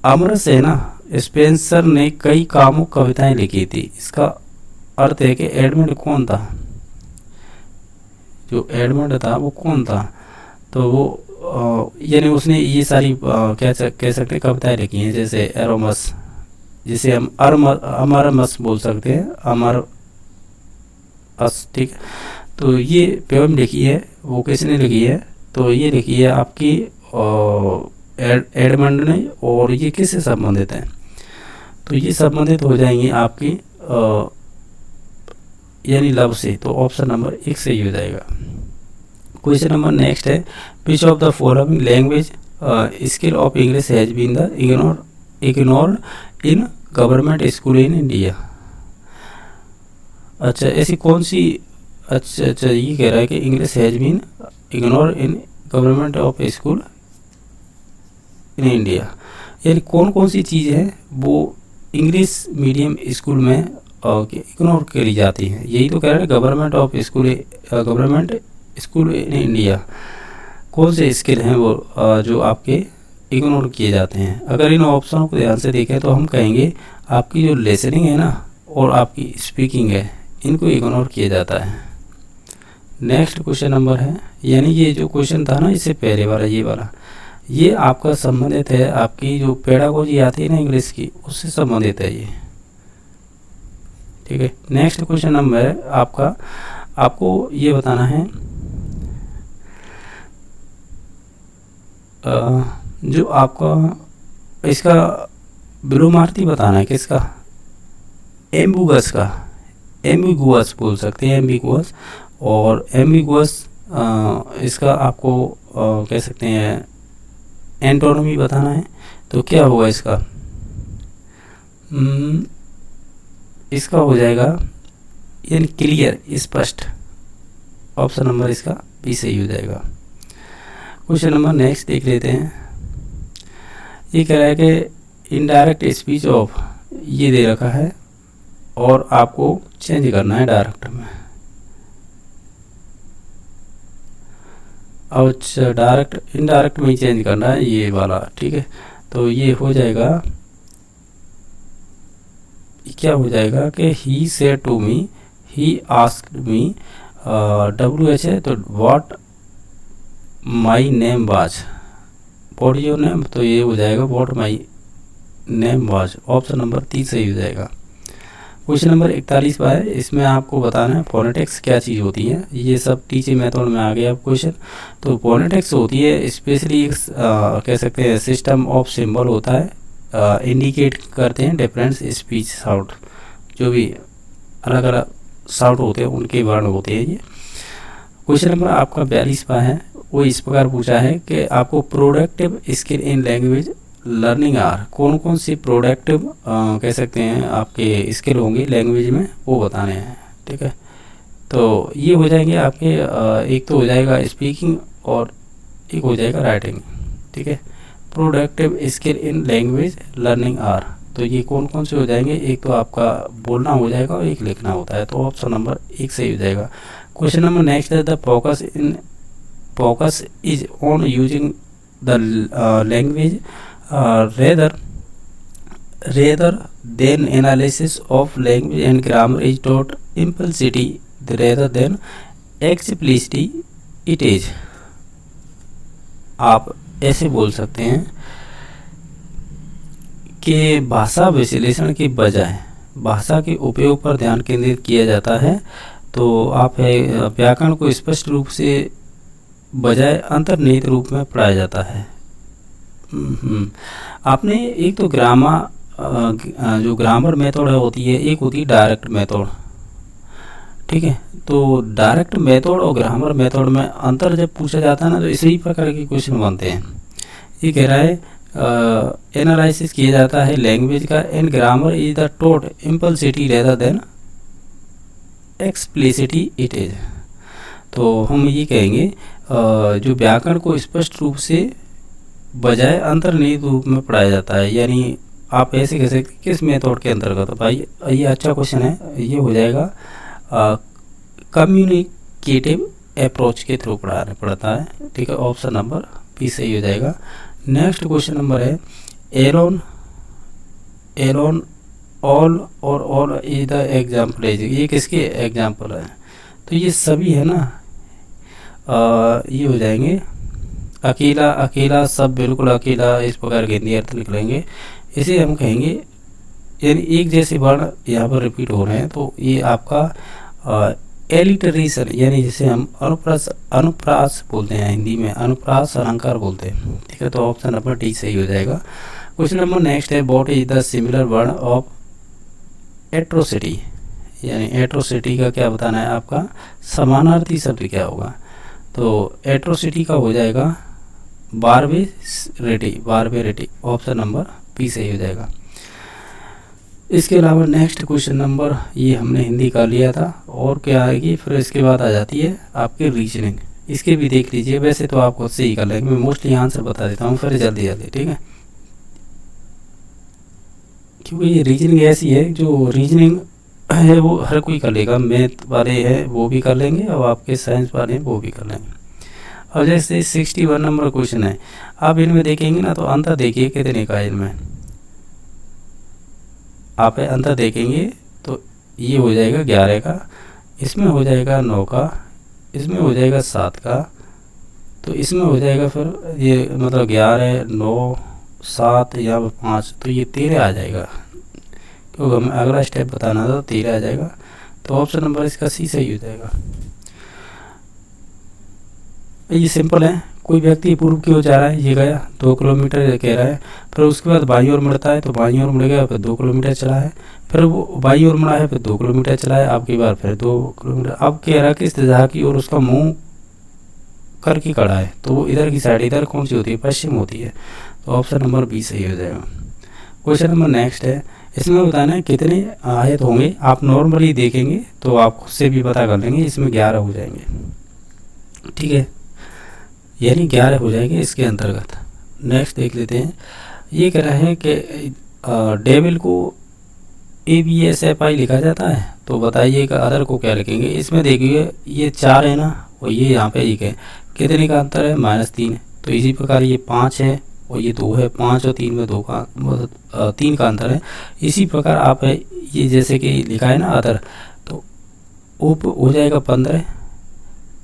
अमरस है ना, स्पेंसर ने कई कामुक कविताएं लिखी थी। इसका अर्थ है कि एडमंड कौन था, जो एडमंड था वो कौन था, तो वो यानी उसने ये सारी कह सकते हैं कविताएं लिखी हैं, जैसे एरोमस, जिसे हम अमरमस बोल सकते हैं, अमर अस, ठीक है। तो ये पोएम लिखी है, वो किसने लिखी है, तो ये लिखी है आपकी एडमंड ने। और ये किससे संबंधित है, तो ये संबंधित हो जाएंगे आपकी यानी लव से। तो ऑप्शन नंबर 1 सही हो जाएगा। क्वेश्चन नंबर नेक्स्ट है which of the following language skill of English has been the ignored in government school in India. अच्छा, ऐसी कौन सी, अच्छा ये कह रहा है कि English has been ignored in government of school in India, यानी कौन कौन सी चीज़ है वो इंग्लिश मीडियम स्कूल में इग्नोर करी जाती हैं। यही तो कह रहे हैं गवर्नमेंट स्कूल इन इंडिया, कौन से स्किल हैं वो जो आपके इग्नोर किए जाते हैं। अगर इन ऑप्शनों को ध्यान से देखें तो हम कहेंगे आपकी जो लिसनिंग है ना और आपकी स्पीकिंग है, इनको इग्नोर किया जाता है। नेक्स्ट क्वेश्चन नंबर है, यानी ये जो क्वेश्चन था ना इससे पहले वाला, ये वाला, ये आपका संबंधित है आपकी जो पेडागोजी आती है ना इंग्लिश की, उससे संबंधित है ये, ठीक है। नेक्स्ट क्वेश्चन नंबर है आपका, आपको ये बताना है जो आपका इसका विलोमार्थी बताना है किसका, एम्बुगस का, एम्बिगुअस बोल सकते हैं, एम्बिगुअस। और एम्बिगुअस इसका आपको कह सकते हैं एंटोनमी बताना है। तो क्या होगा इसका, इसका हो जाएगा यानी क्लियर, स्पष्ट। ऑप्शन नंबर इसका बी सही हो जाएगा। क्वेश्चन नंबर नेक्स्ट देख लेते हैं। ये कह रहा है कि इनडायरेक्ट स्पीच ऑफ, ये दे रखा है और आपको चेंज करना है डायरेक्ट में। अच्छा, डायरेक्ट इनडायरेक्ट में ही चेंज करना है ये वाला, ठीक है। तो ये हो जाएगा, क्या हो जाएगा कि he said to me, he asked me, WH है तो what my name was, what your name, तो ये हो जाएगा what my name was. Option number 3 सही हो जाएगा। क्वेश्चन नंबर 41 पर है, इसमें आपको बताना है फोनेटिक्स क्या चीज़ होती है। ये सब टीचिंग मेथड में आ गया क्वेश्चन। तो फोनेटिक्स होती है स्पेशली कह सकते हैं सिस्टम ऑफ सिंबल होता है, इंडिकेट करते हैं डिफरेंट स्पीच साउंड, जो भी अलग अलग साउंड होते हैं उनके वर्ण होते हैं ये। क्वेश्चन नंबर आपका 42 पर है, वो इस प्रकार पूछा है कि आपको productive skill in language learning are, कौन कौन सी प्रोडक्टिव कह सकते हैं आपके स्किल होंगे लैंग्वेज में, वो बताने हैं, ठीक है। तो ये हो जाएंगे आपके एक तो हो जाएगा स्पीकिंग और एक हो जाएगा राइटिंग, ठीक है। Productive skill in language learning are, तो ये कौन कौन से हो जाएंगे, एक तो आपका बोलना हो जाएगा और एक लिखना होता है। तो ऑप्शन नंबर 1 सही हो जाएगा। क्वेश्चन नंबर नेक्स्ट है the focus is on using the language rather than analysis of language and grammar is taught implicitly rather than explicitly it is। आप ऐसे बोल सकते हैं कि भाषा विश्लेषण के बजाय भाषा के उपयोग पर ध्यान केंद्रित किया जाता है। तो आप व्याकरण को स्पष्ट रूप से बजाय अंतर्निहित रूप में पढ़ाया जाता है। आपने एक तो जो ग्रामर मेथड होती है, एक होती है डायरेक्ट मेथड, ठीक है। तो डायरेक्ट मेथड और ग्रामर मेथड में अंतर जब पूछा जाता है ना, तो इसी प्रकार के क्वेश्चन बनते हैं। ये कह रहा है एनालिसिस किया जाता है लैंग्वेज का, and grammar is the taught implicitly rather than explicitly it is. तो हम ये कहेंगे जो व्याकरण को स्पष्ट रूप से बजाय अंतर्निहित रूप में पढ़ाया जाता है, यानी आप ऐसे कह सकते किस मेथड के अंतर्गत। तो भाई ये अच्छा क्वेश्चन है, ये हो जाएगा कम्युनिकेटिव अप्रोच के थ्रू पढ़ता है, ठीक है। ऑप्शन नंबर बी सही हो जाएगा। नेक्स्ट क्वेश्चन नंबर है एलोन ऑल और ऑल इज द एग्जाम्पल। ये किसके एग्जाम्पल है? तो ये सभी है ना, ये हो जाएंगे अकेला, अकेला, सब, बिल्कुल अकेला, इस प्रकार के हिंदी अर्थ लिख लेंगे। इसे हम कहेंगे, यानी एक जैसे वर्ण यहाँ पर रिपीट हो रहे हैं, तो ये आपका एलिटरेशन, यानी जिसे हम अनुप्रास बोलते हैं, हिंदी में अनुप्रास अलंकार बोलते हैं, ठीक है। तो ऑप्शन नंबर डी सही हो जाएगा। क्वेश्चन नंबर नेक्स्ट है व्हाट इज द सिमिलर वर्ण ऑफ एट्रोसिटी, यानी एट्रोसिटी का क्या बताना है आपका, समानार्थी शब्द क्या होगा। तो एट्रोसिटी का हो जाएगा बारबेरिटी, ऑप्शन नंबर बी सही हो जाएगा। इसके अलावा नेक्स्ट क्वेश्चन नंबर, ये हमने हिंदी का लिया था, और क्या आएगी फिर इसके बाद आ जाती है आपकी रीजनिंग। इसके भी देख लीजिए, वैसे तो आप खुद से ही कर लेंगे, मैं मोस्टली आंसर बता देता हूँ फिर जल्दी जल्दी, ठीक है। क्योंकि ये रीजनिंग ऐसी है, जो रीजनिंग है वो हर कोई कर लेगा, मैथ वाले हैं वो भी कर लेंगे, और आपके साइंस वाले हैं वो भी कर लेंगे। और जैसे 61 नंबर क्वेश्चन है, आप इनमें देखेंगे ना, तो अंतर देखिए कितने का इनमें, आप अंतर देखेंगे तो ये हो जाएगा 11 का, इसमें हो जाएगा 9 का, इसमें हो जाएगा 7 का, तो इसमें हो जाएगा फिर ये मतलब 11, 9, 7 या 5, तो ये 13 आ जाएगा, क्योंकि हमें अगला स्टेप बताना था, 13 आ जाएगा। तो ऑप्शन नंबर इसका सी सही हो जाएगा। ये सिंपल है, कोई व्यक्ति पूर्व की ओर जा रहा है, ये गया 2 किलोमीटर कह रहा है, फिर उसके बाद बाईं ओर मुड़ता है, तो बाईं ओर मुड़ गया, फिर 2 किलोमीटर चला है, फिर वो बाईं ओर मुड़ा है, फिर 2 किलोमीटर चला है, आपकी बार फिर 2 किलोमीटर। अब कह रहा है कि इस दिशा की ओर उसका मुंह करके खड़ा है, तो वो इधर की साइड, इधर कौन सी होती है, पश्चिम होती है। तो ऑप्शन नंबर बी सही हो जाएगा। क्वेश्चन नंबर नेक्स्ट है, इसमें बताना है कितने आयत होंगे। आप नॉर्मली देखेंगे तो आप खुद से भी पता कर लेंगे, इसमें 11 हो जाएंगे, ठीक है, यानी 11 हो जाएंगे इसके अंतर्गत। नेक्स्ट देख लेते हैं, ये कह रहा है कि डेविल को ABSFI लिखा जाता है, तो बताइएगा अदर को क्या लिखेंगे। इसमें देखिए ये 4 है ना, और ये यहाँ पे 1 है, कितने का अंतर है, -3। तो इसी प्रकार ये 5 है और ये 2 है, 5 और 3 में 2 का 3 का अंतर है। इसी प्रकार आप ये जैसे कि लिखा है ना अदर, तो O हो जाएगा 15,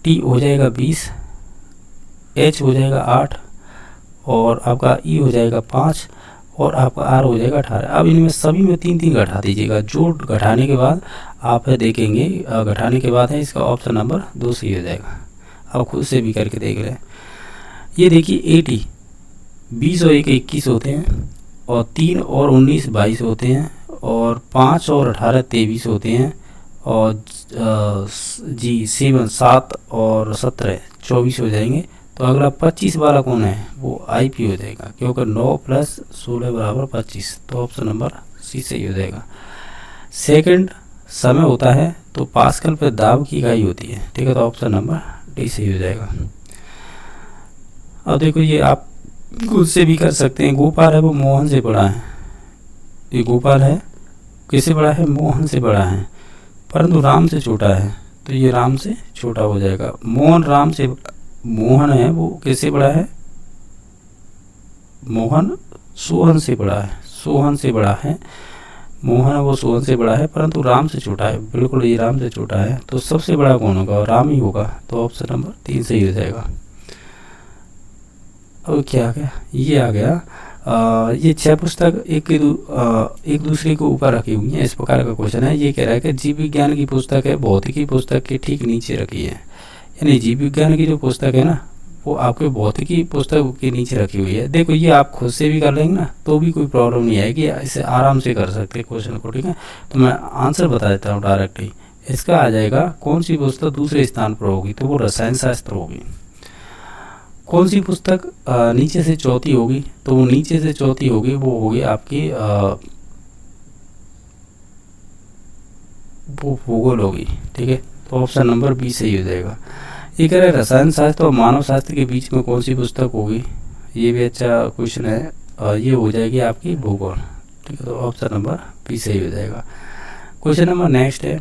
T हो जाएगा 20, H हो जाएगा 8, और आपका E हो जाएगा 5, और आपका R हो जाएगा 18। अब इनमें सभी में 3-3 घटा दीजिएगा, जो घटाने के बाद आप देखेंगे, घटाने के बाद है इसका ऑप्शन नंबर 2 सही हो जाएगा। आप खुद से भी करके देख लें। ये देखिए 80, 20 और 1 21 होते हैं, और 3 और 19 22 होते हैं, और 5 और 18 23 होते हैं, और 7 और 17 24 हो जाएंगे। तो अगला 25 वाला कौन है, वो IP हो जाएगा, क्योंकि 9 + 16 = 25। तो ऑप्शन नंबर सी सही हो जाएगा। सेकंड समय होता है, तो पास्कल पे दाब की इकाई होती है, ठीक है। तो ऑप्शन नंबर डी सही हो जाएगा। अब देखो ये आप खुद से भी कर सकते हैं। गोपाल है वो मोहन से बड़ा है, ये गोपाल है किससे बड़ा है, मोहन से बड़ा है, परंतु राम से छोटा है, तो ये राम से छोटा हो जाएगा। मोहन राम से, मोहन है वो किससे बड़ा है, मोहन सोहन से बड़ा है, सोहन से बड़ा है, मोहन वो सोहन से बड़ा है, परंतु राम से छोटा है, बिल्कुल ये राम से छोटा है। तो सबसे बड़ा कौन होगा, राम ही होगा। तो ऑप्शन नंबर 3 सही हो जाएगा। अब क्या आ गया, ये आ गया ये 6 पुस्तक एक दूसरे के ऊपर रखी हुई हैं, इस प्रकार का क्वेश्चन है। ये कह रहा है कि जीव विज्ञान की पुस्तक है भौतिकी पुस्तक के ठीक नीचे रखी है, यानी जीव विज्ञान की जो पुस्तक है ना, वो आपके भौतिकी पुस्तक के नीचे रखी हुई है। देखो ये आप खुद से भी कर लेंगे ना, तो भी कोई प्रॉब्लम नहीं आएगी, इसे आराम से कर सकते हैं क्वेश्चन को, ठीक है। तो मैं आंसर बता देता हूँ डायरेक्ट ही। इसका आ जाएगा कौन सी पुस्तक दूसरे स्थान पर होगी, तो वो रसायन शास्त्र होगी। कौन सी पुस्तक नीचे से चौथी होगी, तो वो नीचे से चौथी होगी वो होगी आपकी वो भूगोल होगी। ठीक है, तो ऑप्शन नंबर बी सही हो जाएगा। ये कह रहे हैं रसायन शास्त्र और मानव शास्त्र के बीच में कौन सी पुस्तक होगी, ये भी अच्छा क्वेश्चन है। ये हो जाएगी आपकी भूगोल। ठीक है, तो ऑप्शन नंबर बी सही हो जाएगा। क्वेश्चन नंबर नेक्स्ट है,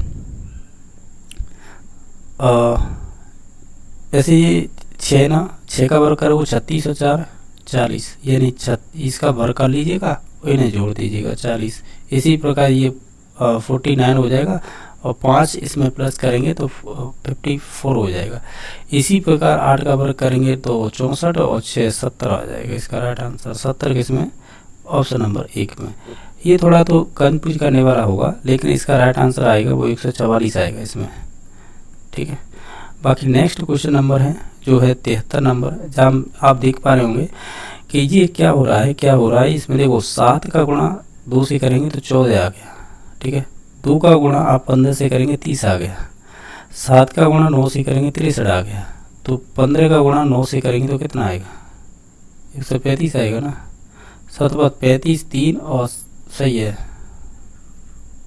ऐसे ये 6 ना, 6 का वर्ग करो वो 36 और 4 40, यानी 36 का वर्ग कर लीजिएगा और इन्हें जोड़ दीजिएगा 40। इसी प्रकार ये 49 हो जाएगा और 5 इसमें प्लस करेंगे तो 54 हो जाएगा। इसी प्रकार 8 का वर्ग करेंगे तो 64 और 6 70 आ जाएगा। इसका राइट आंसर 70 किसमें, ऑप्शन नंबर 1 में। ये थोड़ा तो कंफ्यूज करने वाला होगा, लेकिन इसका राइट आंसर आएगा वो 144 आएगा इसमें। ठीक है, बाकी नेक्स्ट क्वेश्चन नंबर है जो है 73 नंबर, जहाँ आप देख पा रहे होंगे कि ये क्या हो रहा है, इसमें देखो 7 का गुणा 2 से करेंगे तो 14 आ गया। ठीक है, 2 का गुणा आप 15 से करेंगे 30 आ गया। 7 का गुणा 9 से करेंगे 63 आ गया। तो 15 का गुणा 9 से करेंगे तो कितना आएगा, 135 आएगा ना। 7 बात 35, 3 और सही है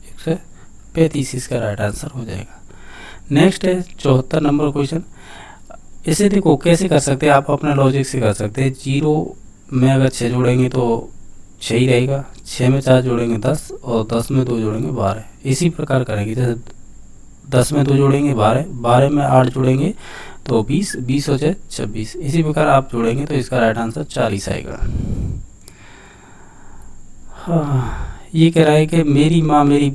135, इसका राइट आंसर हो जाएगा। नेक्स्ट है 74 नंबर क्वेश्चन। इसे देखो कैसे कर सकते हैं, आप अपने लॉजिक से कर सकते हैं। 0 में अगर 6 जोड़ेंगे तो 6 ही रहेगा, 6 में 4 जोड़ेंगे 10 और 10 में 2 जोड़ेंगे 12। इसी प्रकार करेंगे, जैसे 10 में 2 जोड़ेंगे 12, 12 में 8 जोड़ेंगे तो 20, 20 हो जाए 26। इसी प्रकार आप जोड़ेंगे तो इसका राइट आंसर 40 आएगा। हाँ, ये कह रहा है कि मेरी माँ मेरी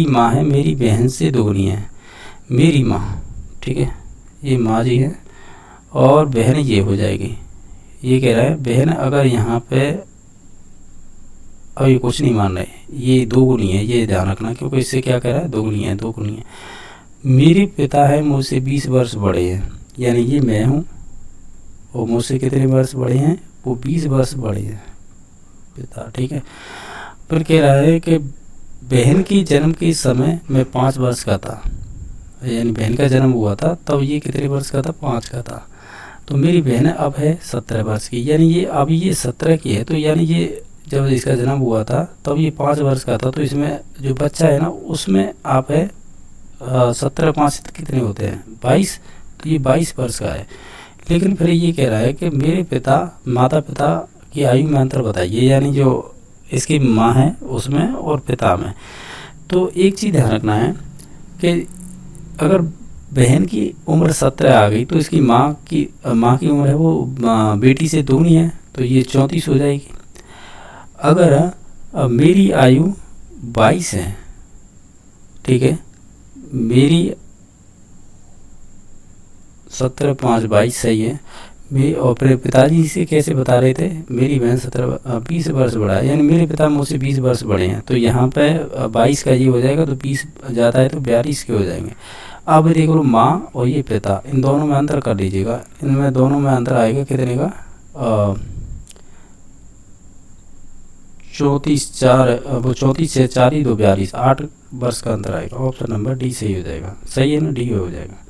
माँ है मेरी बहन से दोगुनी है। मेरी माँ, ठीक है, ये माँ जी है और बहन ये हो जाएगी। ये कह रहा है बहन अगर यहाँ पे, अब ये कुछ नहीं मान रहे, ये दोगुनी है, ये ध्यान रखना, क्योंकि इससे क्या कह रहा है, दोगुनी है। मेरे पिता है मुझसे 20 वर्ष बड़े हैं, यानी ये मैं हूँ और मुझसे कितने वर्ष बड़े हैं, वो 20 वर्ष बड़े हैं पिता। ठीक है, फिर कह रहा है कि बहन की जन्म के समय मैं 5 वर्ष का था, यानी बहन का जन्म हुआ था तब ये कितने वर्ष का था, 5 का था। तो मेरी बहन अब है 17 वर्ष की, यानी ये अभी ये 17 की है। तो यानी ये जब इसका जन्म हुआ था तब ये 5 वर्ष का था। तो इसमें जो बच्चा है ना उसमें आप है 17 5 कितने होते हैं, 22। तो ये 22 वर्ष का है। लेकिन फिर ये कह रहा है कि मेरे माता पिता की आयु में अंतर बताइए, यानी जो इसकी माँ है उसमें और पिता में। तो एक चीज़ ध्यान रखना है कि अगर बहन की उम्र 17 आ गई तो इसकी माँ की उम्र है वो बेटी से दोगुनी है, तो ये 34 हो जाएगी। अगर मेरी आयु 22 है, ठीक है, मेरी 17 5 22 सही है। और अपने पिताजी से कैसे बता रहे थे, मेरी बहन 20 वर्ष बड़ा है, यानी मेरे पिता मुझसे 20 वर्ष बड़े हैं। तो यहाँ पे 22 का ये हो जाएगा, तो 20 ज़्यादा है तो 42 के हो जाएंगे। अब देख लो माँ और ये पिता, इन दोनों में अंतर कर लीजिएगा। इनमें दोनों में अंतर आएगा कितने का, 34 4 वो 34 से 4 ही 2 42, 8 वर्ष का अंतर आएगा। ऑप्शन नंबर डी सही हो जाएगा। सही है ना, डी हो जाएगा।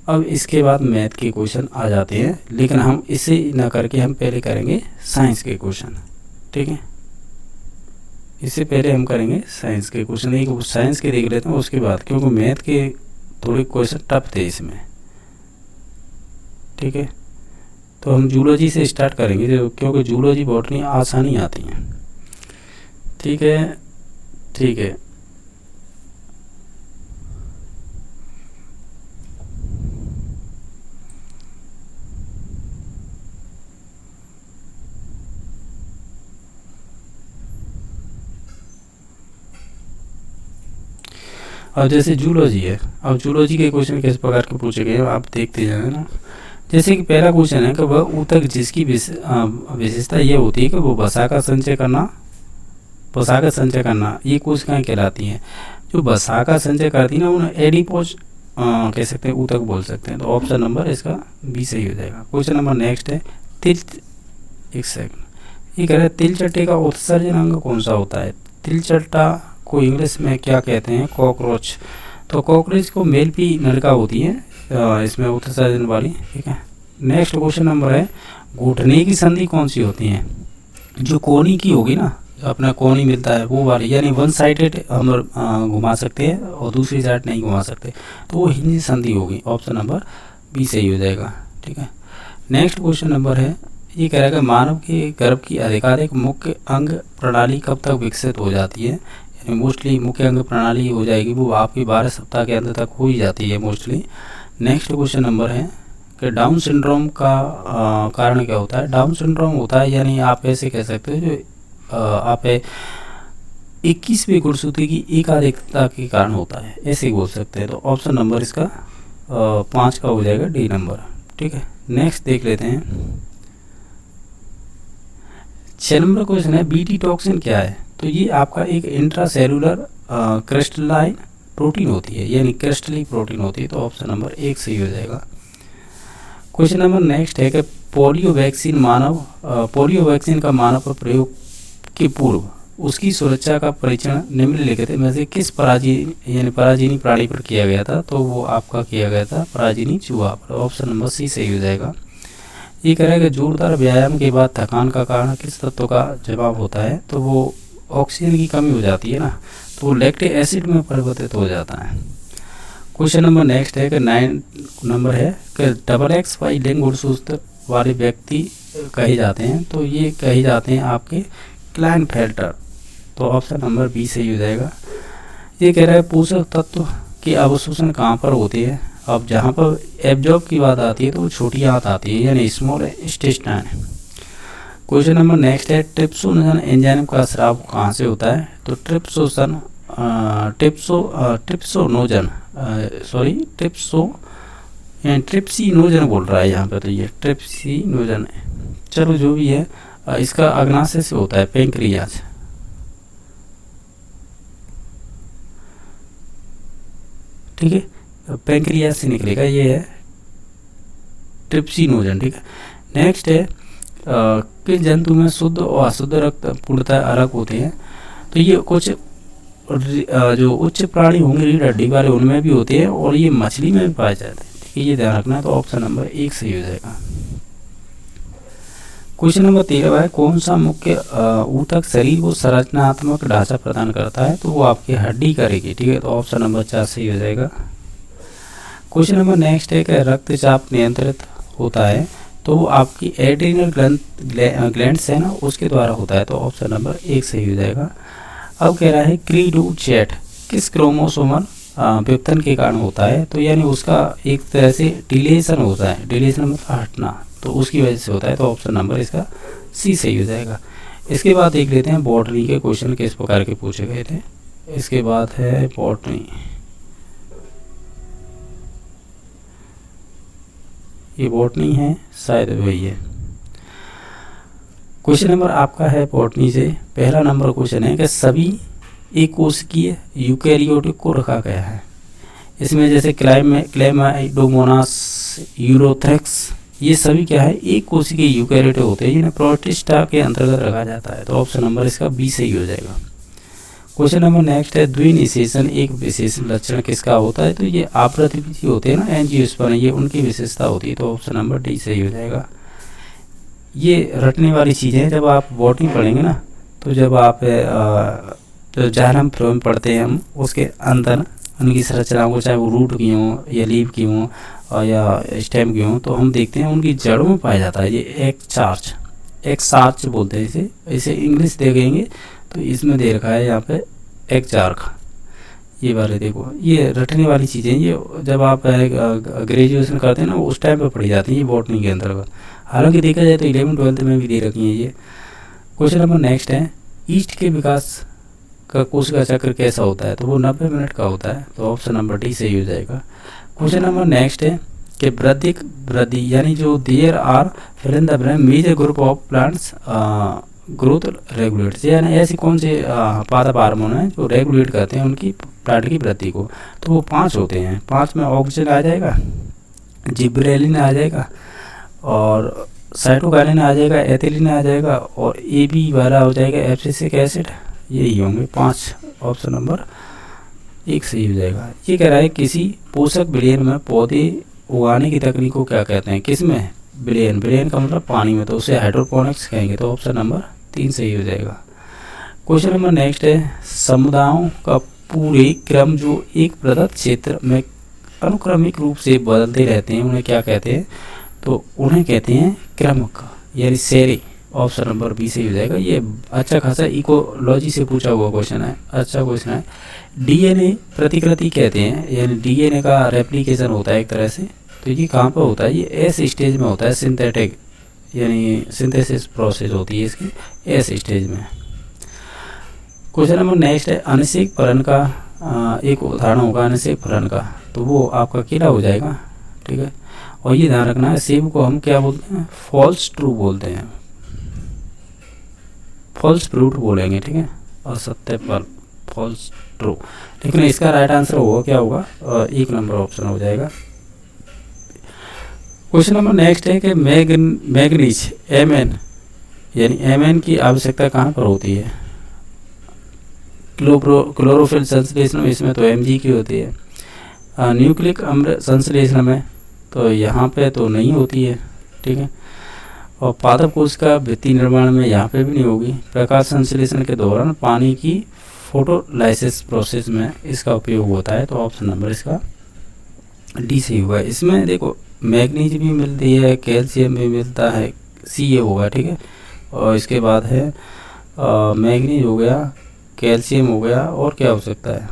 अब इसके बाद मैथ के क्वेश्चन आ जाते हैं, लेकिन हम इसे ना करके हम पहले करेंगे साइंस के क्वेश्चन। ठीक है, इससे पहले हम करेंगे साइंस के क्वेश्चन। एक साइंस के देख लेते हैं उसके बाद, क्योंकि मैथ के थोड़े क्वेश्चन टफ थे इसमें। ठीक है, तो हम जूलॉजी से स्टार्ट करेंगे, क्योंकि जूलॉजी बॉटनी आसानी आती हैं। ठीक है, ठीक है, अब जैसे जूलॉजी है, अब जूलॉजी के क्वेश्चन किस प्रकार के पूछे गए आप देखते जाए ना। जैसे कि पहला क्वेश्चन है कि वह ऊतक जिसकी विशेषता ये होती है कि वो वसा का संचय करना, ये कोशिकाएं कहलाती हैं। जो वसा का संचय करती है ना उन्हें एडिपोज कह सकते हैं, ऊतक बोल सकते हैं। तो ऑप्शन नंबर इसका बी सही हो जाएगा। क्वेश्चन नंबर नेक्स्ट है एक सेकंड, ये कह रहा है तिलचट्टे का उत्सर्जन अंग कौन सा होता है। तिलचट्टा को इंग्लिश में क्या कहते हैं, कॉकरोच। तो कॉकरोच को मेल भी नलिका होती है इसमें उत्सर्जन वाली, ठीक है। नेक्स्ट क्वेश्चन नंबर है, घुटने की संधि कौन सी होती है? जो कोनी की होगी ना, अपना कोनी मिलता है वो वाली, यानी वन साइडेड हम घुमा सकते हैं और दूसरी साइड नहीं घुमा सकते, तो वो हिंज संधि होगी। ऑप्शन नंबर बी सही हो जाएगा, ठीक है। नेक्स्ट क्वेश्चन नंबर है, ये कह रहा है कि मानव के गर्भ की आधिकारिक मुख्य अंग प्रणाली कब तक विकसित हो जाती है? यानी मोस्टली मुख्य अंग प्रणाली हो जाएगी वो आपकी 12 सप्ताह के अंत तक हो ही जाती है मोस्टली। नेक्स्ट क्वेश्चन नंबर है कि डाउन सिंड्रोम का कारण क्या होता है? डाउन सिंड्रोम होता है, यानी आप ऐसे कह सकते हो जो आप 21वीं गुणसूत्री की एकाधिकता के कारण होता है, ऐसे ही बोल सकते हैं। तो ऑप्शन नंबर इसका 5 का हो जाएगा, डी नंबर, ठीक है। नेक्स्ट देख लेते हैं, 6 नंबर क्वेश्चन है, बीटी टॉक्सिन क्या है? तो ये आपका एक इंट्रासेलुलर क्रिस्टलाइन प्रोटीन होती है, यानी क्रिस्टली प्रोटीन होती है। तो ऑप्शन नंबर 1 सही हो जाएगा। क्वेश्चन नंबर नेक्स्ट है कि पोलियो वैक्सीन का मानव पर प्रयोग के पूर्व उसकी सुरक्षा का परीक्षण निम्नलिखित में से किस पराजीनी प्राणी पर किया गया था? तो वो आपका किया गया था पराजीनी चूहा पर। ऑप्शन नंबर सी सही हो जाएगा। ये कह रहा है कि जोरदार व्यायाम के बाद थकान का कारण किस तत्व का जवाब होता है? तो वो ऑक्सीजन की कमी हो जाती है ना, तो वो लैक्टिक एसिड में परिवर्तित हो जाता है। क्वेश्चन नंबर नेक्स्ट है कि 9 नंबर है कि XXY लिंग गुणसूत्र वाले व्यक्ति कहे जाते हैं, तो ये कहे जाते हैं आपके क्लाइनफेल्टर। तो ऑप्शन नंबर बी सही हो जाएगा। ये कह रहा है पोषक तत्व की अवशोषण कहाँ पर होती है? अब जहाँ पर एब्जॉर्ब की बात आती है तो वो छोटी आंत आती है, यानी small intestine. Question number next है, ट्रिप्सोनोजन एंजाइम का स्राव कहाँ से होता है? तो ट्रिप्सिनोजन बोल रहा है यहाँ पर, तो ये ट्रिप्सिनोजन है। चलो जो भी है, इसका अग्नाशय से होता है, पेंक्रियाज, ठीक है, पेंक्रियाज से निकलेगा, ये है ट्रिप्सिनोजन, ठीक है। नेक्स्ट है किस जंतु में शुद्ध और अशुद्ध रक्त पूर्णतः अलग होते हैं? तो ये कुछ जो उच्च प्राणी होंगे रीढ़ हड्डी वाले उनमें भी होते हैं और ये मछली में भी पाए जाते हैं, ठीक है, ये ध्यान रखना है। तो ऑप्शन नंबर 1 सही हो जाएगा। क्वेश्चन नंबर 13 है, कौन सा मुख्य ऊतक शरीर को संरचनात्मक ढांचा प्रदान करता है? तो वो आपकी हड्डी करेगी, ठीक है। तो ऑप्शन नंबर 4 सही हो जाएगा। क्वेश्चन नंबर नेक्स्ट है कि रक्तचाप नियंत्रित होता है, तो वो आपकी एड्रीनल ग्लैंड्स है ना, उसके द्वारा होता है। तो ऑप्शन नंबर 1 सही हो जाएगा। अब कह रहा है क्री डू चैट किस क्रोमोसोमल विपतन के कारण होता है? तो यानी उसका एक तरह से डिलेशन होता है, डिलेशन मतलब हटना, तो उसकी वजह से होता है। तो ऑप्शन नंबर इसका सी सही हो जाएगा। इसके बाद देख लेते हैं बॉटनी के क्वेश्चन किस प्रकार के पूछे गए थे। इसके बाद है बॉटनी, ये बॉटनी है, शायद वही है। क्वेश्चन नंबर आपका है बॉटनी से, पहला नंबर क्वेश्चन है कि सभी एक कोशिकीय यूकैरियोटिक को रखा गया है। इसमें जैसे क्लेमाइडोमोनास, यूरोथ्रेक्स, ये सभी क्या है, एक कोशिकीय यूकैरियोटिक होते हैं, जिन्हें प्रोटिस्टा के अंतर्गत रखा जाता है। तो ऑप्शन नंबर इसका बी सही हो जाएगा। क्वेश्चन नंबर नेक्स्ट है, द्विनिषेचन एक विशेष लक्षण किसका होता है? तो ये आवृत्ति होते हैं ना, एंजियोस्पर्म, ये उनकी विशेषता होती है। तो ऑप्शन नंबर डी सही हो जाएगा। ये रटने वाली चीज़ें हैं, जब आप बॉटनी पढ़ेंगे ना, तो जब आप जो जाइलम फ्लोएम पढ़ते हैं हम, उसके अंदर उनकी संरचनाओं को, चाहे वो रूट की हों या लीव की हों और या स्टेम की हों, तो हम देखते हैं उनकी जड़ों में पाया जाता है ये एक सार्च बोलते हैं इसे इंग्लिश देखेंगे तो इसमें दे रखा है यहाँ पे एक चार्क, ये वाले देखो, ये रटने वाली चीज़ें, ये जब आप ग्रेजुएशन करते हैं ना उस टाइम पे पढ़ी जाती हैं ये बॉटनी के अंतर्गत। हालांकि देखा जाए तो 11वीं-12वीं में भी दे रखी हैं ये। क्वेश्चन नंबर नेक्स्ट है, ईस्ट के विकास का कोशिका चक्र कैसा होता है? तो वो 90 मिनट का होता है। तो ऑप्शन नंबर डी सही हो जाएगा। क्वेश्चन नंबर नेक्स्ट है कि वृद्धि यानी जो there are fill in the blank major group of plants growth regulates, यानी ऐसी कौन से पादप हार्मोन हैं जो रेगुलेट करते हैं उनकी प्लांट की वृद्धि को? तो वो 5 होते हैं। 5 में ऑक्सीजन आ जाएगा, जिब्रेलिन आ जाएगा और साइटोकाइनिन आ जाएगा, एथिलीन आ जाएगा और AB वाला हो जाएगा एब्सिसिक एसिड। यही होंगे 5 ऑप्शन नंबर 1 सही हो जाएगा। ये कह रहा है किसी पोषक विलयन में पौधे उगाने की तकनीक को क्या कहते हैं, किस में, विलयन, विलयन का मतलब पानी में, तो उसे हाइड्रोपोनिक्स कहेंगे, तो ऑप्शन नंबर 3 सही हो जाएगा। क्वेश्चन नंबर नेक्स्ट है समुदायों का पूरे क्रम जो एक प्रदत्त क्षेत्र में अनुक्रमिक रूप से बदलते रहते हैं उन्हें क्या कहते हैं, तो उन्हें कहते हैं क्रमक यानी सेरे, ऑप्शन नंबर 20 सही हो जाएगा। ये अच्छा खासा इकोलॉजी से पूछा हुआ क्वेश्चन है, अच्छा क्वेश्चन है। डीएनए प्रतिकृति कहते हैं, यानी डीएनए का रेप्लिकेशन होता है एक तरह से, तो ये कहाँ पर होता है, ये एस स्टेज में होता है, सिंथेटिक यानी सिंथेसिस प्रोसेस होती है इसकी एस स्टेज में। क्वेश्चन नंबर नेक्स्ट है अनिषेक फलन का एक उदाहरण होगा अनिषेक फलन का, तो वो आपका केला हो जाएगा, ठीक है। और ये ध्यान रखना है सेब को हम क्या बोलते हैं, फॉल्स ट्रू बोलते हैं, फॉल्स फ्रूट बोलेंगे, ठीक है, असत्य फल, फॉल्स ट्रू। लेकिन इसका राइट आंसर होगा क्या होगा, 1 नंबर ऑप्शन हो जाएगा। क्वेश्चन नंबर नेक्स्ट है कि मैग्नीज Mn यानी Mn की आवश्यकता कहाँ पर होती है, क्लोरोफिल संश्लेषण में, इसमें तो Mg की होती है। न्यूक्लिक अम्ल संश्लेषण में तो यहाँ पे तो नहीं होती है, ठीक है। और पादप कोश का भित्ति निर्माण में यहाँ पे भी नहीं होगी। प्रकाश संश्लेषण के दौरान पानी की फोटोलाइसिस प्रोसेस में इसका उपयोग होता है, तो ऑप्शन नंबर इसका डी सही होगा। इसमें देखो मैग्नीज भी मिलती है, कैल्शियम भी मिलता है, सी ये होगा, ठीक है। और इसके बाद है मैग्नीज हो गया, कैल्शियम हो गया, और क्या हो सकता है,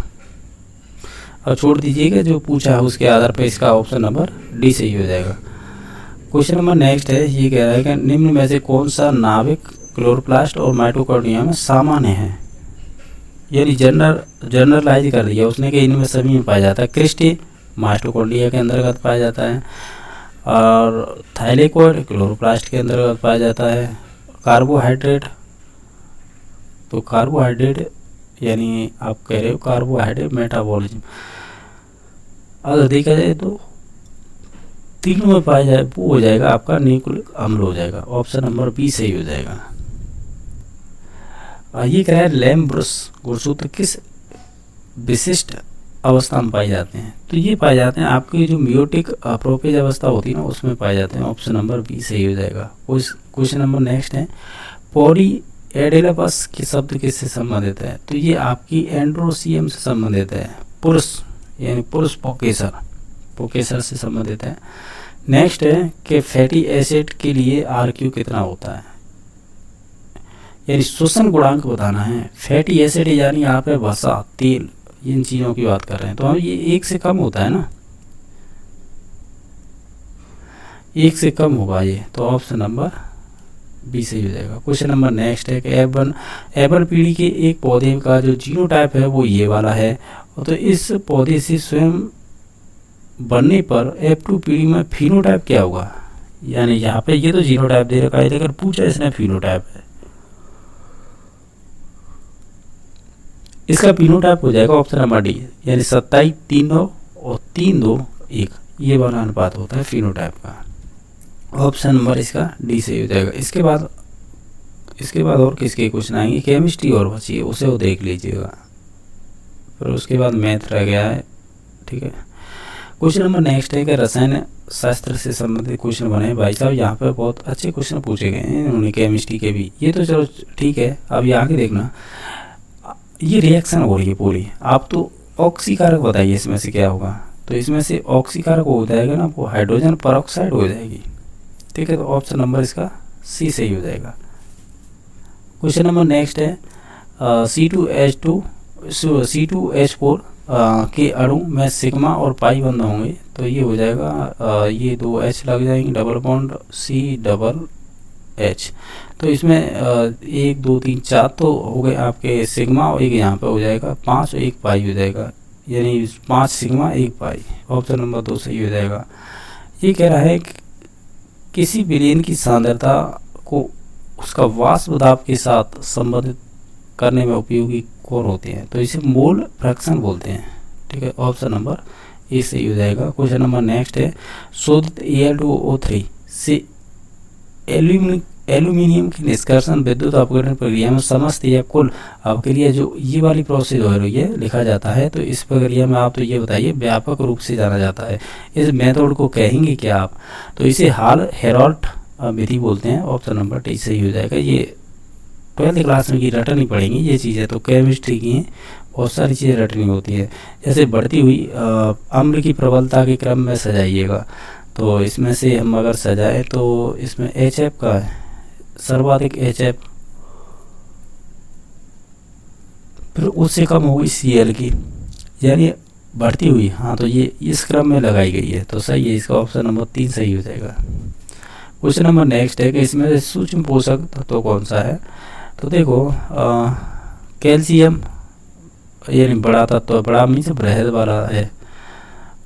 और छोड़ दीजिएगा जो पूछा है उसके आधार पर इसका ऑप्शन नंबर डी सही हो जाएगा। क्वेश्चन नंबर नेक्स्ट है, ये कह रहा है कि निम्न में से कौन सा नाभिक क्लोरोप्लास्ट और माइटोकॉन्ड्रिया में सामान्य है, यानी जनरलाइज कर दिया उसने कि इनमें सभी में पाया जाता है। क्रिस्टी माइटोकॉन्ड्रिया के अंतर्गत पाया जाता है, और थाइलेकोइड क्लोरोप्लास्ट के अंतर्गत पाया जाता है। कार्बोहाइड्रेट, तो कार्बोहाइड्रेट यानी आप कह रहे हो कार्बोहाइड्रेट मेटाबॉलिज्म, अगर देखा जाए तो तीनों में पाया जाए वो हो जाएगा आपका न्यूक्लिक अम्ल हो जाएगा, ऑप्शन नंबर बी सही हो जाएगा। ये कह रहा है लैम ब्रुश गुणसूत्र किस विशिष्ट अवस्था में पाए जाते हैं, तो ये पाए जाते हैं आपकी जो मियोटिक प्रोपेज अवस्था होती है ना उसमें पाए जाते हैं, ऑप्शन नंबर बी सही हो जाएगा। क्वेश्चन नंबर नेक्स्ट है पॉली एडेलपस के शब्द किससे संबंधित है, तो ये आपकी एंड्रोसियम से संबंधित है, पुरुष यानी पुरुष पोकेसर से संबंधित है। नेक्स्ट है कि फैटी एसिड के लिए RQ कितना होता है, यानी श्वसन गुणांक बताना है। फैटी एसिड यानी यहाँ पे वसा, तेल, इन चीज़ों की बात कर रहे हैं, तो हम ये 1 से कम होता है ना, 1 से कम होगा ये, तो ऑप्शन नंबर बी सही हो जाएगा। क्वेश्चन नंबर नेक्स्ट है कि एवन पीढ़ी के एक पौधे का जो जीनोटाइप है वो ये वाला है, तो इस पौधे से स्वयं बनने पर F2 पीढ़ी में फिनोटाइप क्या होगा, यानी यहाँ पे ये तो जीनोटाइप दे रखा है लेकिन पूछा इसने फिनोटाइप है, इसका फिनोटाइप हो जाएगा ऑप्शन नंबर डी, यानी 27:3:9 और 3:2:1 ये वाला अनुपात होता है फिनोटाइप का, ऑप्शन नंबर इसका डी सही हो जाएगा। इसके बाद और किसके क्वेश्चन आएंगे, केमिस्ट्री और बची है उसे वो देख लीजिएगा, फिर उसके बाद मैथ रह गया है, ठीक है। क्वेश्चन नंबर नेक्स्ट है कि रसायन शास्त्र से संबंधित क्वेश्चन बने भाई साहब, यहाँ पे बहुत अच्छे क्वेश्चन पूछे गए हैं इन्होंने केमिस्ट्री के भी, ये तो चलो ठीक है। अब ये आगे देखना, ये रिएक्शन हो रही है पूरी, आप तो ऑक्सीकारक बताइए इसमें से क्या होगा, तो इसमें से ऑक्सीकारक हो जाएगा ना वो हाइड्रोजन परऑक्साइड हो जाएगी, ठीक है, तो ऑप्शन नंबर इसका सी सही हो जाएगा। क्वेश्चन नंबर नेक्स्ट है C2H4 के अणु में सिग्मा और पाई बंद होंगे, तो ये हो जाएगा ये 2 H लग जाएंगे, डबल बॉन्ड CH, तो इसमें 1 2 3 4 तो हो गए आपके सिग्मा, और एक यहाँ पे हो जाएगा 5 और 1 पाई हो जाएगा, यानी 5 सिग्मा 1 पाई, ऑप्शन नंबर 2 सही हो जाएगा। ये कह रहा है कि किसी विलयन की सांद्रता को उसका वाष्प दाब के साथ संबंधित करने में उपयोगी कौन होते हैं, तो इसे मोल फ्रैक्शन बोलते हैं, ठीक है, ऑप्शन नंबर ए सही हो जाएगा। क्वेश्चन नंबर नेक्स्ट है शोधित Al2O3 से एल्यूमिनियम की निष्कर्षण विद्युत अपघटन प्रक्रिया में समस्त या कुल अपक्रिया जो ये वाली प्रोसेस हो रही है लिखा जाता है। तो इस प्रक्रिया में आप तो ये बताइए व्यापक रूप से जाना जाता है, इस मेथड को कहेंगे क्या आप? तो इसे हाल हेरोल्ट विधि बोलते हैं। ऑप्शन नंबर डी सही हो जाएगा। ये 12th क्लास में की रटनी पड़ेंगी ये चीज़ें, तो केमिस्ट्री की हैं, बहुत सारी चीज़ें रटनी होती है। जैसे बढ़ती हुई अम्ल की प्रबलता के क्रम में सजाइएगा, तो इसमें से हम अगर सजाएं तो इसमें HF का है सर्वाधिक HF, फिर उससे कम होगी Cl की, यानी बढ़ती हुई। हाँ, तो ये इस क्रम में लगाई गई है, तो सही है इसका ऑप्शन नंबर 3 सही हो जाएगा। क्वेश्चन नंबर नेक्स्ट है कि इसमें से सूक्ष्म पोषक तत्व कौन सा है? तो देखो कैल्शियम यानी बड़ा तत्व, बड़ा मीन्स बृहद वाला है,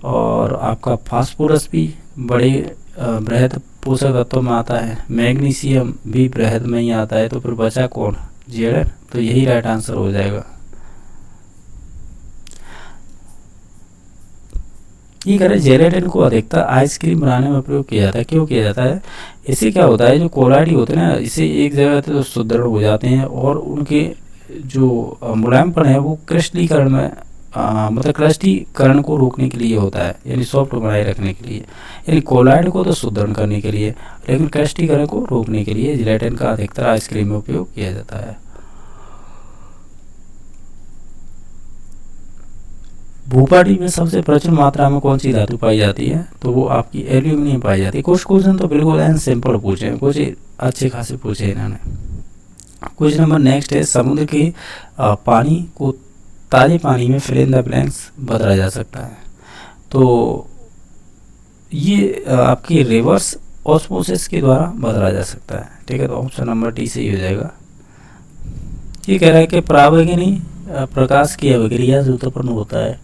और आपका फास्फोरस भी बड़े बृहद पोषक तत्व में आता है, मैग्नीशियम भी बृहद में ही आता है। तो फिर बचा कौन? Zn, तो यही राइट आंसर हो जाएगा। ये करें जेलेटिन को अधिकतर आइसक्रीम बनाने में प्रयोग किया जाता है। क्यों किया जाता है? इससे क्या होता है, जो कोलाइड होते हैं ना, इसे एक जगह तो सुदृढ़ हो जाते हैं और उनके जो मुलायमपन है वो क्रिस्टलीकरण में मतलब क्रिस्टलीकरण को रोकने के लिए होता है, यानी सॉफ्ट बनाए रखने के लिए, यानी कोलाइड को तो सुदृढ़ करने के लिए, लेकिन क्रिस्टलीकरण को रोकने के लिए जेलेटिन का अधिकतर आइसक्रीम में उपयोग किया जाता है। भूपाटी में सबसे प्रचुर मात्रा में कौन सी धातु पाई जाती है? तो वो आपकी एल्यूमिनियम पाई जाती है। कुछ क्वेश्चन तो बिल्कुल एन सिंपल पूछे हैं, कुछ अच्छे खासे पूछे इन्होंने। क्वेश्चन नंबर नेक्स्ट है, समुद्र के पानी को ताजे पानी में फिल इन द ब्लैंक्स बदला जा सकता है। तो ये आपकी रिवर्स ऑस्मोसिस के द्वारा बदला जा सकता है। ठीक है, तो ऑप्शन नंबर डी सही हो जाएगा। ये कह रहा है कि परावैंगनी प्रकाश की अभिक्रिया से उत्पन्न होता है,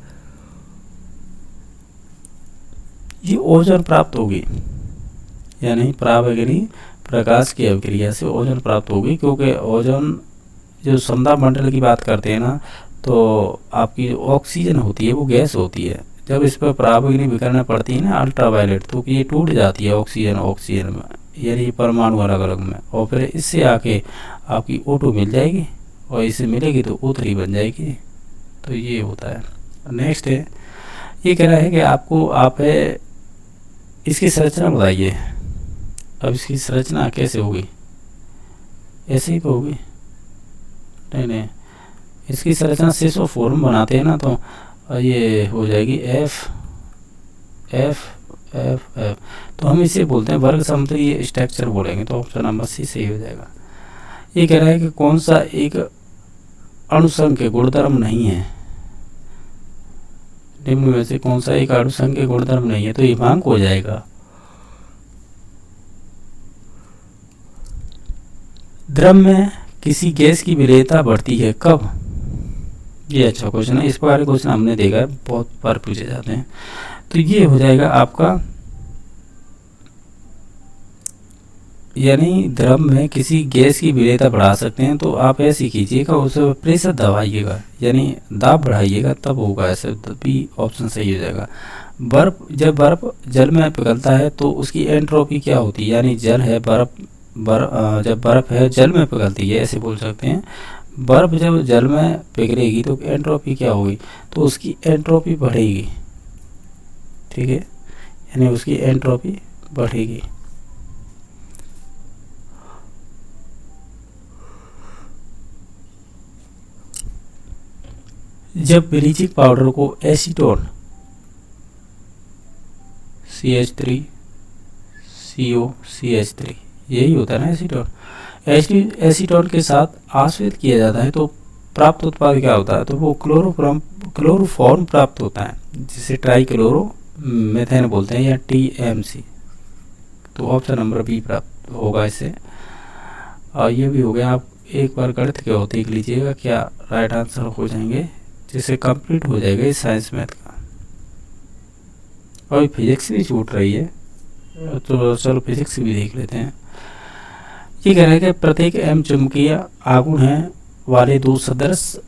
ये ओजोन प्राप्त होगी, यानी परावैंगनी प्रकाश की अभिक्रिया से ओजोन प्राप्त होगी, क्योंकि ओजोन जो समता मंडल की बात करते हैं ना, तो आपकी ऑक्सीजन होती है वो गैस होती है, जब इस पर परावैंगनी विकिरण पड़ती है ना अल्ट्रावायलेट, तो ये टूट जाती है ऑक्सीजन में, यानी परमाणु अलग अलग में, और फिर इससे आके आपकी O2 मिल जाएगी और इससे मिलेगी तो O3 बन जाएगी। तो ये होता है। नेक्स्ट है, ये कह रहा है कि आप इसकी संरचना बताइए। अब इसकी संरचना कैसे होगी? ऐसे ही तो होगी? नहीं, इसकी संरचना सिसो फॉर्म बनाते हैं ना, तो ये हो जाएगी F F F F, तो हम इसे बोलते हैं वर्ग समतलीय स्ट्रक्चर बोलेंगे, तो ऑप्शन नंबर सी सही हो जाएगा। ये कह रहा है कि कौन सा एक अणुसंघ के गुणधर्म नहीं है? निम्न में से कौन सा एक अणुसंघ के गुणधर्म नहीं है? तो हिमांक हो जाएगा। द्रव में किसी गैस की विलेयता बढ़ती है कब? ये अच्छा क्वेश्चन है, इस प्रकार के क्वेश्चन हमने देखा है, बहुत बार पूछे जाते हैं। तो ये हो जाएगा आपका, यानी द्रव में किसी गैस की विलेयता बढ़ा सकते हैं, तो आप ऐसे कीजिएगा, उसे प्रेशर दबाइएगा, यानी दाब बढ़ाइएगा, तब होगा ऐसे। भी ऑप्शन सही हो जाएगा। जब बर्फ जल में पिघलता है तो उसकी एंट्रोपी क्या होती है? यानी जल है जब बर्फ है जल में पिघलती है, ऐसे बोल सकते हैं। बर्फ जब जल में पिघलेगी तो एंट्रोपी क्या होगी? तो उसकी एंट्रोपी बढ़ेगी। ठीक है, यानी उसकी एंट्रोपी बढ़ेगी। जब ब्लीचिंग पाउडर को एसीटोन CH3 CO CH3 यही होता है ना एसीटोन, एसीटोन के साथ आश्रित किया जाता है, तो प्राप्त उत्पाद क्या होता है? तो वो क्लोरोफॉर्म प्राप्त होता है, जिसे ट्राइक्लोरोमेथेन बोलते हैं, या TMC। तो ऑप्शन नंबर बी प्राप्त होगा इससे। और ये भी हो गया। आप एक बार गणित के होते लिख लीजिएगा, क्या राइट आंसर हो जाएंगे, जिससे कंप्लीट हो जाएगा इस साइंस मैथ का। और फिजिक्स भी छूट रही है, तो चलो फिजिक्स भी देख लेते हैं। ये कह रहा है कि प्रत्येक M चुंबकीय आघूर्ण है वाले दो सदृश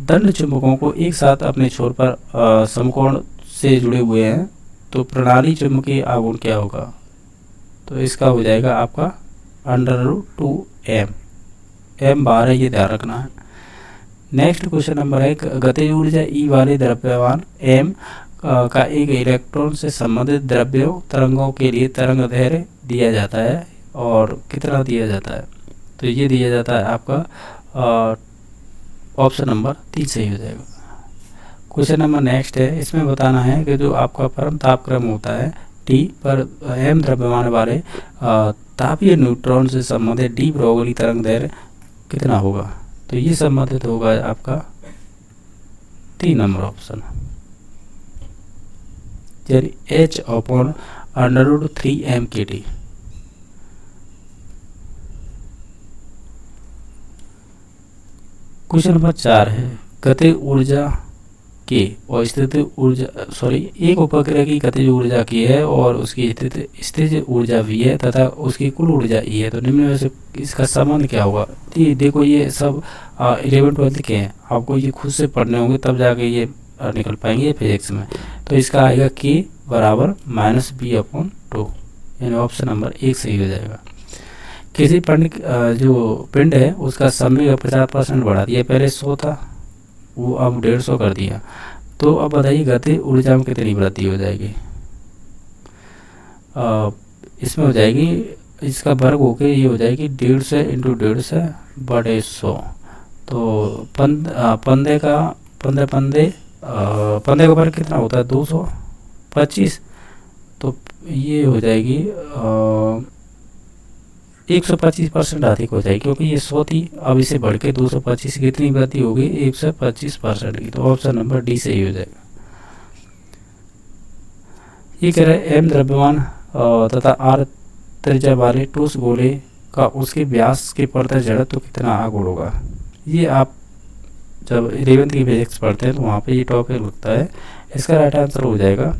दंड चुंबकों को एक साथ अपने छोर पर समकोण से जुड़े हुए हैं, तो प्रणाली चुंबकीय आघूर्ण क्या होगा? तो इसका हो जाएगा आपका √2m। m बार है, ये ध्यान रखना है। नेक्स्ट क्वेश्चन नंबर है, गतिज ऊर्जा E वाले द्रव्यमान m का एक इलेक्ट्रॉन से संबंधित द्रव्यों तरंगों के लिए तरंग दैर्घ्य दिया जाता है और कितना दिया जाता है। तो ये दिया जाता है आपका ऑप्शन नंबर 3 सही हो जाएगा। क्वेश्चन नंबर नेक्स्ट है, इसमें बताना है कि जो आपका परम तापक्रम होता है T पर m द्रव्यमान वाले तापीय न्यूट्रॉन से संबंधित डी ब्रोगली तरंग दैर्घ्य कितना होगा। तो ये संबंधित होगा आपका 3 नंबर ऑप्शन, यानी h/√3m kT। क्वेश्चन नंबर 4 है, गतिज ऊर्जा के और स्थितिज ऊर्जा एक उपग्रह की गतिज ऊर्जा की है और उसकी स्थितिज ऊर्जा भी है तथा उसकी कुल ऊर्जा ई है। तो निम्न में से इसका संबंध क्या होगा। देखो ये सब 11-12 के हैं, आपको ये खुद से पढ़ने होंगे तब जाके ये निकल पाएंगे फिजिक्स में। तो इसका आएगा k बराबर -b/2, यानी ऑप्शन नंबर 1 सही हो जाएगा। किसी जो पिंड है उसका संवेग 50% बढ़ा दिया, पहले 100 था वो अब 150 कर दिया। तो अब बताइए गतिज ऊर्जा में कितनी वृद्धि हो जाएगी। इसमें हो जाएगी, इसका वर्ग होकर ये हो जाएगी 150 × 150/100। तो पंदे का वर्ग कितना होता है 225। तो ये हो जाएगी 125% अधिक हो जाएगी, क्योंकि ये 100 थी, अब इसे बढ़ के 225 कितनी वृद्धि होगी 125% की। तो ऑप्शन नंबर डी सही हो जाएगा। ये कह रहा है m द्रव्यमान तथा r त्रिज्या वाले ठोस गोले का उसके व्यास के प्रति जड़त्व तो कितना आगुण होगा। ये आप जब 11th की फिजिक्स पढ़ते हैं तो वहाँ पे ये टॉपिक लगता है। इसका राइट आंसर हो जाएगा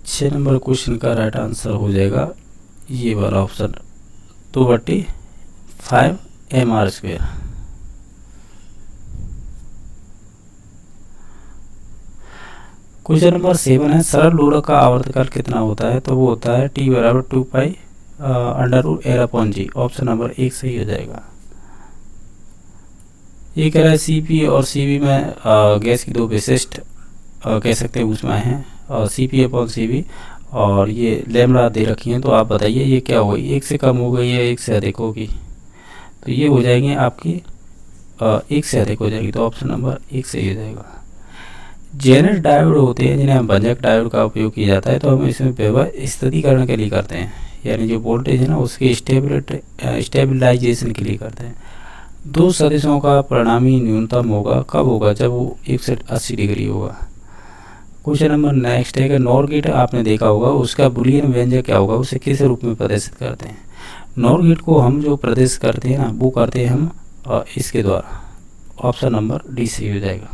6 नंबर क्वेश्चन का राइट आंसर हो जाएगा ये वाला ऑप्शन 2/5 mr²। क्वेश्चन नंबर 7 है, सरल लोलक का आवर्तकाल कितना होता है। तो वो होता है t बराबर 2π√L/g। ऑप्शन नंबर 1 सही हो जाएगा। ये कह रहा है Cp और Cv में गैस की दो विशिष्ट कह सकते हैं उसमें हैं, और Cp/Cv और ये लैम्बडा दे रखी हैं। तो आप बताइए ये क्या होगी, 1 से कम हो गई या 1 से अधिक होगी। तो ये हो जाएंगे आपकी 1 से अधिक हो जाएगी। तो ऑप्शन नंबर 1 सही हो जाएगा। जेनेट डायोड होते हैं जिन्हें हम भंजक डायोड का उपयोग किया जाता है। तो हम इसमें व्यवहार स्थिरीकरण के लिए करते हैं, यानी जो वोल्टेज है ना उसके स्टेबलाइजेशन के लिए करते हैं। दो सदिशों का परिणामी न्यूनतम होगा कब होगा, जब वो 180 डिग्री होगा। क्वेश्चन नंबर नेक्स्ट है कि नॉर गेट आपने देखा होगा, उसका बुलियन व्यंजक क्या होगा, उसे किस रूप में प्रदर्शित करते हैं। नॉर गेट को हम जो प्रदर्शित करते हैं ना वो करते हैं हम इसके द्वारा। ऑप्शन नंबर डी सही हो जाएगा।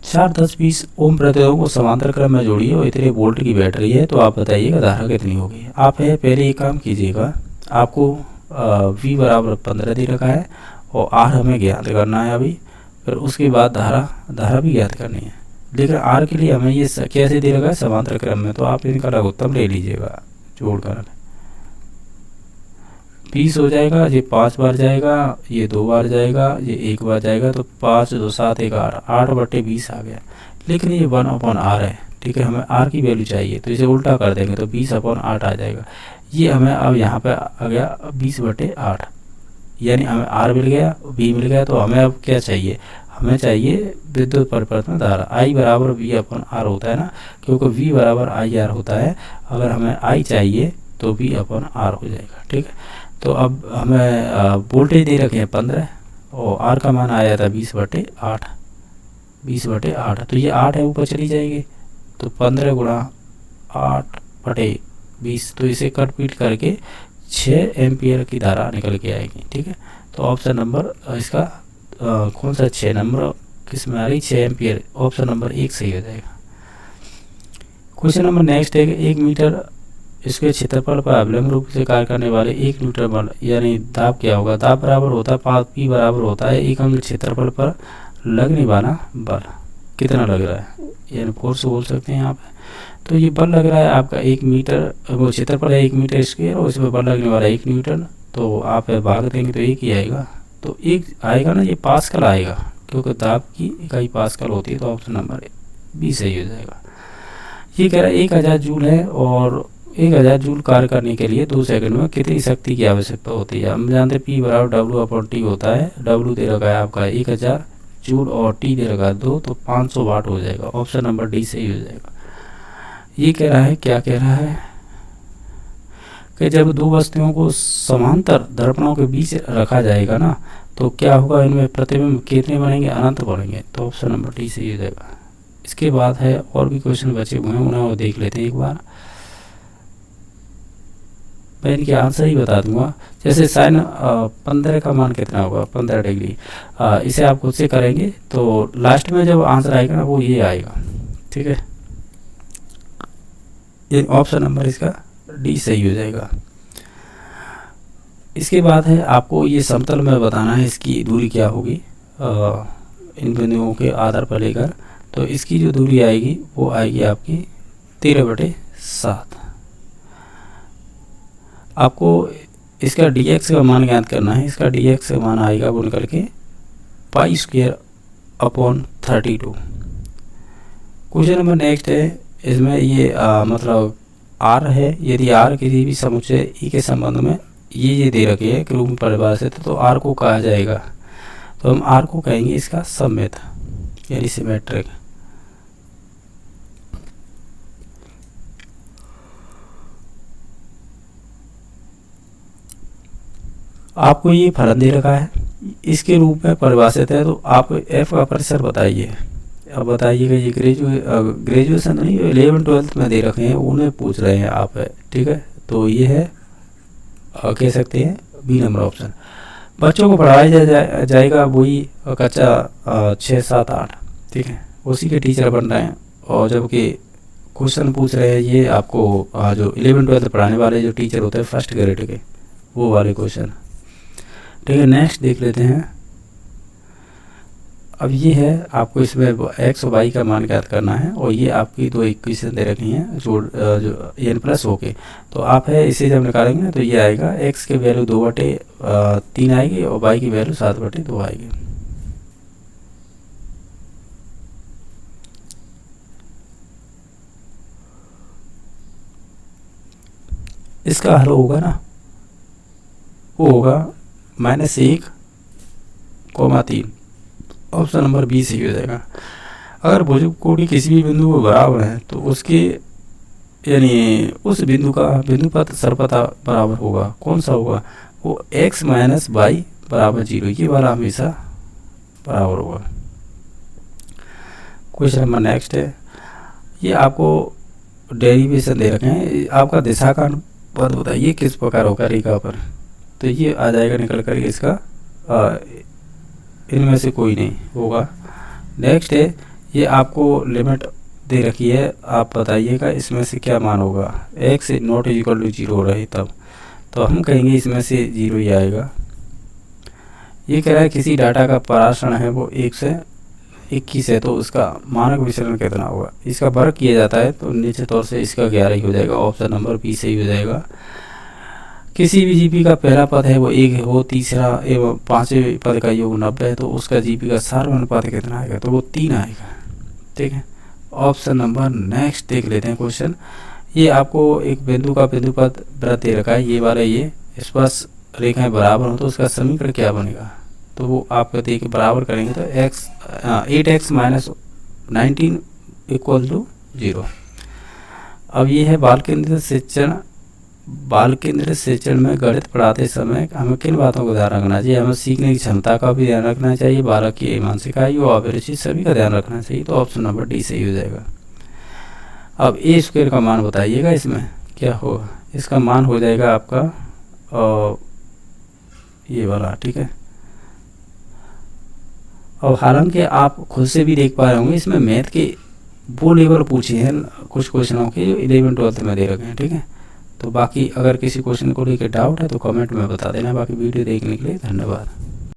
चार 10-20 ओम प्रतिरोधों को समांतर क्रम में जोड़िए और इतने वोल्ट की बैटरी है। तो आप बताइएगा धारा कितनी होगी। आप पहले ये काम कीजिएगा, आपको V बराबर 15 दे रखा है और R हमें ज्ञात करना है अभी, फिर उसके बाद धारा भी ज्ञात करनी है। लेकिन R के लिए हमें ये कैसे दे रखा है, समांतर क्रम में। तो आप इनका लघुत्तम ले लीजिएगा जोड़कर। 20 हो जाएगा, ये 5 बार जाएगा, ये 2 बार जाएगा, ये 1 बार जाएगा। तो 5 2 7 1 8/20 आ गया। लेकिन ये 1/R है, ठीक है, हमें R की वैल्यू चाहिए। तो इसे उल्टा कर देंगे तो 20/8 आ जाएगा। ये हमें अब यहाँ पे आ गया 20/8, यानी हमें R मिल गया, V मिल गया। तो हमें अब क्या चाहिए, हमें चाहिए विद्युत परिवर्तन धारा। I बराबर V/R होता है ना, क्योंकि V बराबर IR होता है। अगर हमें I चाहिए तो V/R हो जाएगा, ठीक है। तो अब हमें वोल्टेज दे रखे हैं 15 और R का मान आया था 20/8। 20/8 तो ये 8 है, ऊपर चली जाएगी। तो 15 × 8/20, तो इसे कट पीट करके 6 एम्पियर की धारा निकल के आएगी, ठीक है। तो ऑप्शन नंबर इसका कौन सा 6 नंबर किस में आ रही, 6 एम्पियर। ऑप्शन नंबर 1 सही हो जाएगा। क्वेश्चन नंबर नेक्स्ट है कि 1 मीटर इसके क्षेत्रफल पर अभिलंब रूप से कार्य करने वाले 1 न्यूटन बल यानी दाब क्या होगा, दाब बराबर होता है P बराबर होता है एक अंग क्षेत्रफल पर लगने वाला बल। कितना लग रहा है, यानी फोर्स बोल सकते हैं यहाँ पे। तो ये बल लग रहा है आपका 1 मीटर, वो क्षेत्रफल है 1 मीटर स्क्वायर और इसमें बल लगने वाला 1 न्यूटन। तो आप भाग देंगे तो 1 ही आएगा, तो 1 आएगा ना, ये पास्कल आएगा क्योंकि दाब की इकाई पास्कल होती है। तो ऑप्शन नंबर बी सही हो जाएगा। ये कह रहा है 1000 जूल है और 1000 जूल कार्य करने के लिए 2 सेकंड में कितनी शक्ति की आवश्यकता होती है। हम जानते हैं P बराबर W/T होता है। W दे रखा है आपका 1000 जूल और T दे रखा है 2, तो 500 वाट हो जाएगा। ऑप्शन नंबर डी सही हो जाएगा। ये कह रहा है, क्या कह रहा है कि जब 2 वस्तुओं को समांतर दर्पणों के बीच रखा जाएगा ना, तो क्या होगा, इनमें प्रतिबिंब कितने बनेंगे, अनंत बनेंगे। तो ऑप्शन नंबर डी सही हो जाएगा। इसके बाद है और भी क्वेश्चन बचे हुए हैं, उन्हें और देख लेते हैं एक बार। मैं इनके आंसर ही बता दूंगा। जैसे साइन 15 का मान कितना होगा, 15 डिग्री। इसे आप खुद से करेंगे तो लास्ट में जब आंसर आएगा ना वो ये आएगा, ठीक है। ये ऑप्शन नंबर इसका डी सही हो जाएगा। इसके बाद है आपको ये समतल में बताना है इसकी दूरी क्या होगी इन बिंदुओं के आधार पर लेकर। तो इसकी जो दूरी आएगी वो आएगी आपकी 13/7। आपको इसका dx का मान ज्ञात करना है। इसका dx का मान आएगा बुन करके π²/32। क्वेश्चन नंबर नेक्स्ट है, इसमें ये मतलब r है। यदि r किसी भी समुच्चय E के संबंध में ये दे रखे है कि रूप में परिभाषित है, तो r को कहा जाएगा, तो हम r को कहेंगे इसका सममित यानी सिमेट्रिक। आपको ये फलन दे रखा है, इसके रूप में परिभाषित है, तो आप f का प्रतिशत बताइए। अब बताइएगा, ये ग्रेजुएशन नहीं, 11th-12th में दे रखे हैं, उन्हें पूछ रहे हैं आप, ठीक है। तो ये है कह सकते हैं बी नंबर ऑप्शन। बच्चों को पढ़ाया जाएगा वही कक्षा 6, 7, 8, ठीक है, उसी के टीचर बन रहे हैं। और जबकि क्वेश्चन पूछ रहे हैं ये आपको जो 11th-12th पढ़ाने वाले जो टीचर होते हैं फर्स्ट ग्रेड के, वो वाले क्वेश्चन, ठीक है। नेक्स्ट देख लेते हैं। अब ये है आपको इसमें x और y का मान ज्ञात करना है, और ये आपकी 2 इक्वेशन दे रखी हैं जो n प्लस होके। तो आप है इसे जब निकालेंगे तो ये आएगा x के वैल्यू 2/3 आएगी और y की वैल्यू 7/2 आएगी। इसका हल होगा ना, वो होगा -1,3। ऑप्शन नंबर बी सही हो जाएगा। अगर भुज कोटि किसी भी बिंदु को बराबर है तो उसके यानी उस बिंदु का बिंदुपथ सरपथ बराबर होगा। कौन सा होगा, वो x - y = 0, ये वाला हमेशा बराबर होगा। क्वेश्चन नंबर नेक्स्ट है, ये आपको डेरिवेशन दे रखे हैं। आपका दिशा का पद बताइए किस प्रकार होगा रेखा पर। तो ये आ जाएगा निकल कर इसका इनमें से कोई नहीं होगा। नेक्स्ट है, ये आपको लिमिट दे रखी है, आप बताइएगा इसमें से क्या मान होगा। x ≠ 0 रहे तब, तो हम कहेंगे इसमें से 0 ही आएगा। ये कह रहा है किसी डाटा का परासरण है वो 1 से 21 है, तो उसका मानक विचलन कितना होगा। इसका वर्ग किया जाता है तो निश्चित तौर से इसका 11 ही हो जाएगा। ऑप्शन नंबर बी सही हो जाएगा। किसी भी जीपी का पहला पद है वो 1 हो, तीसरा एवं 5वें पद का योग 90 है, तो उसका जीपी का सार्वनुपात कितना आएगा, तो वो 3 आएगा, ठीक है। ऑप्शन नंबर नेक्स्ट देख लेते हैं क्वेश्चन। ये आपको एक बिंदु का बिंदुपथ वृत्त दे रखा है, ये वाला, ये स्पर्श रेखाएं बराबर हो तो उसका समीकरण क्या बनेगा। तो वो आप कहते हैं कि बराबर करेंगे तो 8x - 19 = 0। अब ये है बाल केंद्रित शिक्षण। बाल केंद्रित शिक्षण में गणित पढ़ाते समय हमें किन बातों का ध्यान रखना चाहिए। हमें सीखने की क्षमता का भी ध्यान रखना चाहिए, बालक की मानसिक आयु और अभिरुचि सभी का ध्यान रखना चाहिए। तो ऑप्शन नंबर डी सही हो जाएगा। अब a² का मान बताइएगा, इसमें क्या होगा। इसका मान हो जाएगा आपका ये वाला, ठीक है। और हालांकि आप खुद से भी देख पा रहे होंगे, इसमें मैथ के वो लेवल पूछे हैं कुछ क्वेश्चनों के जो 11th-12th में दे रखे हैं, ठीक है। तो बाकी अगर किसी क्वेश्चन को लेकर डाउट है तो कमेंट में बता देना। बाकी वीडियो देखने के लिए धन्यवाद।